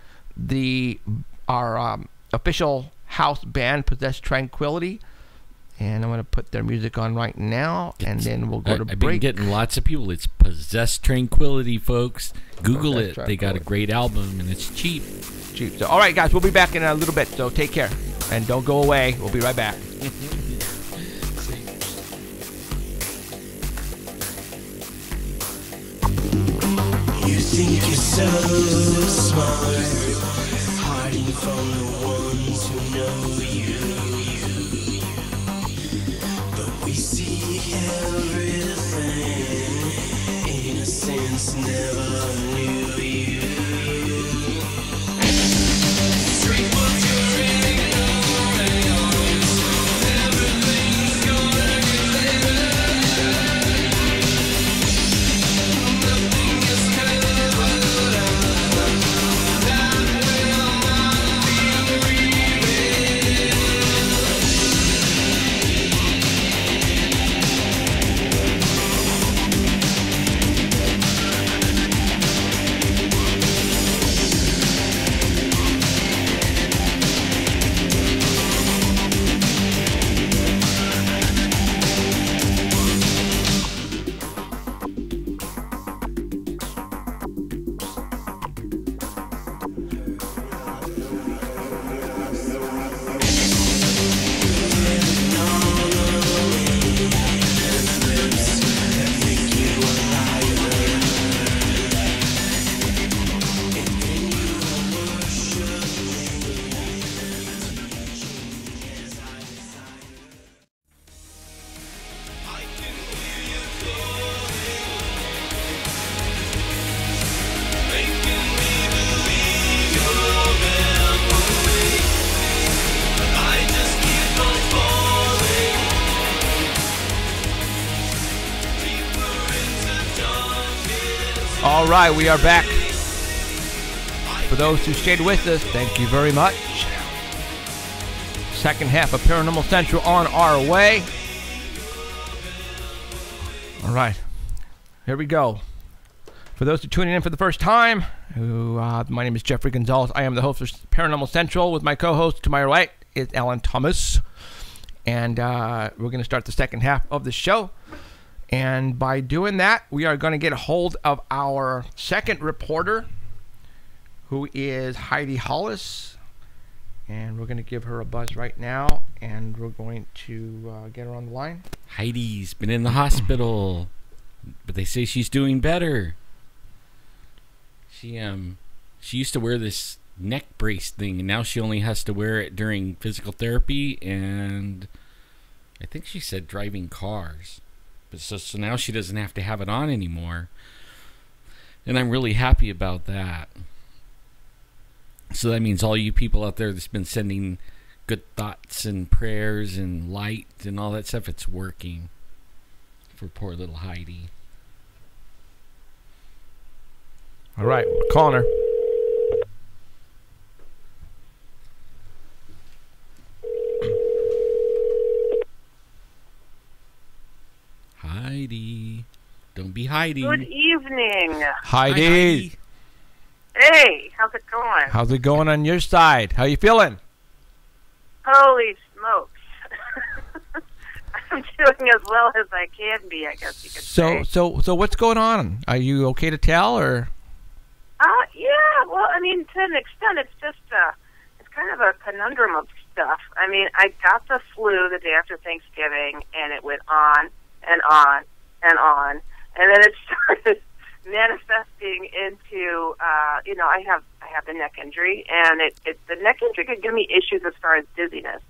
our official house band, Possessed Tranquility, and I'm gonna put their music on right now, and then we'll go to
I've been
break.
getting lots of people. It's Possessed Tranquility, folks. Google
Possessed
it. They got a great album, and it's cheap.
So, all right, guys, we'll be back in a little bit. So take care, and don't go away. We'll be right back.
You think you're so smart, hiding from the ones who know you. But we see everything. Innocence never knew you. Street what you're ignoring. Everything's gonna get better. Nothing is covered up. That will not be revealed.
All right, we are back. For those who stayed with us, thank you very much. Second half of Paranormal Central on our way. All right, here we go. For those who are tuning in for the first time, my name is Jeffrey Gonzalez. I am the host of Paranormal Central. With my co-host to my right is Alan Thomas. And we're going to start the second half of the show. And by doing that, we are going to get a hold of our second reporter, who is Heidi Hollis. And we're going to give her a buzz right now. and we're going to get her on the line.
Heidi's been in the hospital, but they say she's doing better. She used to wear this neck brace thing, and now she only has to wear it during physical therapy, and I think she said driving cars. But so now she doesn't have to have it on anymore, and I'm really happy about that. So that means all you people out there that's been sending good thoughts and prayers and light and all that stuff, it's working for poor little Heidi.
All right, we're calling her.
Heidi. Don't be hiding.
Good evening.
Heidi.
Hey, how's it going?
How's it going on your side? How you feeling?
Holy smokes. I'm doing as well as I can be, I guess you could say.
So what's going on? Are you okay to tell, or?
Yeah, well, I mean, to an extent, it's just, it's kind of a conundrum of stuff. I mean, I got the flu the day after Thanksgiving, and it went on and on and on, and then it started manifesting into, I have the neck injury, and the neck injury could give me issues as far as dizziness.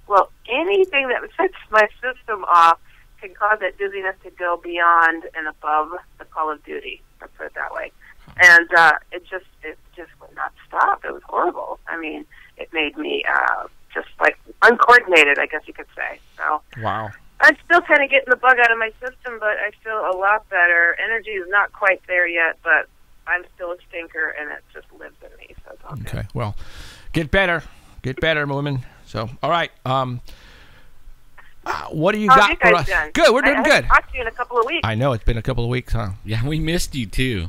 Well, anything that sets my system off can cause that dizziness to go beyond and above the call of duty. Let's put it that way. And it just would not stop. It was horrible. I mean, it made me just like uncoordinated, I guess you could say. So
Wow.
I'm still kind of getting the bug out of my system, but I feel a lot better. Energy is not quite there yet, but I'm still a stinker, and it just lives in me. So it's all good.
Okay. Well, get better, woman. So, all right. What do you
How
got
have
for
you
us?
guys done?
Good. We're doing
I
good.
haven't talked to you in a couple of weeks.
I know it's been a couple of weeks, huh?
Yeah, we missed you too.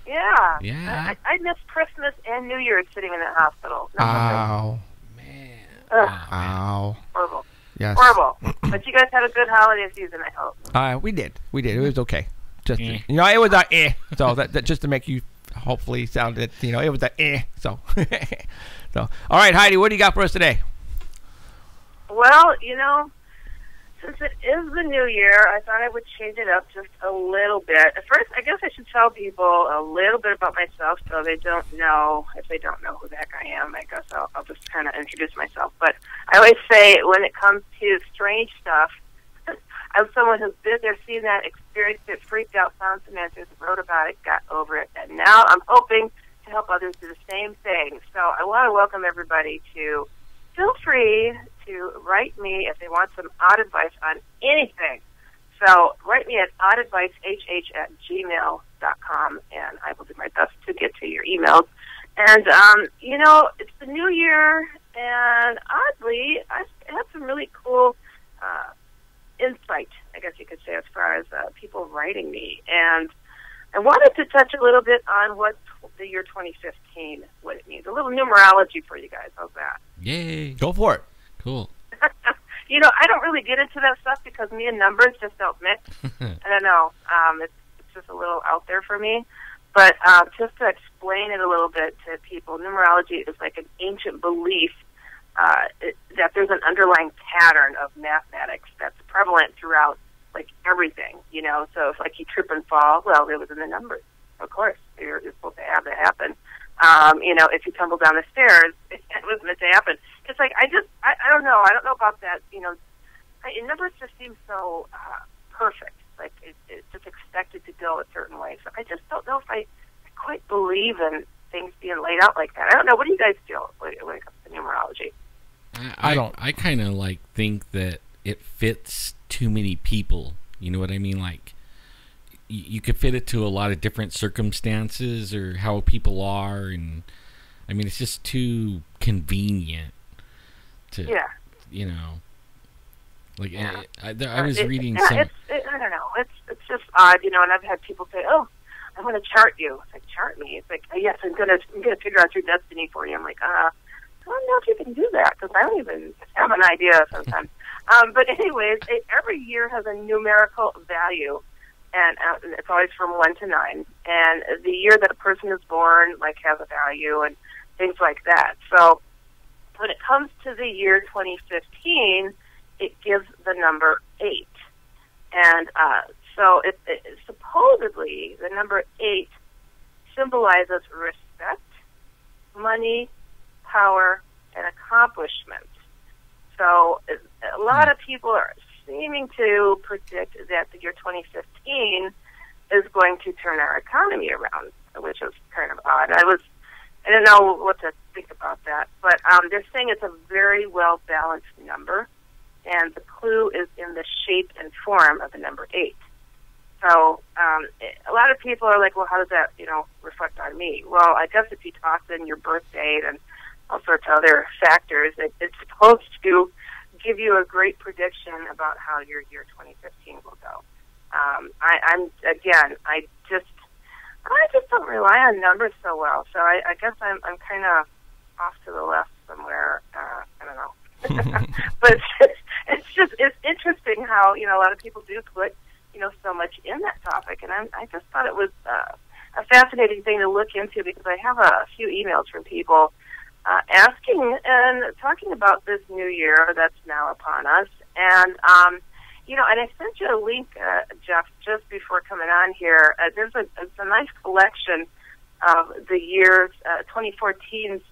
Yeah.
Yeah.
I missed Christmas and New Year's sitting in the hospital.
Ow.
Man.
Ugh,
Ow.
horrible.
Yes.
Horrible. But you guys had a good holiday season, I hope.
We did. It was okay. Just
Eh.
it was a So that just to make you hopefully sound it. It was a So so all right, Heidi, what do you got for us today?
Well, since it is the new year, I thought I would change it up just a little bit. At first, I guess I should tell people a little bit about myself so they don't know. If they don't know who the heck I am, I guess I'll just kind of introduce myself. But I always say when it comes to strange stuff, I'm someone who's been there, seen that, experienced it, freaked out, found some answers, wrote about it, got over it, and now I'm hoping to help others do the same thing. So I want to welcome everybody to feel free to write me if they want some odd advice on anything. So write me at oddadvicehh@gmail.com, and I will do my best to get to your emails. And, it's the new year, and oddly, I've had some really cool insight, I guess you could say, as far as people writing me. And I wanted to touch a little bit on what the year 2015, what it means. A little numerology for you guys. How's that?
Yay.
Go for it.
Cool.
I don't really get into that stuff because me and numbers just don't mix. I don't know. It's just a little out there for me. But just to explain it a little bit to people, numerology is like an ancient belief that there's an underlying pattern of mathematics that's prevalent throughout, like, everything, So if, like, you trip and fall, well, it was in the numbers. Of course, you're supposed to have that happen. If you tumble down the stairs, it was meant to happen. It's like, I don't know. I don't know about that, numbers just seem so perfect. Like, it's just expected to go a certain way. So I just don't know if I quite believe in things being laid out like that. I don't know. What do you guys feel when it comes to numerology?
I don't. I kind of think that it fits too many people. You know what I mean? Like, you could fit it to a lot of different circumstances or how people are, and I mean, it's just too convenient to, Like,
Yeah.
I was reading
I
some.
don't know. It's just odd, and I've had people say, "Oh, I want to chart you." It's like, chart me. It's like, yes, I'm gonna figure out your destiny for you. I'm like, I don't know if you can do that because I don't even have an idea sometimes. But anyways, every year has a numerical value, and it's always from 1 to 9. And the year that a person is born, like, has a value and things like that. So when it comes to the year 2015, it gives the number 8. And so it supposedly, the number 8 symbolizes respect, money, power, and accomplishment. So a lot of people are seeming to predict that the year 2015 is going to turn our economy around, which is kind of odd. I don't know what to think about that, but they're saying it's a very well-balanced number, and the clue is in the shape and form of the number 8. So a lot of people are like, well, how does that, reflect on me? Well, I guess if you toss in your birth date and all sorts of other factors, it's supposed to give you a great prediction about how your year 2015 will go. I just don't rely on numbers so well. So I guess I'm kind of off to the left somewhere. I don't know. But it's interesting how, a lot of people do put, so much in that topic. And I just thought it was a fascinating thing to look into, because I have a few emails from people asking and talking about this new year that's now upon us. And, and I sent you a link, Jeff, just before coming on here. There's a nice collection of the year's 2014's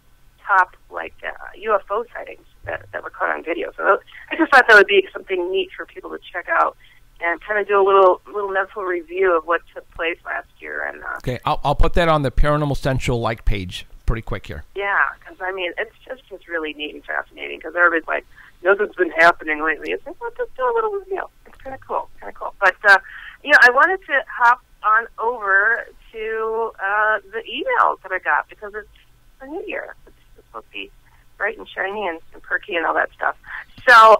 top, UFO sightings that were caught on video. So I just thought that would be something neat for people to check out and kind of do a little mental review of what took place last year. And
okay, I'll put that on the Paranormal Central page pretty quick here.
Yeah, because it's just really neat and fascinating, because everybody's like, nothing's been happening lately. It's like, well, just do a little review. It's kind of cool. But I wanted to hop on over to the emails that I got, because it's a new year. It's supposed to be bright and shiny and perky and all that stuff. So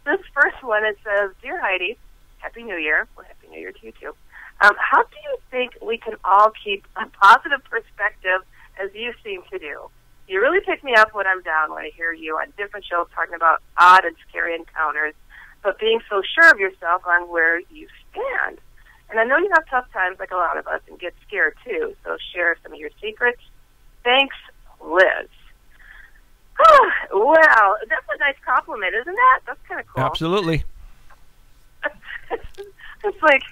this first one, it says, "Dear Heidi, Happy New Year." Well, Happy New Year to you too. How do you think we can all keep a positive perspective, as you seem to do? You really pick me up when I'm down, when I hear you on different shows talking about odd and scary encounters, but being so sure of yourself on where you stand. And I know you have tough times like a lot of us and get scared too, so share some of your secrets. Thanks, Liz. Wow, that's a nice compliment, isn't that? That's kind of cool.
Absolutely.
It's like,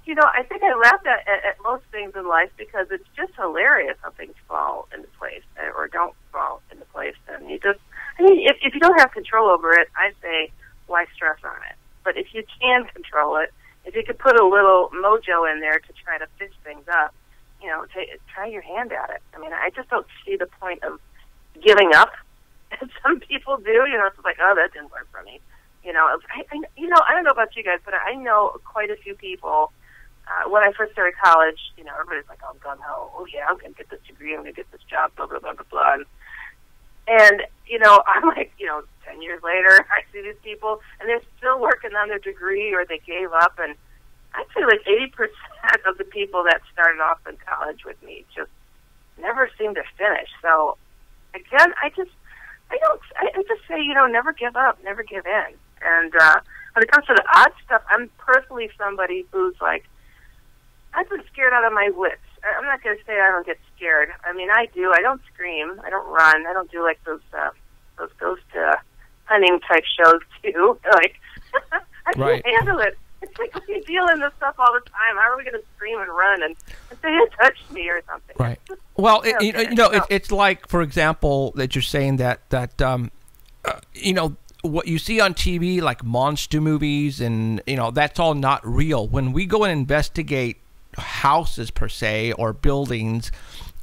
I think I laugh at most things in life, because it's just hilarious how things fall into place or don't fall into place. And if you don't have control over it, I say, why stress on it? But if you can control it, if you could put a little mojo in there to try to fix things up, try your hand at it. I just don't see the point of giving up. And some people do, it's like, oh, that didn't work for me. I don't know about you guys, but I know quite a few people. When I first started college, everybody's like, oh, gung-ho, oh, yeah, I'm going to get this degree, I'm going to get this job, blah, blah, blah, blah, blah. And I'm like, 10 years later, I see these people, and they're still working on their degree, or they gave up. And I'd say 80% of the people that started off in college with me just never seem to finish. So, again, I just say, never give up, never give in. And when it comes to the odd stuff, I'm personally somebody who's like, I've been scared out of my wits. I'm not going to say I don't get scared. I do. I don't scream. I don't run. I don't do those ghost hunting type shows too. I can't handle it. It's like we deal in this stuff all the time. How are we going to scream and run and say it touched me or something?
Right. Well, it's like, for example, that you're saying that what you see on TV, like monster movies, and that's all not real. When we go and investigate houses per se or buildings,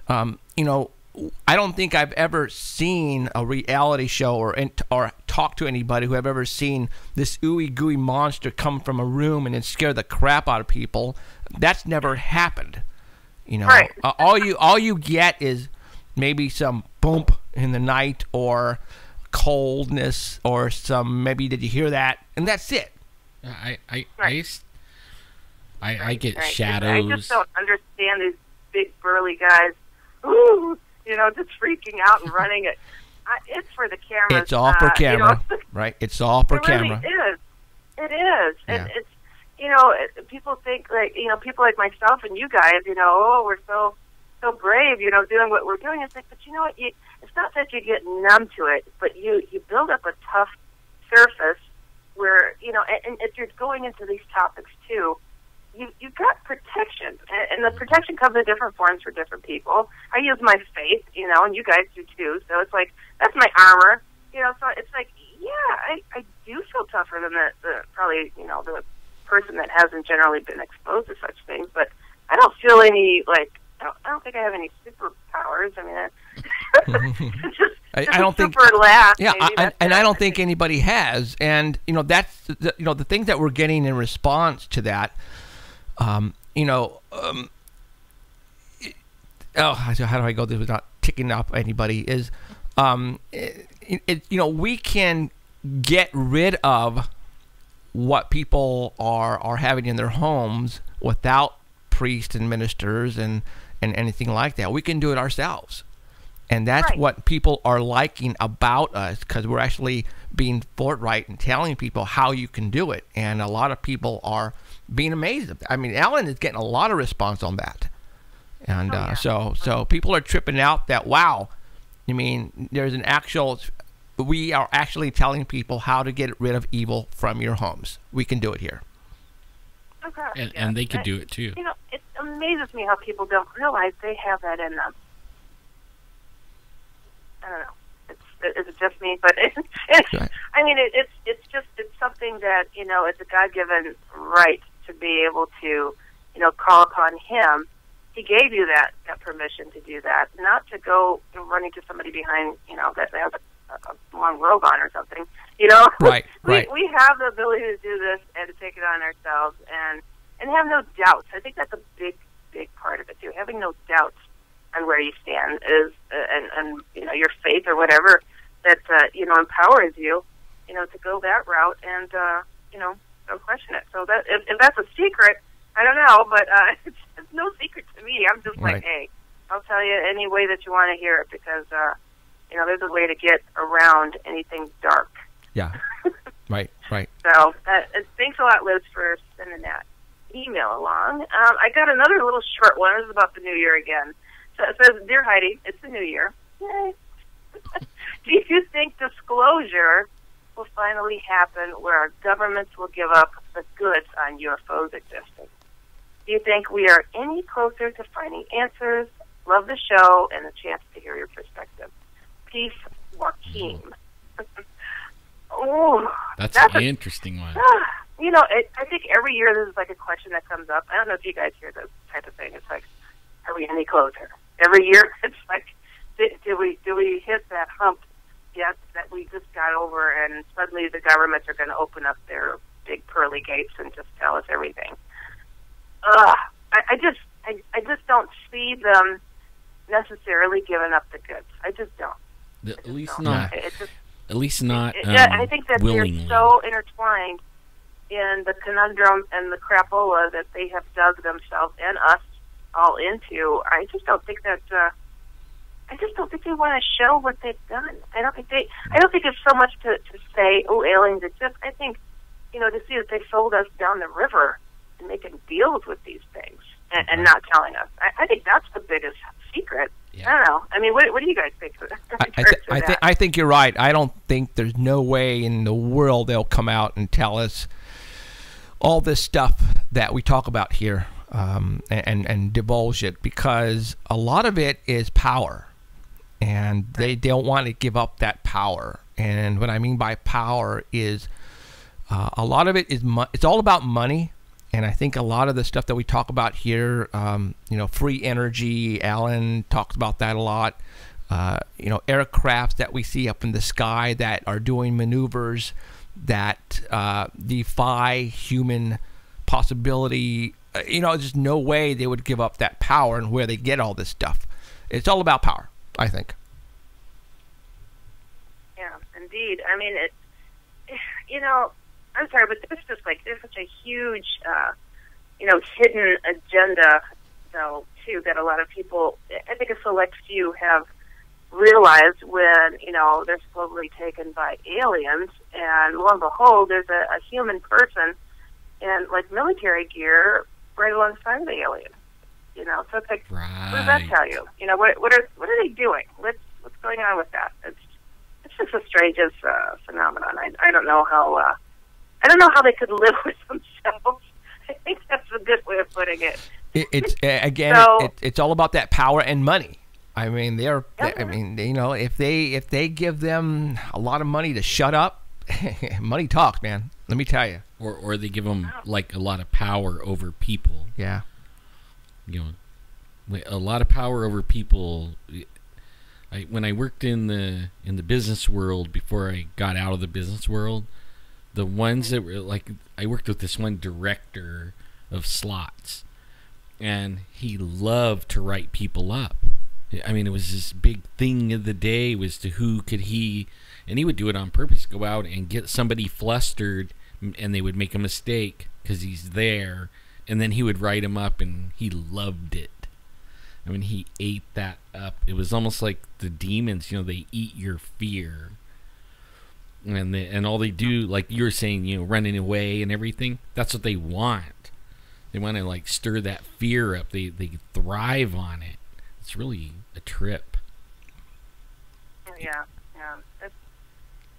I don't think I've ever seen a reality show or talked to anybody who have ever seen this ooey gooey monster come from a room and then scare the crap out of people. That's never happened.
Right.
All you get is maybe some bump in the night or coldness or some maybe did you hear that, and that's it.
I get shadows.
I just don't understand these big burly guys. Ooh, just freaking out and running it. It's for the camera.
It's all for camera, right? It's all for camera.
Really is. It is,
yeah.
And it's people think people like myself and you guys, we're so so brave, you know, doing what we're doing. It's like, but you know what? It's not that you get numb to it, but you build up a tough surface where, you know, and if you're going into these topics too, you've got protection, and the protection comes in different forms for different people. I use my faith, you know, and you guys do too. So it's like, that's my armor, you know. So it's like, yeah, I do feel tougher than the probably, you know, the person that hasn't generally been exposed to such things. But I don't feel any, like, I don't think I have any superpowers. I mean, just
I don't think.
Laugh,
yeah,
maybe,
and I don't think anybody has. And you know, that's the things that we're getting in response to that. You know, how do I go this without ticking up anybody? Is you know, we can get rid of what people are having in their homes without priests and ministers and anything like that. We can do it ourselves. And that's what people are liking about us, because we're actually being forthright and telling people how you can do it. And a lot of people are being amazed. I mean, Alan is getting a lot of response on that. And so people are tripping out that, wow, I mean, there's an actual, we are actually telling people how to get rid of evil from your homes. We can do it here.
Okay.
And they could do it too.
You know, it amazes me how people don't realize they have that in them. I don't know. Is it just me? But I mean, it's something that, you know, it's a God-given right to be able to, you know, call upon Him. He gave you that permission to do that, not to go running to somebody behind, you know, that has a long robe on or something. You know,
right.
We have the ability to do this and to take it on ourselves and have no doubts. I think that's a big part of it too. Having no doubts on where you stand is, and you know, your faith or whatever that you know, empowers you, you know, to go that route and you know, don't question it. So that if that's a secret, I don't know, but it's no secret to me. I'm just like, hey, I'll tell you any way that you want to hear it, because you know, there's a way to get around anything dark.
Yeah. Right.
So thanks a lot, Liz, for sending that email along. I got another little short one. This is about the new year again. So it says, "Dear Heidi, it's the new year. Yay. Do you think disclosure will finally happen where our governments will give up the goods on UFOs existing? Do you think we are any closer to finding answers? Love the show and the chance to hear your perspective. Peace, Joaquin." Oh,
that's an interesting one.
You know, I think every year this is like a question that comes up. I don't know if you guys hear this type of thing. It's like, are we any closer? Every year, it's like, do we hit that hump yet that we just got over, and suddenly the governments are going to open up their big pearly gates and just tell us everything? I just don't see them necessarily giving up the goods. I just don't.
At least not. At least not.
I think that
willingly.
They're so intertwined in the conundrum and the crapola that they have dug themselves and us all into. I just don't think that. I just don't think they want to show what they've done. I don't think it's so much to say, "Oh, aliens exist." I think, you know, to see that they sold us down the river and making deals with these things and not telling us. I think that's the biggest secret. Yeah. I don't know. I mean, what do you guys think?
I think you're right. I don't think there's no way in the world they'll come out and tell us all this stuff that we talk about here and divulge it, because a lot of it is power, and they don't want to give up that power. And what I mean by power is a lot of it is it's all about money. And I think a lot of the stuff that we talk about here, you know, free energy, Alan talks about that a lot. You know, aircrafts that we see up in the sky that are doing maneuvers that defy human possibility. You know, there's no way they would give up that power, and where they get all this stuff. It's all about power, I think.
Yeah, indeed. I mean, you know, I'm sorry, but there's such a huge, you know, hidden agenda, though, too, that a lot of people, I think a select few have realized when, you know, they're supposedly taken by aliens, and lo and behold, there's a human person in, like, military gear right alongside the alien. You know, so it's like, what does
Right.
that tell you? You know, what are they doing? What's going on with that? It's just the strangest phenomenon. I don't know how they could live with themselves. I think that's a good way of putting it.
It's again,
So-
it's all about that power and money. I mean, I mean, you know, if they give them a lot of money to shut up, money talks, man. Let me tell you.
Or they give them like a lot of power over people.
Yeah.
You know, a lot of power over people. When I worked in the business world before I got out of the business world, the ones that were like, I worked with this one director of slots, and he loved to write people up. I mean, it was this big thing of the day was to who could he, and he would do it on purpose, go out and get somebody flustered, and they would make a mistake because he's there, and then he would write him up, and he loved it. I mean, he ate that up. It was almost like the demons, you know, they eat your fear. And all they do, like you were saying, you know, running away and everything, that's what they want. They want to, like, stir that fear up. They thrive on it. It's really a trip.
Yeah.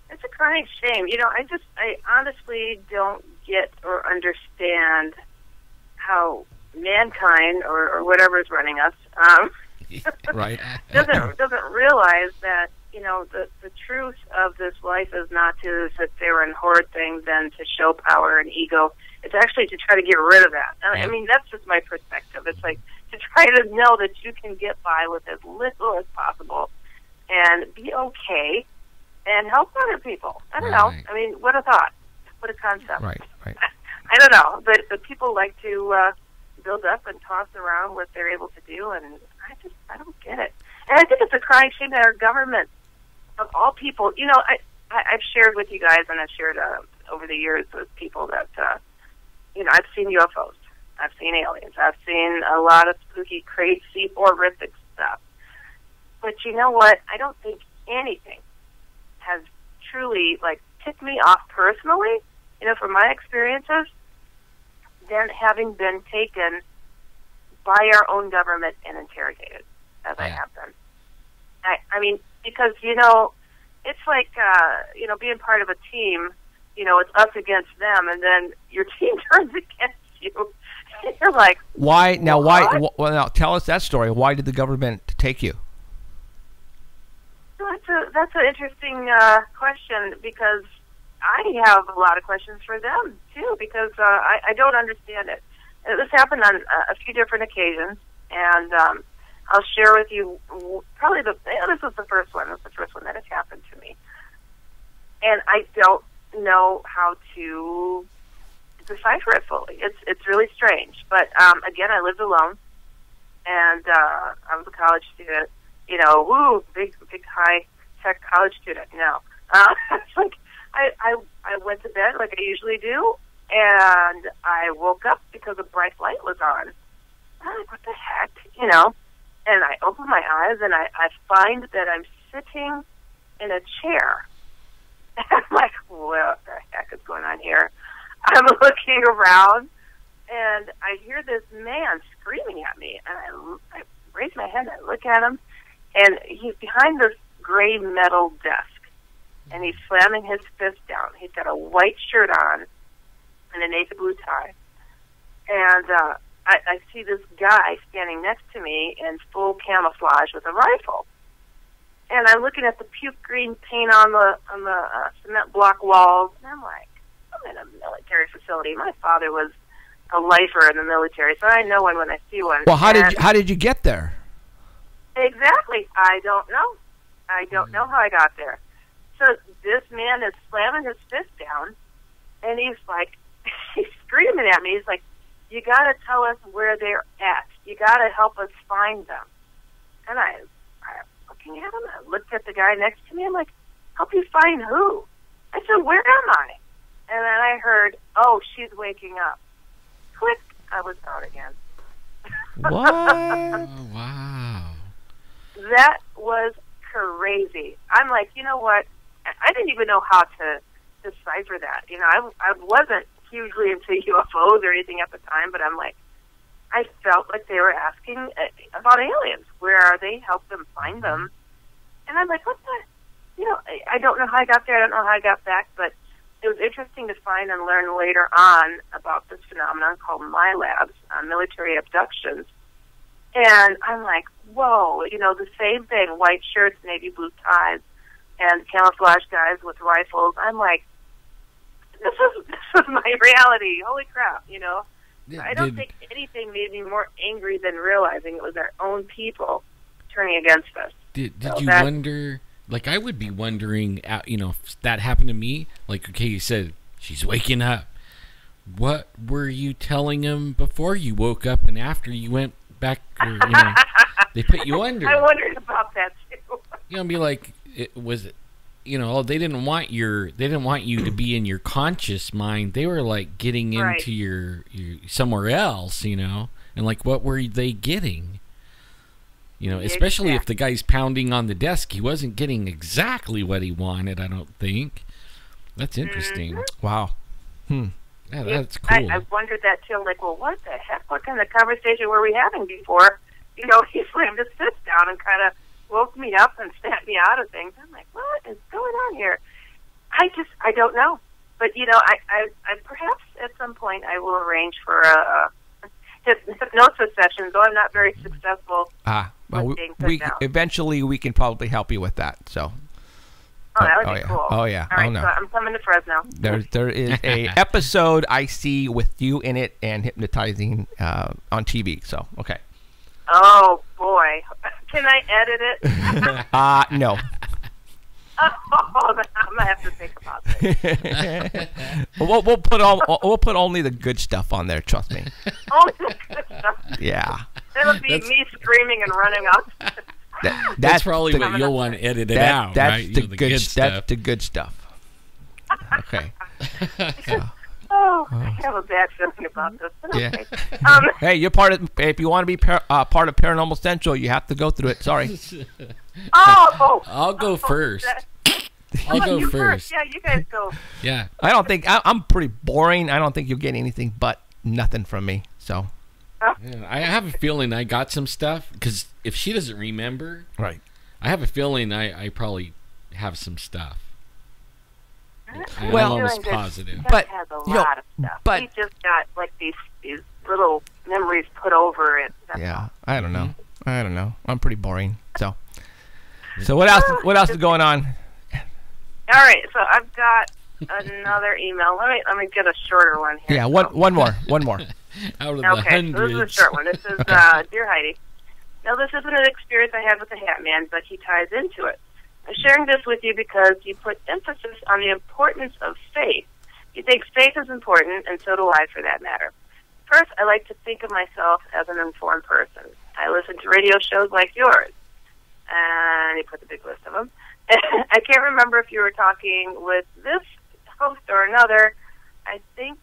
It's a crying shame. You know, I honestly don't get or understand how mankind or whatever's running us
Right.
doesn't realize that, you know, the truth of this life is not to sit there and hoard things and to show power and ego. It's actually to try to get rid of that. I mean, that's just my perspective. It's like to try to know that you can get by with as little as possible and be okay and help other people. I don't know. I mean, what a thought. What a concept.
Right.
I don't know. But people like to build up and toss around what they're able to do, and I don't get it. And I think it's a crying shame that our government, of all people, you know, I've shared with you guys, and I've shared over the years with people that, you know, I've seen UFOs, I've seen aliens, I've seen a lot of spooky, crazy, horrific stuff. But you know what? I don't think anything has truly, like, ticked me off personally, you know, from my experiences, than having been taken by our own government and interrogated, as I have been. I mean, because, you know, it's like, you know, being part of a team, you know, it's us against them, and then your team turns against you. You're like,
Why now?
what?
Well, now tell us that story. Why did the government take you?
That's an interesting question, because I have a lot of questions for them, too, because I don't understand it. This happened on a few different occasions, and I'll share with you probably this was the first one. This was the first one that has happened to me. And I don't know how to decipher it fully. It's really strange. But, again, I lived alone, and I was a college student. You know, woo, big high-tech college student. No. It's like I went to bed like I usually do, and I woke up because a bright light was on. I'm like, what the heck? You know? And I open my eyes, and I find that I'm sitting in a chair. And I'm like, what the heck is going on here? I'm looking around, and I hear this man screaming at me. And I raise my head, and I look at him, and he's behind this gray metal desk. And he's slamming his fist down. He's got a white shirt on and a navy blue tie. And I see this guy standing next to me in full camouflage with a rifle. And I'm looking at the puke green paint on the cement block walls, and I'm like, I'm in a military facility. My father was a lifer in the military, so I know one when I see one.
Well, how did you get there?
Exactly. I don't know. I don't know how I got there. So this man is slamming his fist down, and he's like, he's screaming at me. He's like, you got to tell us where they're at. You got to help us find them. And I'm looking at him. I looked at the guy next to me. I'm like, help you find who? I said, where am I? And then I heard, oh, she's waking up. Click. I was out again.
What?
Oh, wow.
That was crazy. I'm like, you know what? I didn't even know how to decipher that. You know, I wasn't hugely into UFOs or anything at the time, but I'm like, I felt like they were asking about aliens. Where are they? Help them find them. And I'm like, what the? I don't know how I got there. I don't know how I got back, but it was interesting to find and learn later on about this phenomenon called MILABs, military abductions. And I'm like, whoa, the same thing, white shirts, navy blue ties, and camouflage guys with rifles. I'm like, this is my reality. Holy crap, I don't think anything made me more angry than realizing it was our own people turning against us.
Did you wonder, like I would be wondering, if that happened to me, like, okay, you said, she's waking up. What were you telling him before you woke up and after you went back, or, they put you under?
I wondered about that too.
Be like, it was, they didn't want you to be in your conscious mind. They were like getting into your somewhere else, and like, what were they getting? Especially if the guy's pounding on the desk, he wasn't getting exactly what he wanted, I don't think. That's interesting.
Mm-hmm.
Wow.
Yeah, that's cool.
I wondered that too. I'm like, well, what the heck? What kind of conversation were we having before? He slammed his fist down and kind of woke me up and snapped me out of things. I'm like, what is going on here? I don't know. But, I perhaps at some point I will arrange for a hypnosis session, though I'm not very successful.
Well, eventually we can probably help you with that. So.
Oh, that would be cool.
Oh, yeah.
All right,
no.
so I'm coming to Fresno.
There is a episode I see with you in it and hypnotizing on TV. So, okay.
Oh, boy. Can I edit it?
No.
I'm gonna have to think about this.
We'll put only the good stuff on there. Trust me.
Only the good stuff.
Yeah.
That'll be me screaming and running up.
That's probably what you'll want edited out,
that's
right?
The good stuff. That's the good stuff. Okay.
Oh, I have a bad feeling about this. But okay.
Hey, you're part of. If you want to be part of Paranormal Central, you have to go through it. Sorry.
I'll go first. I'll go first.
Yeah, you guys go.
Yeah.
I don't think I'm pretty boring. I don't think you'll get anything but nothing from me. So.
Yeah, I have a feeling I got some stuff because if she doesn't remember,
right?
I have a feeling I probably have some stuff. I'm
Well,
almost positive.
But has a lot of stuff.
But
he just got like these little memories put over it.
Yeah, I don't know. I'm pretty boring. So what else? What else is going on?
All right, so I've got another email. Let me get a shorter one here.
Yeah, one more.
Out of the
okay,
hundreds.
so this is a short one. This is Dear Heidi. Now, this isn't an experience I had with the Hat Man, but he ties into it. I'm sharing this with you because you put emphasis on the importance of faith. You think faith is important, and so do I, for that matter. First, I like to think of myself as an informed person. I listen to radio shows like yours. And he put the big list of them. I can't remember if you were talking with this host or another. I think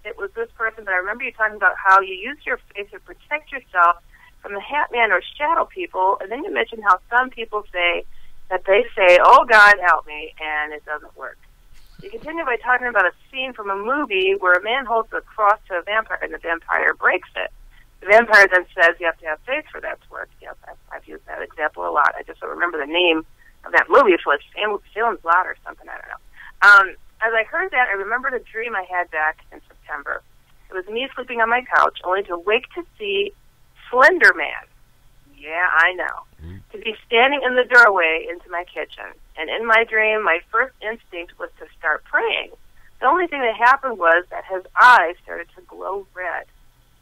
it was this person, but I remember you talking about how you use your faith to protect yourself from the Hat Man or shadow people, and then you mentioned how some people say that they say, "Oh, God, help me," and it doesn't work. You continue by talking about a scene from a movie where a man holds a cross to a vampire, and the vampire breaks it. The vampire then says you have to have faith for that to work. Yes, I've used that example a lot. I just don't remember the name of that movie. It was Salem's Lot or something, I don't know. As I heard that, I remembered a dream I had back in September. It was me sleeping on my couch, only to wake to see Slender Man. Yeah, I know. To be standing in the doorway into my kitchen. And in my dream, my first instinct was to start praying. The only thing that happened was that his eyes started to glow red.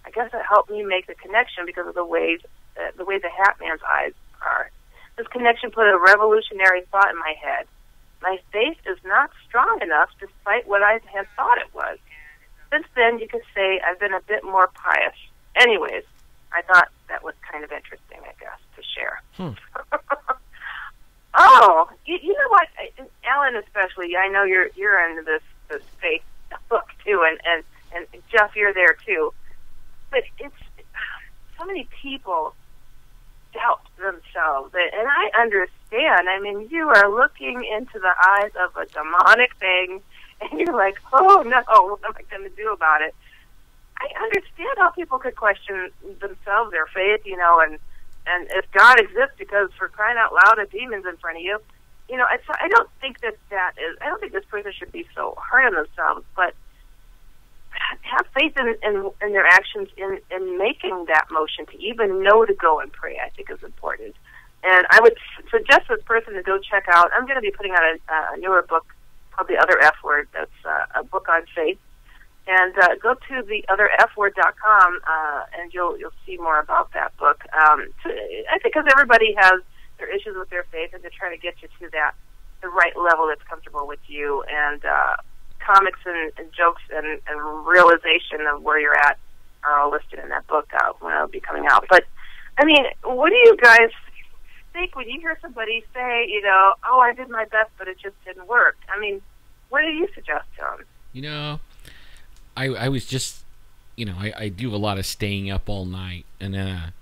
I guess it helped me make the connection because of the way the Hat Man's eyes are. This connection put a revolutionary thought in my head. My faith is not strong enough despite what I had thought it was. Since then, you could say I've been a bit more pious. Anyways, I thought that was kind of interesting, I guess, to share. Oh, you know what, Alan especially, I know you're into this faith book too, and Jeff, you're there too. But it's so many people doubt themselves, and I understand. I mean, you are looking into the eyes of a demonic thing, and you're like, oh no, what am I going to do about it? I understand how people could question themselves, their faith, and if God exists, because for crying out loud, a demon's in front of you, I don't think I don't think this person should be so hard on themselves, but have faith in their actions in making that motion to even know to go and pray. I think is important, and I would suggest this person to go check out. I'm going to be putting out a newer book called The Other F Word. That's a book on faith. And go to theotherfword.com, and you'll see more about that book. I think because everybody has their issues with their faith, and they're trying to get you to the right level that's comfortable with you. And comics and jokes and realization of where you're at are all listed in that book when it'll be coming out. But I mean, what do you guys think when you hear somebody say, oh, I did my best, but it just didn't work? I mean, what do you suggest to them?
I was just, I do a lot of staying up all night, and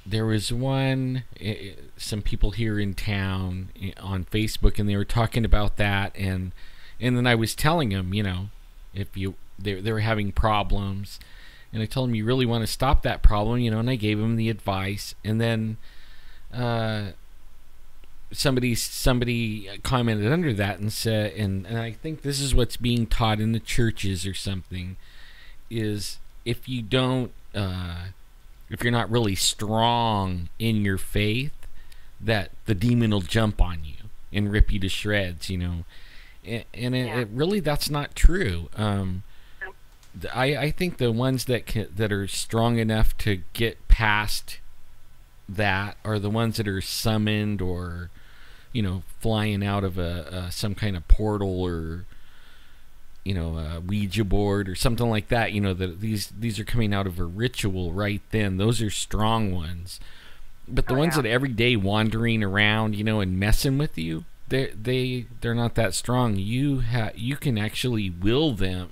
there was some people here in town on Facebook, and they were talking about that, and then I was telling them, if they were having problems, and I told them you really want to stop that problem, and I gave them the advice, and then somebody commented under that and said, and I think this is what's being taught in the churches or something, is if you don't, if you're not really strong in your faith, that the demon will jump on you and rip you to shreds, and it really, that's not true. I think the ones that are strong enough to get past that are the ones that are summoned, or flying out of some kind of portal, or a Ouija board or something like that. That these are coming out of a ritual right then. Those are strong ones. But the ones that every day wandering around, and messing with you, they're not that strong. You can actually will them,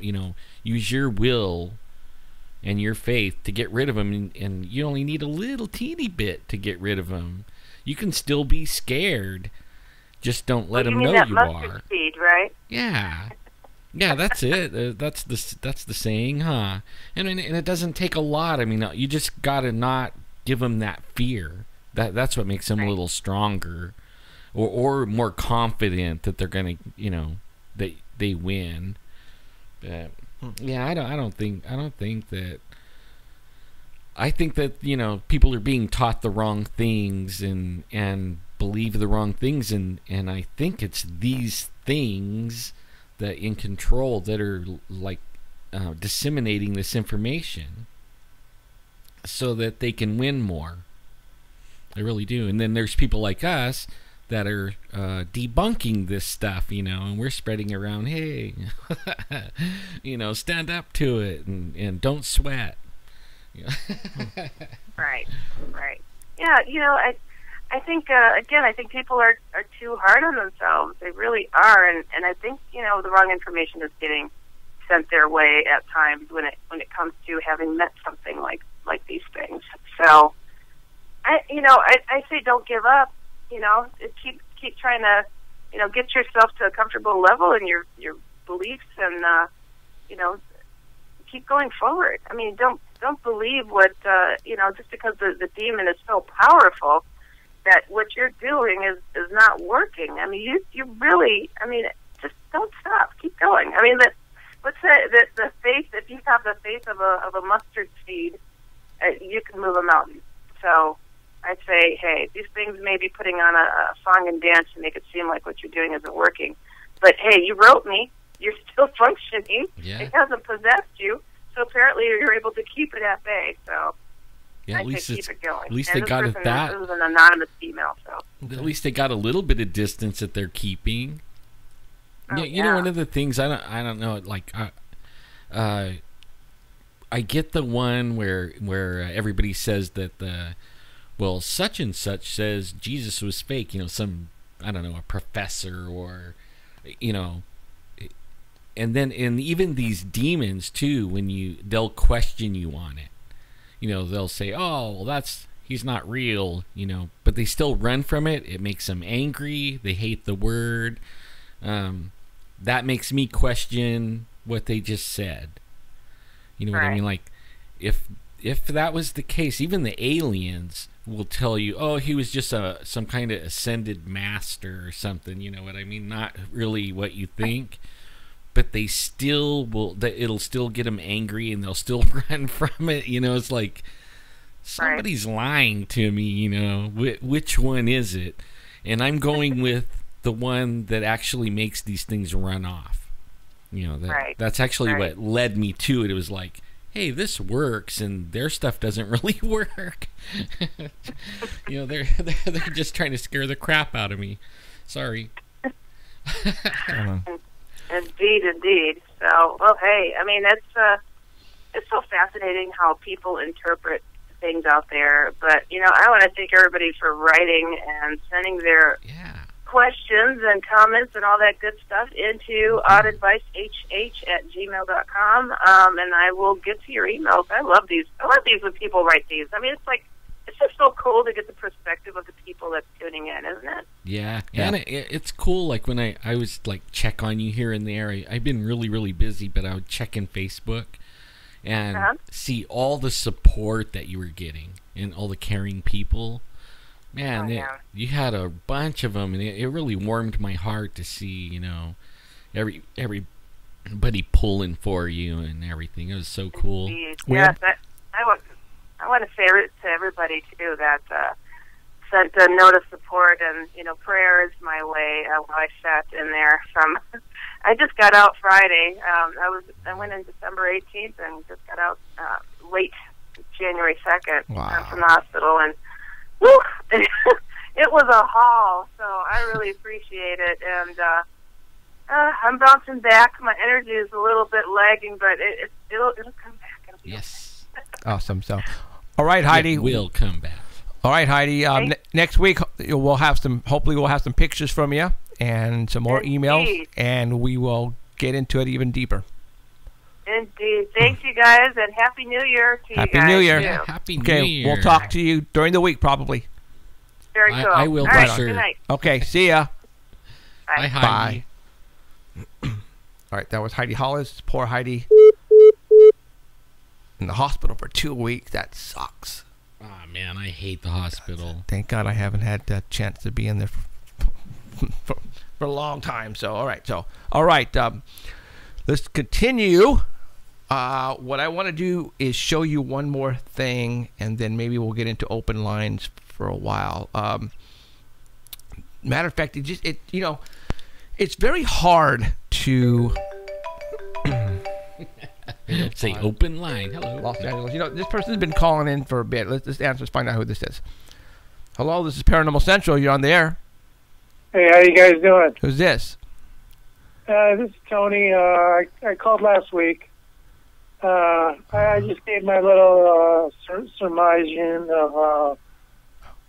use your will and your faith to get rid of them, and you only need a little teeny bit to get rid of them. You can still be scared, just don't let them know you are.
Speed, right?
Yeah, that's it. That's the saying, huh? And it doesn't take a lot. I mean, you just gotta not give them that fear. That's what makes them a little stronger, or more confident that they're gonna, that they win. But yeah, I don't think that. I think that people are being taught the wrong things and believe the wrong things, and I think it's these things that in control that are like disseminating this information so that they can win more. I really do. And then there's people like us that are debunking this stuff, and we're spreading around, hey, stand up to it and don't sweat.
Right. Yeah, I think again, I think people are too hard on themselves. They really are, and I think the wrong information is getting sent their way at times when it comes to having met something like these things. So I say don't give up. Keep trying to get yourself to a comfortable level in your beliefs, and keep going forward. I mean, don't believe what just because the demon is so powerful that what you're doing is not working. I mean, you really, just don't stop. Keep going. I mean, let's say that the faith, if you have the faith of a mustard seed, you can move a mountain. So I'd say, hey, these things may be putting on a song and dance to make it seem like what you're doing isn't working. But hey, you wrote me. You're still functioning. Yeah. It hasn't possessed you. So apparently you're able to keep it at bay. So
yeah,
at least keep it going.
At least they got it that.
This is an anonymous email, so
at least they got a little bit of distance that they're keeping.
Oh,
you know, one of the things I don't know, like I get the one where everybody says that such and such says Jesus was fake. Some, I don't know, a professor or and then even these demons too, when they'll question you on it. They'll say, oh, well, he's not real, but they still run from it. It makes them angry. They hate the word. That makes me question what they just said. You know what I
Right.
mean? Like, if that was the case, even the aliens will tell you, oh, he was just some kind of ascended master or something. You know what I mean? Not really what you think. But they still will. It'll still get them angry, and they'll still run from it. You know, it's like somebody's lying to me. You know, which one is it? And I'm going with the one that actually makes these things run off. You know, that's actually what led me to it. It was like, hey, this works, and their stuff doesn't really work. You know, they're just trying to scare the crap out of me. Sorry.
Indeed. So, well, hey, I mean, it's so fascinating how people interpret things out there. But, you know, I want to thank everybody for writing and sending their questions and comments and all that good stuff into oddadvicehh@gmail.com. And I will get to your emails. I love these when people write these. I mean, it's just so cool to get the perspective of the people that's tuning in, isn't it?
Yeah. And it's cool, like, when I was, like, check on you here and there. I've been really, really busy, but I would check in Facebook and see all the support that you were getting and all the caring people. Man, you had a bunch of them, and it really warmed my heart to see, you know, everybody pulling for you and everything. It was so cool.
Yes, I want to say to everybody too that sent a note of support and, you know, prayers my way while I sat in there. I just got out Friday. I went in December 18th and just got out late January 2nd from the hospital, and whew, it was a haul. So I really appreciate it, and I'm bouncing back. My energy is a little bit lagging, but it'll come back.
Yes.
Awesome. So, all right, Heidi.
It will come back.
All right, Heidi. Next week we'll have some. Hopefully, we'll have some pictures from you and some more emails, and we will get into it even deeper.
Indeed. Thanks, you guys, and Happy New Year to you guys.
Happy New Year.
Yeah, Happy New
Okay,
Year.
we'll talk to you during the week probably.
Very cool.
I will,
All right,
for sure.
Good night.
Okay, see ya.
Bye.
Bye.
All right, that was Heidi Hollis. Poor Heidi. In the hospital for 2 weeks. That sucks.
Oh, man, I hate the hospital.
Thank God I haven't had the chance to be in there for a long time. So, all right. Let's continue. What I want to do is show you one more thing, and then maybe we'll get into open lines for a while. Matter of fact, it's very hard to
say open line. Hello.
Los Angeles. You know, this person's been calling in for a bit. Let's answer. Let's find out who this is. Hello, this is Paranormal Central. You're on the air.
Hey, how you guys doing?
Who's this?
This is Tony. I called last week. I just gave my little surmising of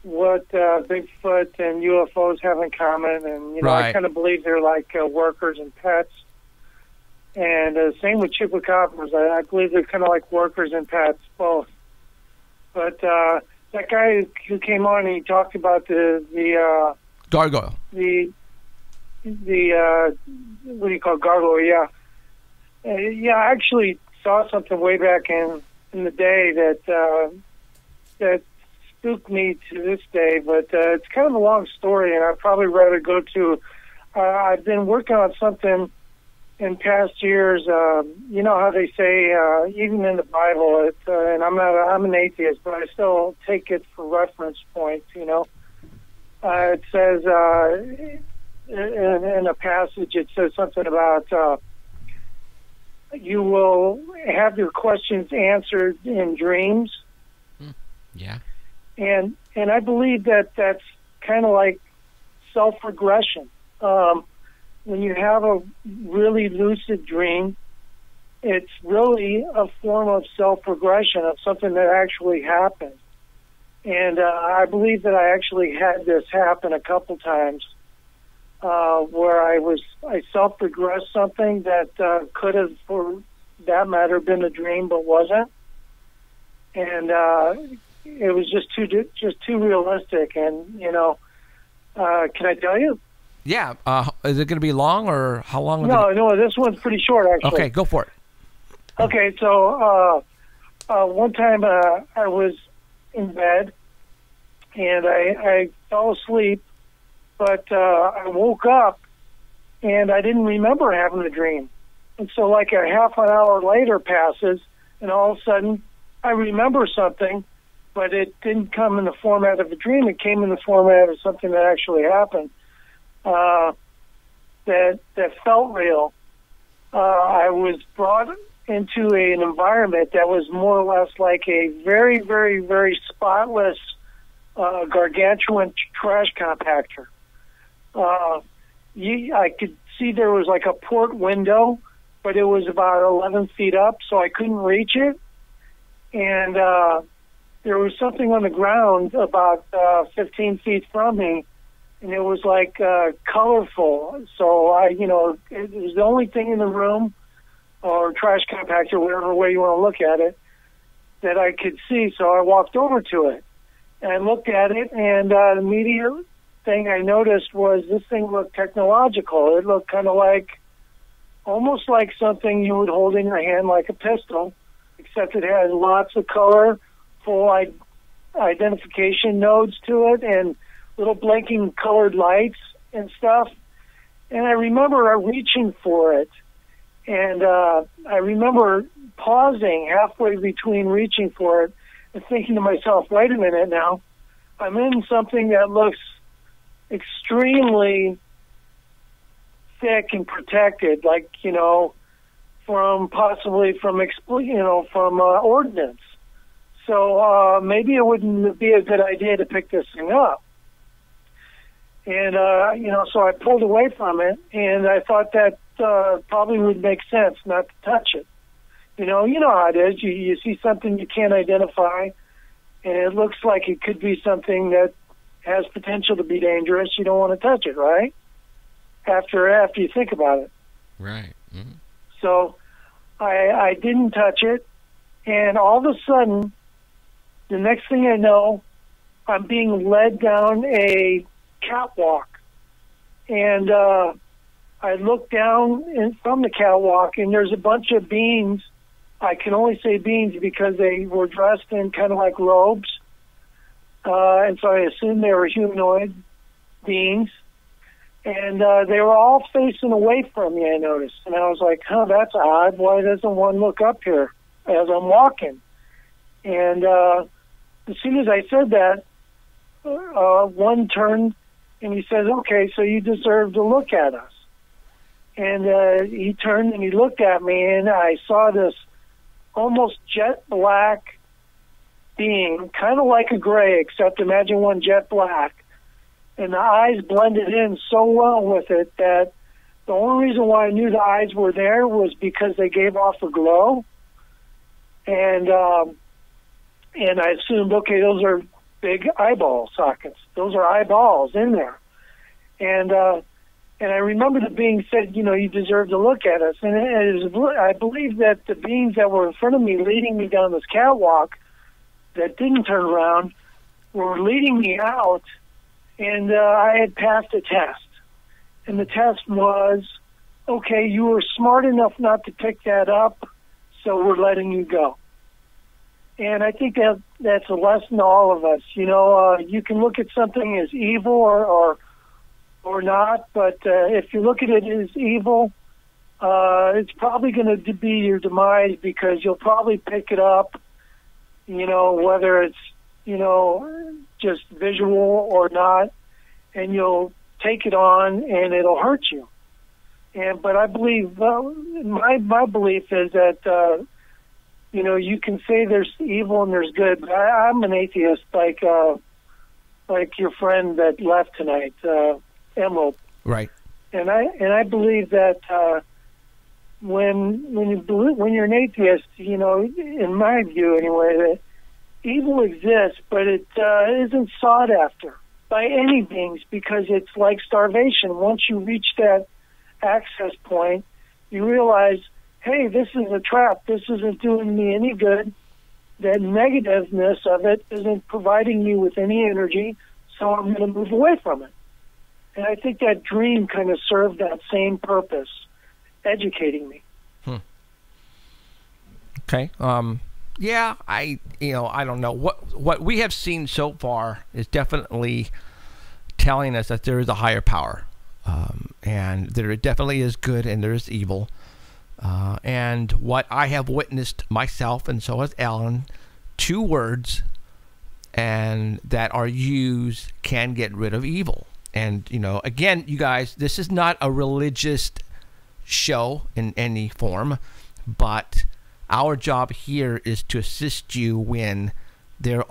what Bigfoot and UFOs have in common, and I kind of believe they're like workers and pets. And same with chupacabras. I believe they're kind of like workers and pets, both. But that guy who came on, he talked about the
gargoyle.
The what do you call gargoyle? Yeah. I actually saw something way back in the day that spooked me to this day, but it's kind of a long story, and I'd probably rather go to. I've been working on something in past years. You know how they say, even in the Bible, and I'm an atheist, but I still take it for reference points. You know, it says in a passage, it says something about. You will have your questions answered in dreams.
Yeah.
And I believe that that's kind of like self-regression. When you have a really lucid dream, it's really a form of self-regression of something that actually happened. And I believe that I actually had this happen a couple times. Where I self-regressed something that could have, for that matter, been a dream but wasn't, and it was just too realistic. And can I tell you?
Yeah. Is it going to be long, or how long?
No, this one's pretty short, actually.
Okay, go for it.
Okay, so one time I was in bed and I fell asleep, but I woke up and I didn't remember having the dream. And so like a half an hour later passes, and all of a sudden I remember something, but it didn't come in the format of a dream. It came in the format of something that actually happened, that felt real. I was brought into an environment that was more or less like a very, very, very spotless gargantuan trash compactor. I could see there was like a port window, but it was about 11 feet up, so I couldn't reach it. And there was something on the ground about 15 feet from me, and it was like colorful. So it was the only thing in the room, or trash compactor, whatever way you want to look at it, that I could see. So I walked over to it and I looked at it, and the immediate thing I noticed was this thing looked technological. It looked kind of like, almost like something you would hold in your hand, like a pistol, except it had lots of colorful identification nodes to it and little blinking colored lights and stuff. And I remember reaching for it. And I remember pausing halfway between reaching for it and thinking to myself, wait a minute now, I'm in something that looks extremely thick and protected, like, from ordnance. So maybe it wouldn't be a good idea to pick this thing up. And, so I pulled away from it, and I thought that probably would make sense not to touch it. You know how it is. You see something you can't identify, and it looks like it could be something that has potential to be dangerous. You don't want to touch it, right? After you think about it.
Right. Mm-hmm.
So I didn't touch it, and all of a sudden, the next thing I know, I'm being led down a catwalk. And I look down from the catwalk, and there's a bunch of beings. I can only say beings because they were dressed in kind of like robes. And so I assumed they were humanoid beings. And they were all facing away from me, I noticed. And I was like, that's odd. Why doesn't one look up here as I'm walking? And as soon as I said that, one turned and he says, okay, so you deserve to look at us. And he turned and he looked at me, and I saw this almost jet black being, kind of like a gray, except imagine one jet black. And the eyes blended in so well with it that the only reason why I knew the eyes were there was because they gave off a glow. And I assumed, okay, those are big eyeball sockets. Those are eyeballs in there. And I remember the being said, you deserve to look at us. And I believe that the beings that were in front of me, leading me down this catwalk, that didn't turn around, were leading me out. And I had passed a test. And the test was, okay, you were smart enough not to pick that up, so we're letting you go. And I think that's a lesson to all of us. You can look at something as evil or not, but if you look at it as evil, it's probably going to be your demise, because you'll probably pick it up, whether it's, just visual or not, and you'll take it on and it'll hurt you. But I believe, my belief is that, you can say there's evil and there's good, but I'm an atheist, like your friend that left tonight, Emerald.
Right.
And I believe that when you're an atheist, in my view anyway, that evil exists, but it isn't sought after by any beings, because it's like starvation. Once you reach that access point, you realize, hey, this is a trap. This isn't doing me any good. The negativeness of it isn't providing me with any energy, so I'm going to move away from it. And I think that dream kind of served that same purpose, educating me.
Okay. Yeah, I don't know what we have seen so far is definitely telling us that there is a higher power, and there definitely is good and there is evil. And what I have witnessed myself, and so has Alan, 2 words, and that are used can get rid of evil. And again, you guys, this is not a religious show in any form, but our job here is to assist you when there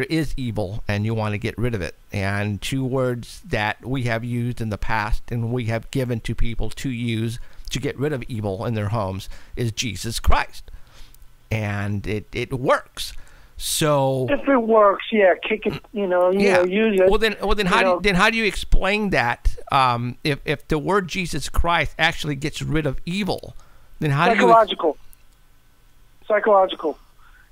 is evil and you want to get rid of it. And 2 words that we have used in the past and we have given to people to use to get rid of evil in their homes is Jesus Christ. And it works. So
if it works, yeah, kick it, use it.
Well, then how do you explain that? If the word Jesus Christ actually gets rid of evil, then how
psychological.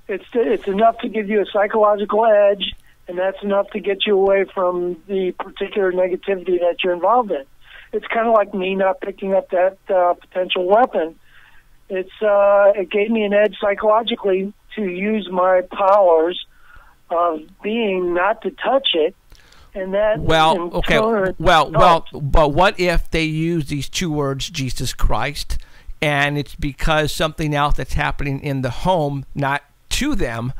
It's enough to give you a psychological edge, and that's enough to get you away from the particular negativity that you're involved in. It's kind of like me not picking up that potential weapon. It gave me an edge psychologically to use my powers of being not to touch it, and that.
But what if they use these 2 words, Jesus Christ, and it's because something else that's happening in the home, not to them,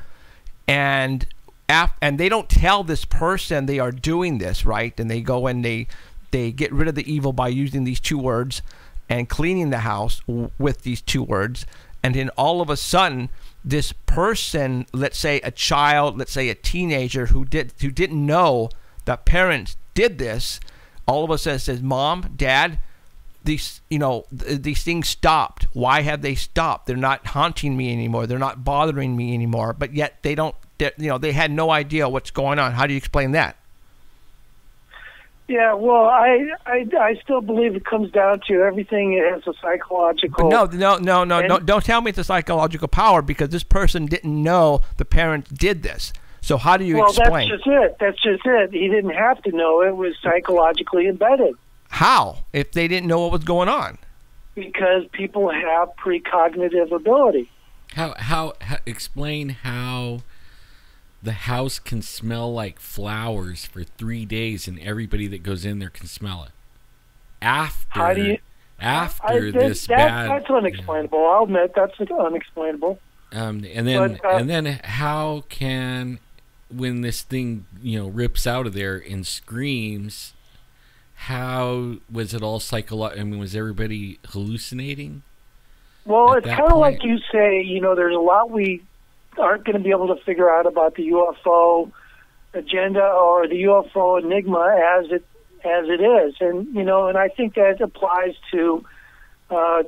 and they don't tell this person they are doing this, right? And they go and they get rid of the evil by using these 2 words and cleaning the house with these 2 words, and then all of a sudden this person, let's say a child, let's say a teenager who didn't know that parents did this, all of a sudden says, "Mom, Dad, these things stopped. Why have they stopped? They're not haunting me anymore. They're not bothering me anymore." But yet they had no idea what's going on. How do you explain that?
Yeah, well, I still believe it comes down to everything has a psychological.
But no. Don't tell me it's a psychological power, because this person didn't know the parents did this. So how do you explain?
That's just it. He didn't have to know. It was psychologically embedded.
How? If they didn't know what was going on?
Because people have precognitive ability.
How explain how the house can smell like flowers for 3 days and everybody that goes in there can smell it. That's
unexplainable. I'll admit that's unexplainable.
And then how can, when this thing rips out of there and screams, how was it all psychological? I mean, was everybody hallucinating?
Well, it's kind of like you say. There's a lot we aren't going to be able to figure out about the UFO agenda or the UFO enigma as it is, and I think that applies to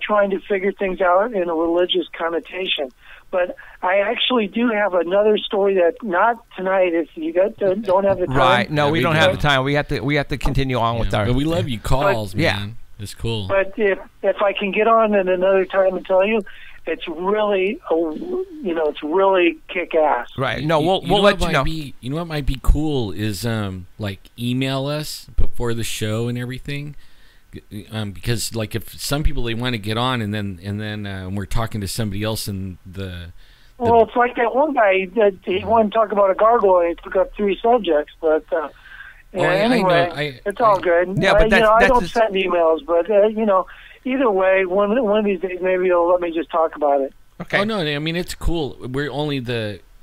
trying to figure things out in a religious connotation. But I actually do have another story that not tonight. If you don't have the time,
right? No, we don't have the time. We have to continue on with our.
But we love you calls, man. It's cool.
But if I can get on at another time and tell you, it's really it's really kick ass.
Right. No, we'll let you know.
You know what might be cool is like email us before the show and everything. Because like if some people they want to get on and then we're talking to somebody else and
well, it's like that one guy that he wanted to talk about a gargoyle and he took up 3 subjects, but anyway, it's all good.
Yeah, but
I don't send emails, but either way, one of these days maybe you'll let me just talk about it.
Okay.
Oh no, I mean it's cool. We're only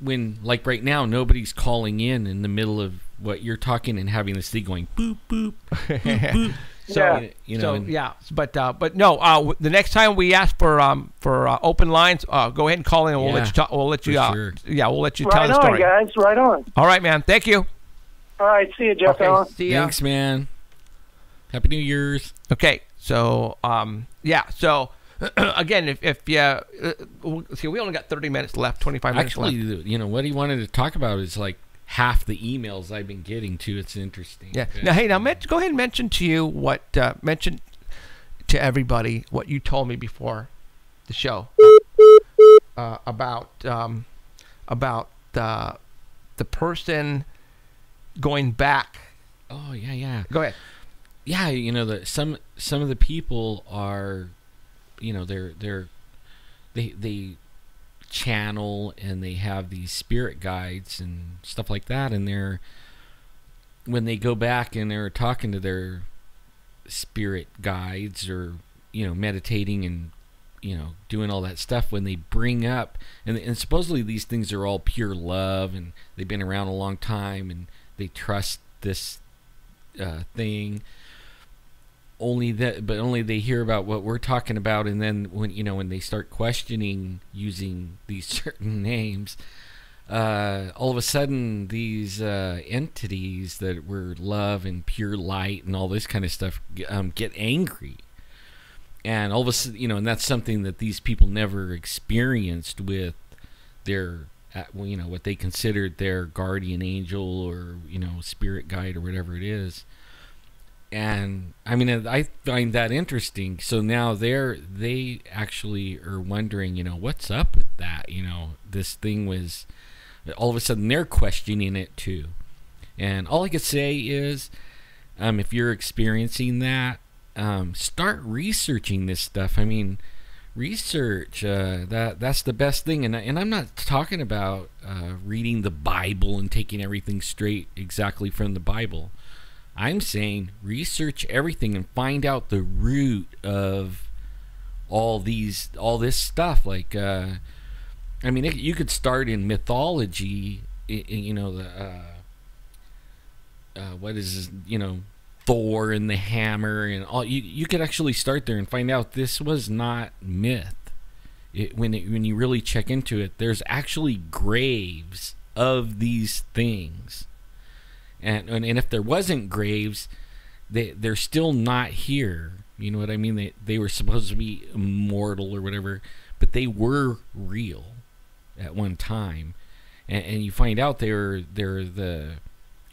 when like right now nobody's calling in the middle of what you're talking and having this thing going boop boop boop boop. So but no. The next time we ask for open lines, go ahead and call in. And we'll let you talk. We'll let you. Sure.
We'll let you tell the story.
Right on, guys. Right on.
All right, man. Thank you.
All right. See you, Jeff.
Okay, see ya.
Thanks, man. Happy New Year's.
Okay. So So again, if you see, we only got 30 minutes left. 25 minutes left.
Actually, what he wanted to talk about is like half the emails I've been getting to. It's interesting.
Yeah. Now, hey, go ahead and mention to everybody what you told me before the show about the person going back.
Oh yeah.
Go ahead.
Yeah, some of the people are, they channel, and they have these spirit guides and stuff like that, and when they go back and they're talking to their spirit guides, or meditating and doing all that stuff, when they bring up, and supposedly these things are all pure love, and they've been around a long time, and they trust this thing, only they hear about what we're talking about, and then when they start questioning using these certain names, all of a sudden these entities that were love and pure light and all this kind of stuff get angry. And all of a sudden, and that's something that these people never experienced with their, what they considered their guardian angel, or, spirit guide, or whatever it is. And I mean, I find that interesting. So now they actually are wondering, what's up with that? This thing was, all of a sudden they're questioning it too. And all I could say is, if you're experiencing that, start researching this stuff. I mean, research, that's the best thing. And I'm not talking about reading the Bible and taking everything straight exactly from the Bible. I'm saying research everything and find out the root of all this stuff. Like, you could start in mythology, what is, Thor and the hammer and all. You could actually start there and find out this was not myth. When you really check into it, there's actually graves of these things, and if there wasn't graves, they're still not here. You know what I mean? They were supposed to be immortal or whatever, but they were real at one time, and you find out they're the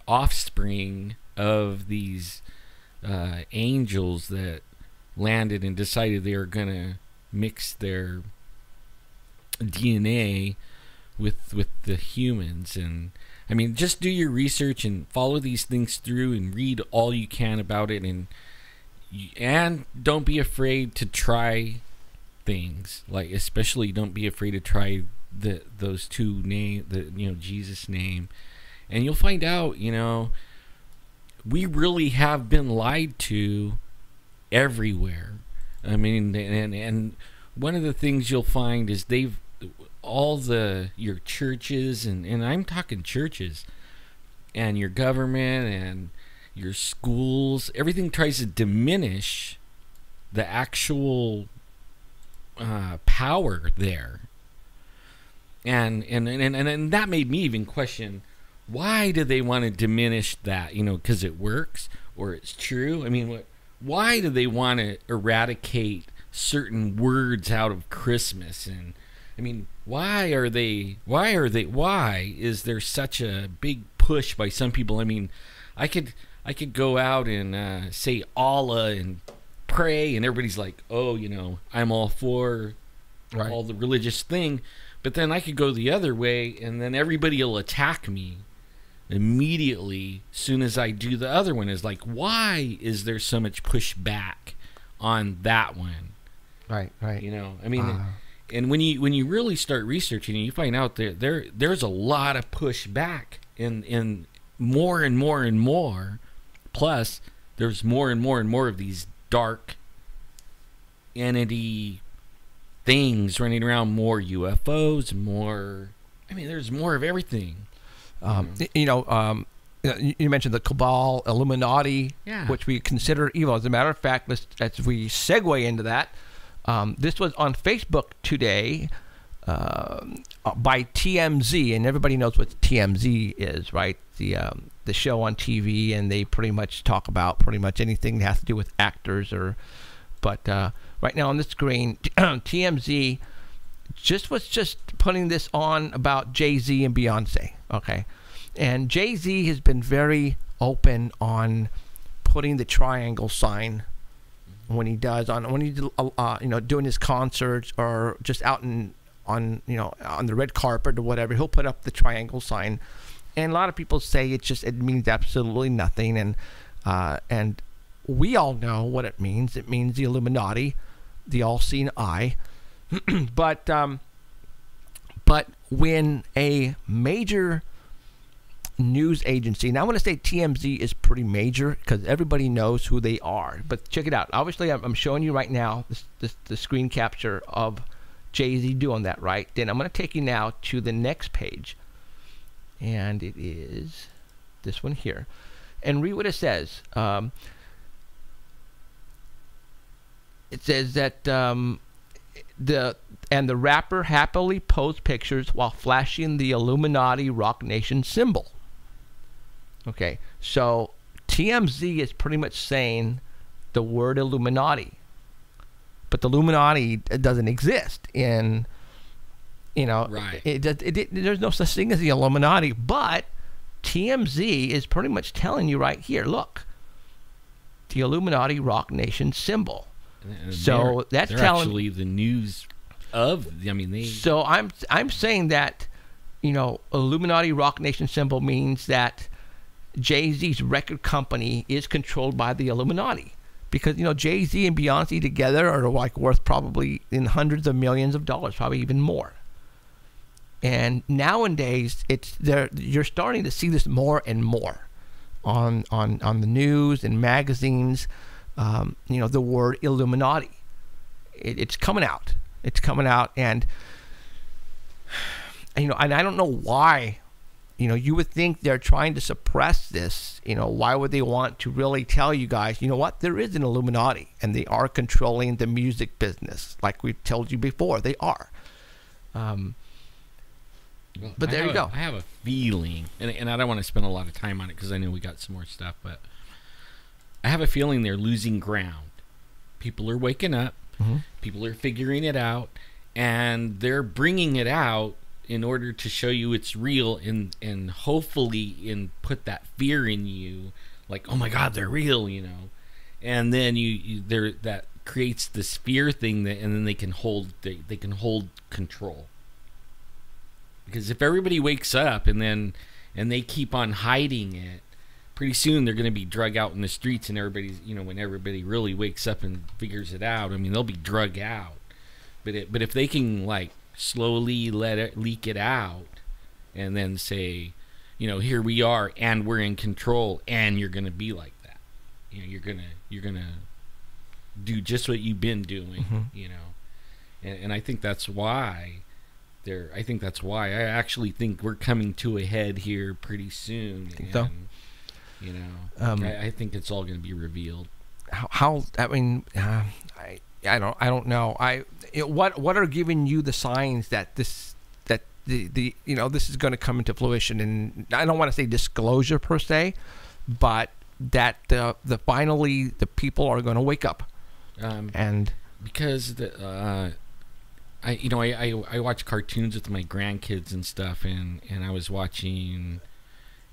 offspring of these angels that landed and decided they were going to mix their DNA with the humans. And I mean, just do your research and follow these things through and read all you can about it, and don't be afraid to try things. Like, especially don't be afraid to try those two names, Jesus' name, and you'll find out, we really have been lied to everywhere. I mean, and one of the things you'll find is your churches, and I'm talking churches, and your government and your schools, everything tries to diminish the actual power there. And that made me even question, why do they want to diminish that? Because it works or it's true? I mean, why do they want to eradicate certain words out of Christmas? And I mean, why is there such a big push by some people? I mean, I could go out and say Allah and pray, and everybody's like, oh, I'm all for all the religious thing. But then I could go the other way, and then everybody will attack me immediately soon as I do the other one. Is like, why is there so much pushback on that one? Right. I mean, and when you really start researching, you find out that there's a lot of pushback in more and more and more. Plus, there's more and more and more of these dark entity things running around, more UFOs, more. I mean, there's more of everything. You mentioned the Cabal, Illuminati, which we consider evil. As a matter of fact, as we segue into that, this was on Facebook today by TMZ, and everybody knows what TMZ is, right? The show on TV, and they pretty much talk about pretty much anything that has to do with actors. But right now on the screen, TMZ was just putting this on about Jay-Z and Beyonce. Okay. And Jay-Z has been very open on putting the triangle sign when he's doing his concerts, or just out on the red carpet or whatever. He'll put up the triangle sign, and a lot of people say it means absolutely nothing, and we all know what it means. It means the Illuminati, the all-seeing eye. But
But when a major news agency, and I want to say TMZ is pretty major because everybody knows who they are. But check it out. Obviously, I'm showing you right now the screen capture of Jay-Z doing that, right? Then I'm going to take you now to the next page. And it is this one here. And read what it says. It says that the rapper happily posed pictures while flashing the Illuminati Rock Nation symbol. Okay, so TMZ is pretty much saying the word Illuminati, but the Illuminati doesn't exist in,
Right.
There's no such thing as the Illuminati, but TMZ is pretty much telling you right here, look, the Illuminati Rock Nation symbol.
And
So
they're
that's telling
actually the news of. I mean, they.
So I'm saying that, Illuminati Rock Nation symbol means that Jay-Z's record company is controlled by the Illuminati, because Jay-Z and Beyonce together are like worth probably in hundreds of millions of dollars, probably even more. And nowadays you're starting to see this more and more on the news and magazines. The word Illuminati. It's coming out. It's coming out, and and I don't know why. You would think they're trying to suppress this. Why would they want to really tell you guys, what? There is an Illuminati, and they are controlling the music business, like we've told you before. They are. But there you go.
I have a feeling, and I don't want to spend a lot of time on it because I know we got some more stuff, but I have a feeling they're losing ground. People are waking up.
Mm-hmm.
People are figuring it out, and they're bringing it out in order to show you it's real, and hopefully put that fear in you, like, oh my God, they're real, and then that creates this fear thing and then they can hold control. Because if everybody wakes up and they keep on hiding it, pretty soon they're going to be drug out in the streets, and everybody's, when everybody really wakes up and figures it out, I mean, they'll be drug out. But if they can, like, slowly leak it out, and then say, here we are, and we're in control, and you're going to be like that. You're gonna do just what you've been doing.
Mm-hmm.
And I think that's why I actually think we're coming to a head here pretty soon.
Think so?
I think it's all going to be revealed.
How I mean, I don't know. What are giving you the signs that this is going to come into fruition? And I don't want to say disclosure per se, but that the finally the people are going to wake up. And
because I watch cartoons with my grandkids and stuff, and I was watching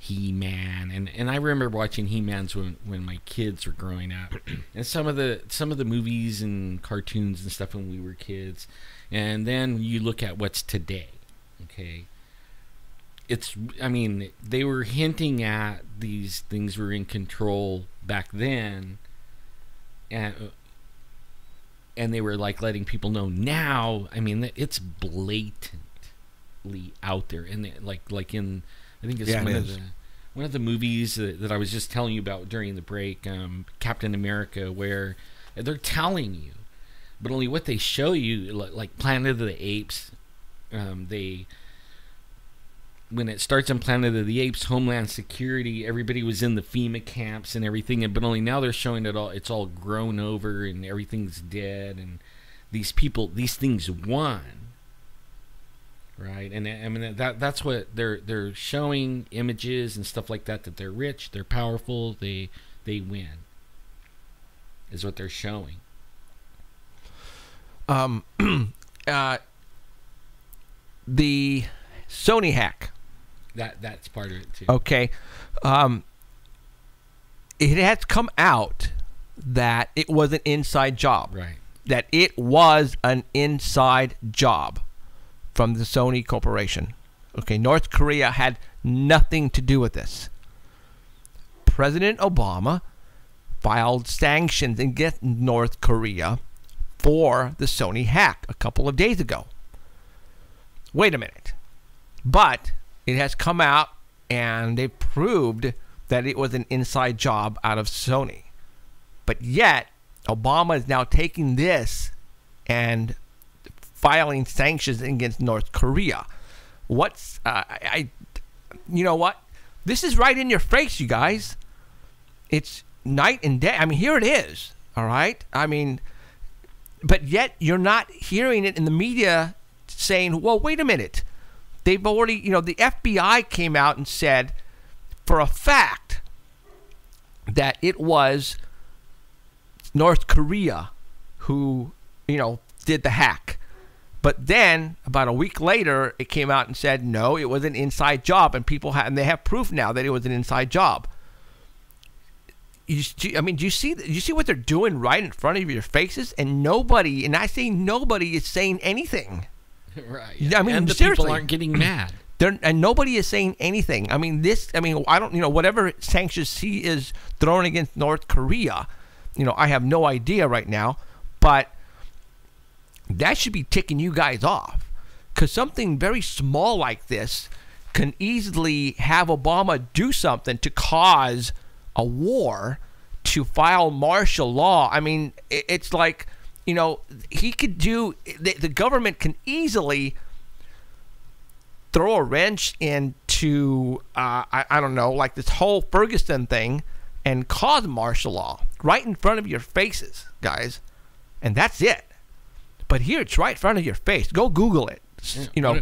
He-Man, and I remember watching He-Man's when my kids were growing up, and some of the movies and cartoons and stuff when we were kids, and then you look at what's today. Okay, they were hinting at these things were in control back then, and they were like letting people know now. I mean, it's blatantly out there, and like in, I think it's one of the movies that I was just telling you about during the break, Captain America, where they're telling you, but only what they show you, like Planet of the Apes. When it starts in Planet of the Apes, Homeland Security, everybody was in the FEMA camps and everything, but only now they're showing it's all grown over and everything's dead, and these things won, right? And I mean that's what they're showing, images and stuff like that they're rich, they're powerful, they win, is what they're showing.
The Sony hack.
That's part of it too.
Okay. It has come out that it was an inside job.
Right.
That it was an inside job from the Sony Corporation. Okay, North Korea had nothing to do with this. President Obama filed sanctions against North Korea for the Sony hack a couple of days ago. Wait a minute. But it has come out, and they proved that it was an inside job out of Sony. But yet, Obama is now taking this and filing sanctions against North Korea. You know what? This is right in your face, you guys. It's night and day. I mean, here it is. All right. I mean, but yet you're not hearing it in the media saying, well, wait a minute. They've already, the FBI came out and said for a fact that it was North Korea who, did the hack. But then about a week later, it came out and said, no, it was an inside job. And and they have proof now that it was an inside job. Do you see what they're doing right in front of your faces? And nobody, and I say nobody, is saying anything.
Right.
I mean,
and the
seriously,
people aren't getting mad.
And nobody is saying anything. I mean, I don't, whatever sanctions he is throwing against North Korea, I have no idea right now. But that should be ticking you guys off. Because something very small like this can easily have Obama do something to cause a war, to file martial law. I mean, it's like, he could do, the government can easily throw a wrench into, I don't know, like this whole Ferguson thing and cause martial law right in front of your faces, guys. And that's it. But here, it's right in front of your face. Go Google it.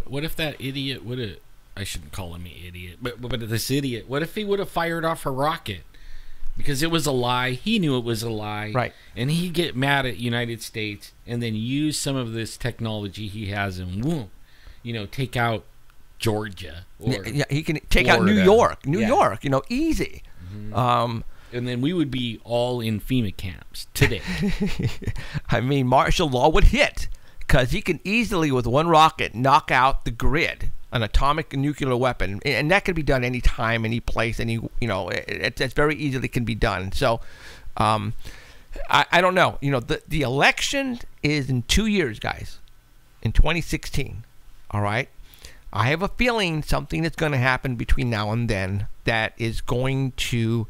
What if that idiot would have, I shouldn't call him an idiot, but this idiot, what if he would have fired off a rocket? Because it was a lie. He knew it was a lie.
Right.
And he'd get mad at United States and then use some of this technology he has and take out Georgia. Or
yeah, he can take
Florida.
out New York, easy.
Mm-hmm. And then we would be all in FEMA camps today.
I mean, martial law would hit because he can easily, with one rocket, knock out the grid, an atomic nuclear weapon, and that can be done anytime, any place, it's very easily can be done. So, I don't know. The election is in 2 years, guys, in 2016. All right. I have a feeling something is going to happen between now and then that is going to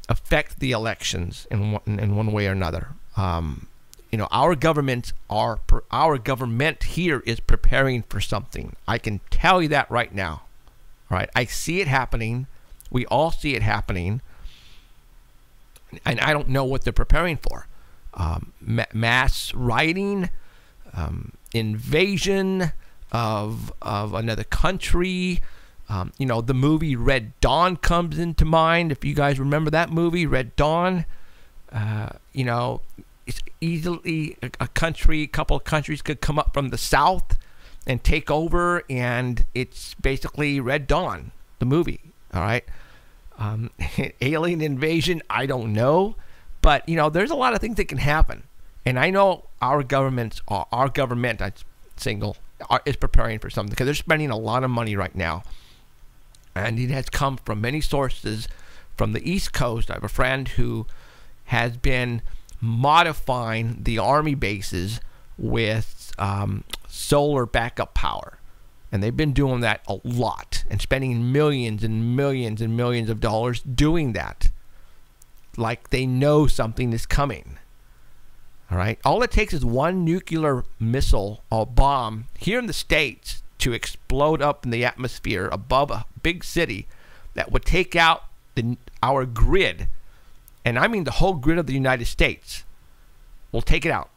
affect the elections in one way or another. Our government here is preparing for something. I can tell you that right now. All right, I see it happening. We all see it happening, and I don't know what they're preparing for. Mass rioting, invasion of another country. The movie Red Dawn comes into mind. If you guys remember that movie, Red Dawn, it's easily a couple of countries could come up from the south and take over, and it's basically Red Dawn, the movie. All right. Alien invasion, I don't know. But, there's a lot of things that can happen. And I know our government, is preparing for something because they're spending a lot of money right now. And it has come from many sources from the East Coast. I have a friend who has been modifying the Army bases with solar backup power. And they've been doing that a lot and spending millions and millions and millions of dollars doing that. Like they know something is coming. All right. All it takes is one nuclear missile or bomb here in the States to explode up in the atmosphere above a big city that would take out our grid. And I mean the whole grid of the United States. We'll take it out.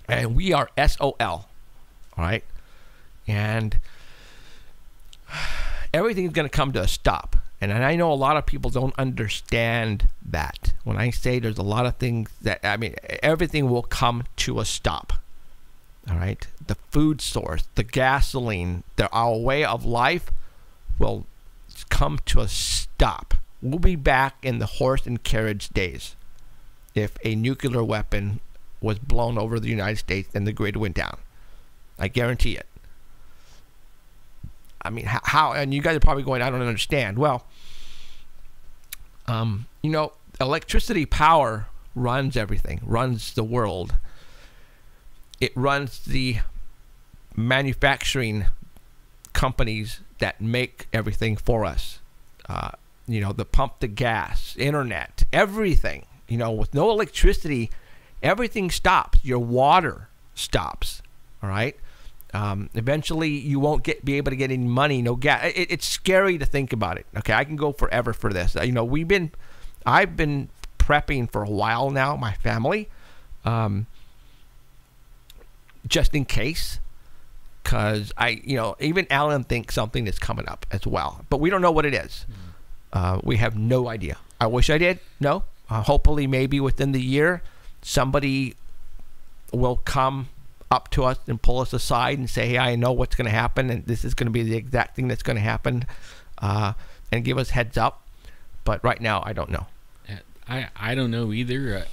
And we are SOL. All right. And everything's going to come to a stop. And I know a lot of people don't understand that. When I say there's a lot of things that, everything will come to a stop. All right. The food source, the gasoline, our way of life will come to a stop. We'll be back in the horse and carriage days if a nuclear weapon was blown over the United States and the grid went down. I guarantee it. I mean, how? And you guys are probably going, I don't understand. Well, electricity power runs everything, runs the world. It runs the manufacturing companies that make everything for us. The pump, the gas, internet, everything. With no electricity, everything stops. Your water stops. All right. Eventually, you won't be able to get any money. No gas. It's scary to think about it. Okay, I can go forever for this. I've been prepping for a while now. My family, just in case, because even Alan thinks something is coming up as well, but we don't know what it is. We have no idea. I wish I did. No. Hopefully, maybe within the year, somebody will come up to us and pull us aside and say, hey, I know what's going to happen, and this is going to be the exact thing that's going to happen, and give us heads up. But right now, I don't know.
I don't know either.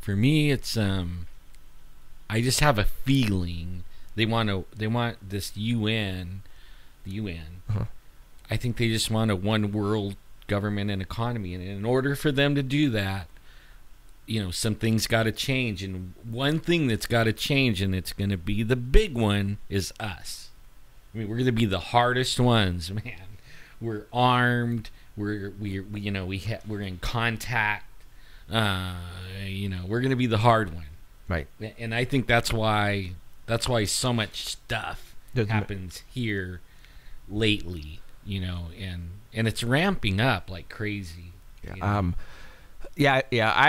For me, it's I just have a feeling they want this UN, the UN.
Uh-huh.
I think they just want a one world government and economy, and in order for them to do that, some things got to change, and one thing that's got to change, and it's going to be the big one, is us. I mean, we're going to be the hardest ones, man. We're armed. We're in contact. We're going to be the hard one,
right?
And I think that's why so much stuff happens here lately, and it's ramping up like crazy.
Yeah.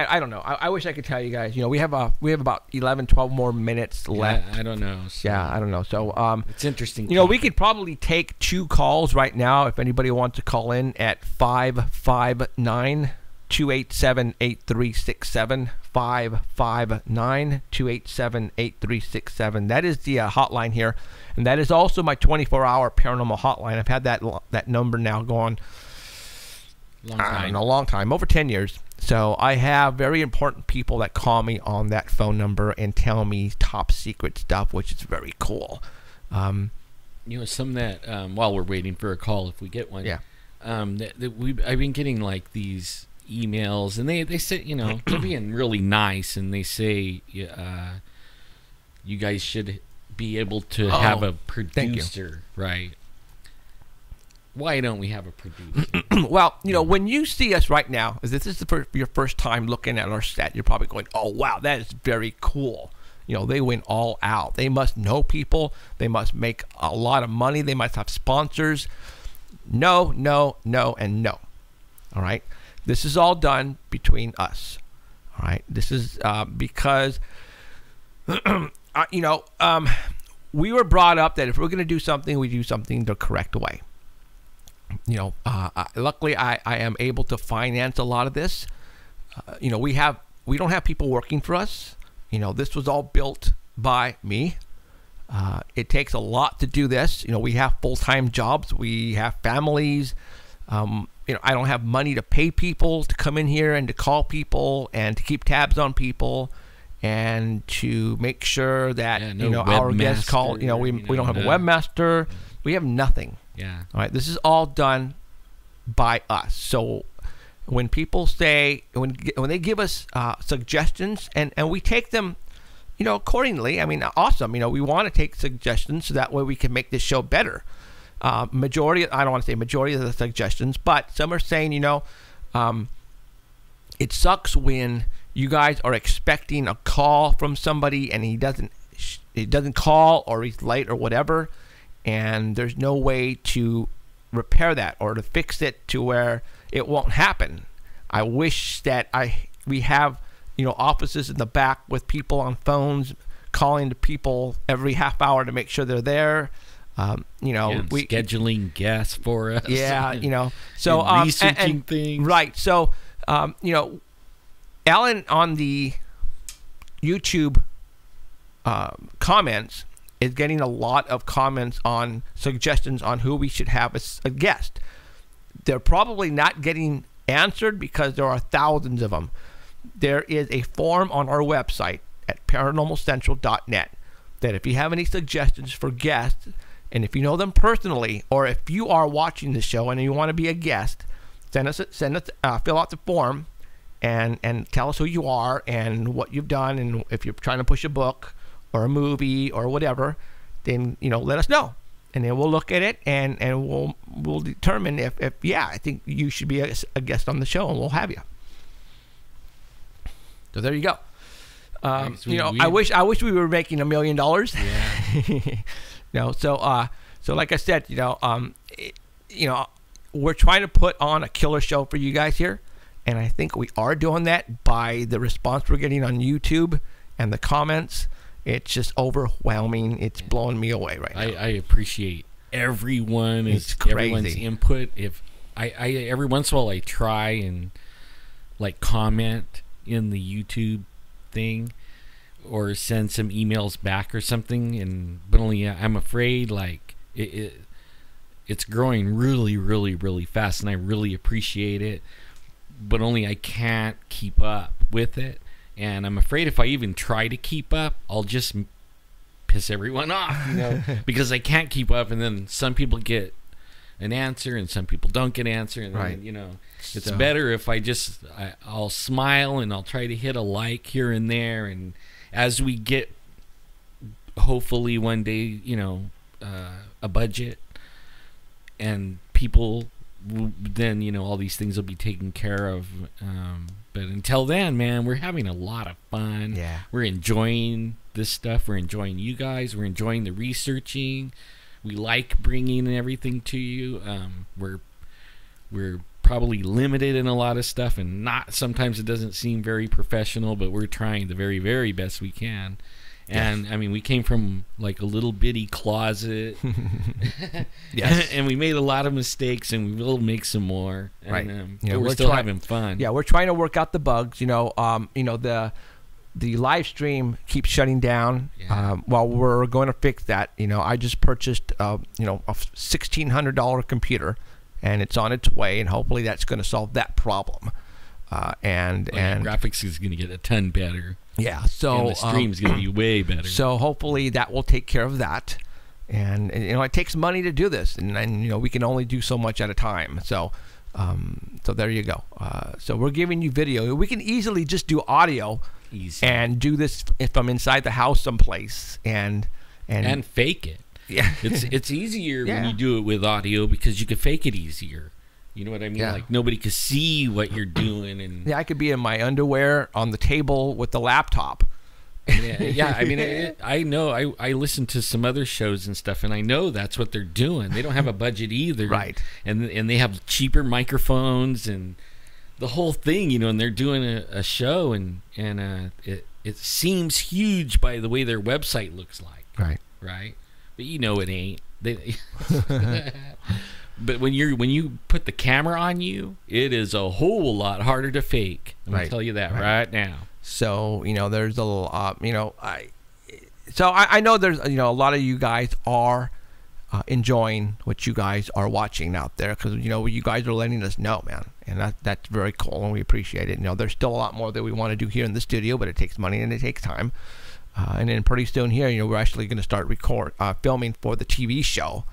I don't know. I wish I could tell you guys. We have about 11, 12 more minutes left.
I don't know. So.
Yeah, I don't know. So
it's interesting.
We could probably take 2 calls right now if anybody wants to call in at 559-287-8367. 559-287-8367. That is the hotline here, and that is also my 24-hour paranormal hotline. I've had that number now going a long time, over 10 years. So I have very important people that call me on that phone number and tell me top secret stuff, which is very cool.
Some that while we're waiting for a call, if we get one, I've been getting like these emails, and they say, they're being really nice, and they say you guys should be able to have a producer, right? Why don't we have a producer?
Well, when you see us right now, if this is your first time looking at our set, you're probably going, oh, wow, that is very cool. They went all out. They must know people. They must make a lot of money. They must have sponsors. No, no, no, and no. All right? This is all done between us. All right? This is because, we were brought up that if we're going to do something, we do something the correct way. Luckily, I am able to finance a lot of this. We don't have people working for us. This was all built by me. It takes a lot to do this. We have full-time jobs. We have families. I don't have money to pay people to come in here and to call people and to keep tabs on people and to make sure that our guests call. We don't have a webmaster. We have nothing.
Yeah.
All right. This is all done by us. So when people say, when they give us suggestions, and we take them, accordingly. I mean, awesome. We want to take suggestions so that way we can make this show better. I don't want to say majority of the suggestions, but some are saying, it sucks when you guys are expecting a call from somebody and he doesn't call, or he's late or whatever. And there's no way to repair that or to fix it to where it won't happen. I wish that we have offices in the back with people on phones calling to people every half hour to make sure they're there.
Scheduling guests for us.
Yeah, so
researching things.
Right. So Alan on the YouTube comments is getting a lot of comments on suggestions on who we should have as a guest. They're probably not getting answered because there are thousands of them. There is a form on our website at paranormalcentral.net that if you have any suggestions for guests, and if you know them personally, or if you are watching the show and you want to be a guest, fill out the form and tell us who you are and what you've done, and if you're trying to push a book or a movie or whatever, then let us know, and then we'll look at it, and we'll determine if yeah, I think you should be a guest on the show, and we'll have you. So there you go. I wish we were making $1 million.
Yeah.
So like I said, we're trying to put on a killer show for you guys here, and I think we are doing that by the response we're getting on YouTube and the comments. It's just overwhelming. It's blowing me away right now.
I appreciate everyone.
It's crazy.
Everyone's input. If I every once in a while I try and like comment in the YouTube thing or send some emails back or something, but only I'm afraid like it's growing really, really, really fast, and I really appreciate it, but only I can't keep up with it. And I'm afraid if I even try to keep up, I'll just piss everyone off, because I can't keep up. And then some people get an answer and some people don't get an answer. And
right.
then, it's better if I'll smile and I'll try to hit a like here and there. And as we get, hopefully one day, a budget and people, then, all these things will be taken care of. But until then, man, we're having a lot of fun.
Yeah.
We're enjoying this stuff. We're enjoying you guys. We're enjoying the researching. We like bringing everything to you. We're probably limited in a lot of stuff, and sometimes it doesn't seem very professional, but we're trying the very, very best we can. And I mean, we came from like a little bitty closet.
Yes.
And we made a lot of mistakes, and we will make some more. And,
right.
but we're still having fun.
Yeah, we're trying to work out the bugs. The live stream keeps shutting down.
Yeah.
While we're going to fix that, I just purchased a $1,600 computer, and it's on its way, and hopefully that's going to solve that problem. And
graphics is going to get a ton better.
Yeah, so
and the stream's going to be way better.
So hopefully that will take care of that. And it takes money to do this, and we can only do so much at a time. So there you go. So we're giving you video. We can easily just do audio.
Easy.
And do this from inside the house someplace and
fake it.
Yeah,
it's easier when you do it with audio because you can fake it easier. You know what I mean?
Yeah.
Like nobody can see what you're doing, and
I could be in my underwear on the table with the laptop.
Yeah. I mean, I know. I listen to some other shows and stuff, and I know that's what they're doing. They don't have a budget either,
right?
And they have cheaper microphones and the whole thing, and they're doing a show, and it seems huge by the way their website looks like, right? But it ain't. But when you put the camera on you, it is a whole lot harder to fake. I'm gonna tell you that right now.
So there's a little, I know there's a lot of you guys are enjoying what you guys are watching out there, because you guys are letting us know, man, and that's very cool, and we appreciate it. There's still a lot more that we want to do here in the studio, but it takes money and it takes time. And then pretty soon here, we're actually going to start filming for the TV show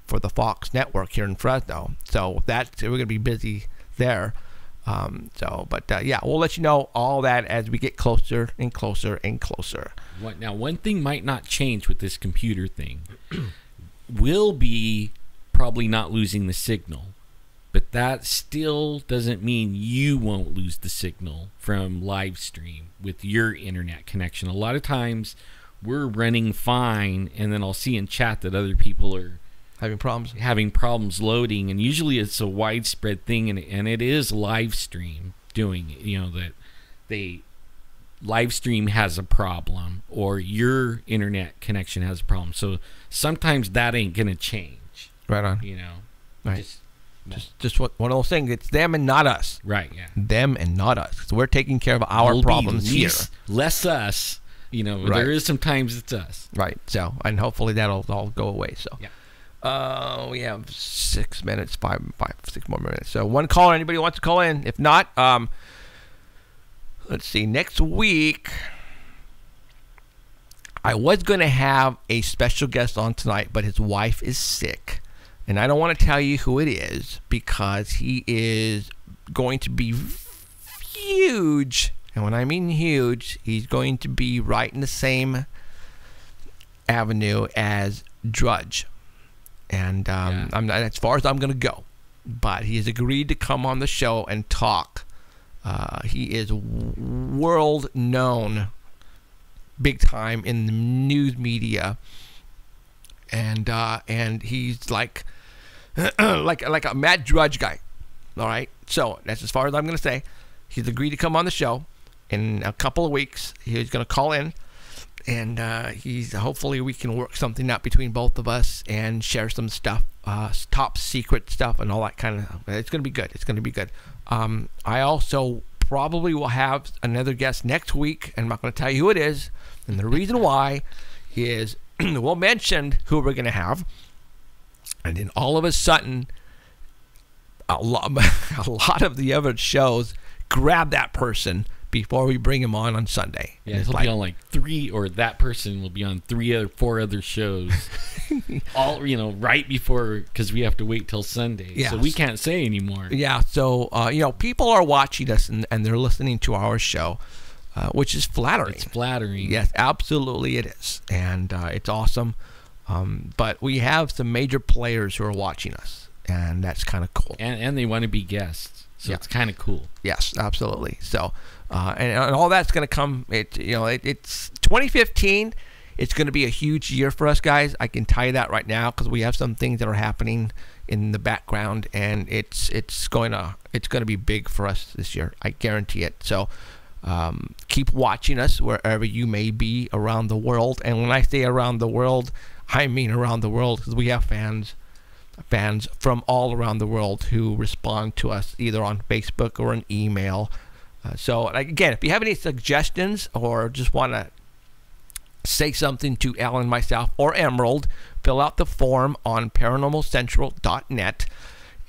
for the Fox network here in Fresno. So we're going to be busy there. Yeah, we'll let you know all that as we get closer and closer and closer.
Now, one thing might not change with this computer thing. We'll be probably not losing the signal, but that still doesn't mean you won't lose the signal from live stream with your internet connection. A lot of times we're running fine, and then I'll see in chat that other people are having problems loading, and usually it's a widespread thing, and it is live stream doing it. That they live stream has a problem, or your internet connection has a problem. So sometimes that ain't gonna change.
Right on.
Right.
Just one of those things. It's them and not us.
Right. Yeah.
Them and not us. So we're taking care of our problems here.
Less us. There is sometimes it's us.
Right. So, and hopefully that'll all go away. So. Yeah. We have 6 minutes, 6 more minutes. So one caller, anybody wants to call in? If not, let's see. Next week, I was going to have a special guest on tonight, but his wife is sick. And I don't want to tell you who it is, because he is going to be huge. And when I mean huge, he's going to be right in the same avenue as Drudge. and I'm not as far as I'm going to go. But he has agreed to come on the show and talk. He is world known, big time in the news media, and he's like like a Matt Drudge guy. All right, so that's as far as I'm going to say. He's agreed to come on the show in a couple of weeks. He's going to call in, and hopefully we can work something out between both of us and share some stuff, top secret stuff and all that kind of stuff. It's going to be good. It's going to be good. I also probably will have another guest next week, and I'm not going to tell you who it is. And the reason why is we'll mention who we're going to have, and then all of a sudden, a lot of the other shows grab that person before we bring him on Sunday.
Yeah, he'll be on like 3, or that person will be on 3 or 4 other shows. All, right before, because we have to wait till Sunday.
Yeah.
So we can't say anymore.
Yeah, so, people are watching us and they're listening to our show, which is flattering.
It's flattering.
Yes, absolutely it is. And it's awesome. But we have some major players who are watching us, and that's kind of cool.
And they want to be guests. So it's kind of cool.
Yes, absolutely. So, and all that's going to come. It's 2015. It's going to be a huge year for us, guys. I can tell you that right now, because we have some things that are happening in the background, and it's going to be big for us this year. I guarantee it. So, keep watching us wherever you may be around the world. And when I say around the world, I mean around the world, because we have fans from all around the world who respond to us either on Facebook or an email. So again, if you have any suggestions or just want to say something to Alan, myself, or Emerald, fill out the form on paranormalcentral.net,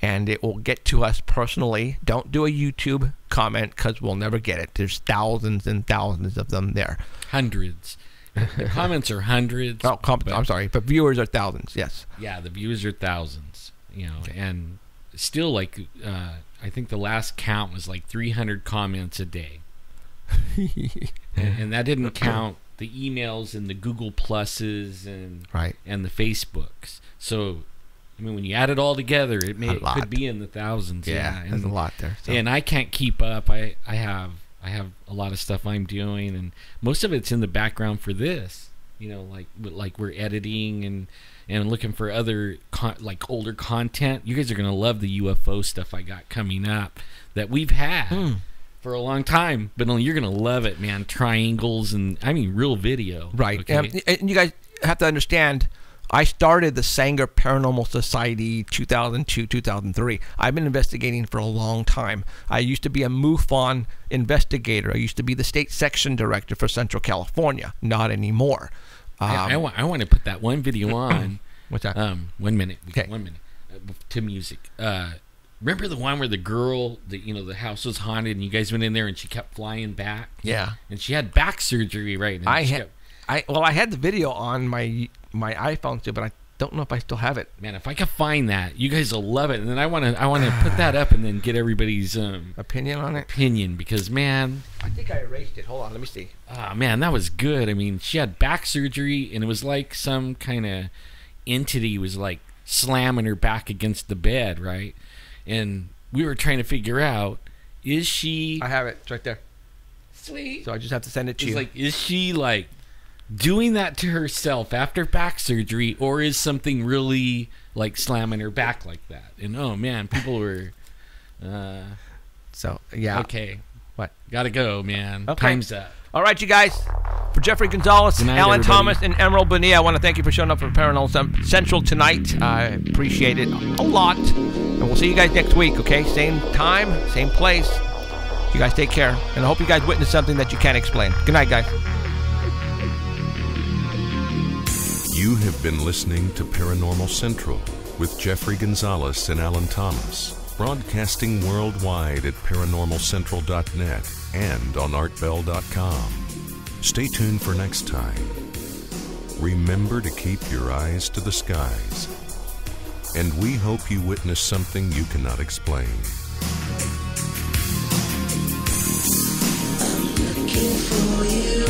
and it will get to us personally. Don't do a YouTube comment, because we'll never get it. There's thousands and thousands of them there.
Hundreds. The comments are hundreds.
Oh, I'm sorry, but viewers are thousands. Yes.
Yeah, the views are thousands. And still, like, I think the last count was like 300 comments a day, and that didn't count the emails and the Google Pluses and the Facebooks. So, I mean, when you add it all together, it could be in the thousands.
Yeah, there's a lot there. So.
And I can't keep up. I have a lot of stuff I'm doing, and most of it's in the background for this. Like we're editing and looking for other older content. You guys are gonna love the UFO stuff I got coming up that we've had for a long time, but you're gonna love it, man. Triangles and real video.
Right.
Okay?
And you guys have to understand, I started the Sanger Paranormal Society 2002, 2003. I've been investigating for a long time. I used to be a MUFON investigator. I used to be the state section director for Central California. Not anymore.
I want to put that one video on.
What's that?
1 minute.
Okay.
1 minute. To music. Remember the one where the girl, the house was haunted, and you guys went in there and she kept flying back?
Yeah.
And she had back surgery, right? And
I had the video on my iPhone too, but I don't know if I still have it.
Man, if I can find that, you guys will love it. And then I want to put that up and then get everybody's
opinion on it.
Because, man,
I think I erased it. Hold on, let me see.
Ah, man, that was good. I mean, she had back surgery, and it was like some kind of entity was like slamming her back against the bed, right? And we were trying to figure out, is she?
I have it. It's right there.
Sweet.
So I just have to send it to you.
Like, is she like doing that to herself after back surgery, or is something really like slamming her back like that? And oh man, people were
so yeah.
Okay.
What?
Gotta go, man.
Okay.
Time's up.
All right, you guys. For Jeffrey Gonzalez,
Good night,
Alan
everybody.
Thomas, and Emerald Bonilla, I want to thank you for showing up for Paranormal Central tonight. I appreciate it a lot. And we'll see you guys next week, okay? Same time, same place. You guys take care. And I hope you guys witness something that you can't explain. Good night, guys.
You have been listening to Paranormal Central with Jeffrey Gonzalez and Alan Thomas, broadcasting worldwide at paranormalcentral.net and on artbell.com. Stay tuned for next time. Remember to keep your eyes to the skies, and we hope you witness something you cannot explain.
I'm looking for you.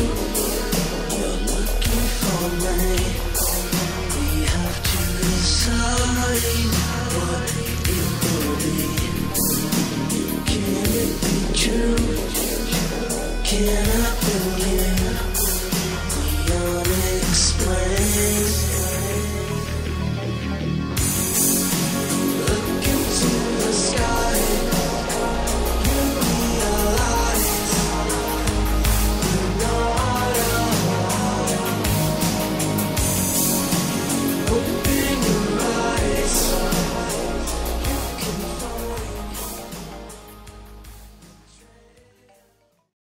You're looking for me. We have to decide. waking up again.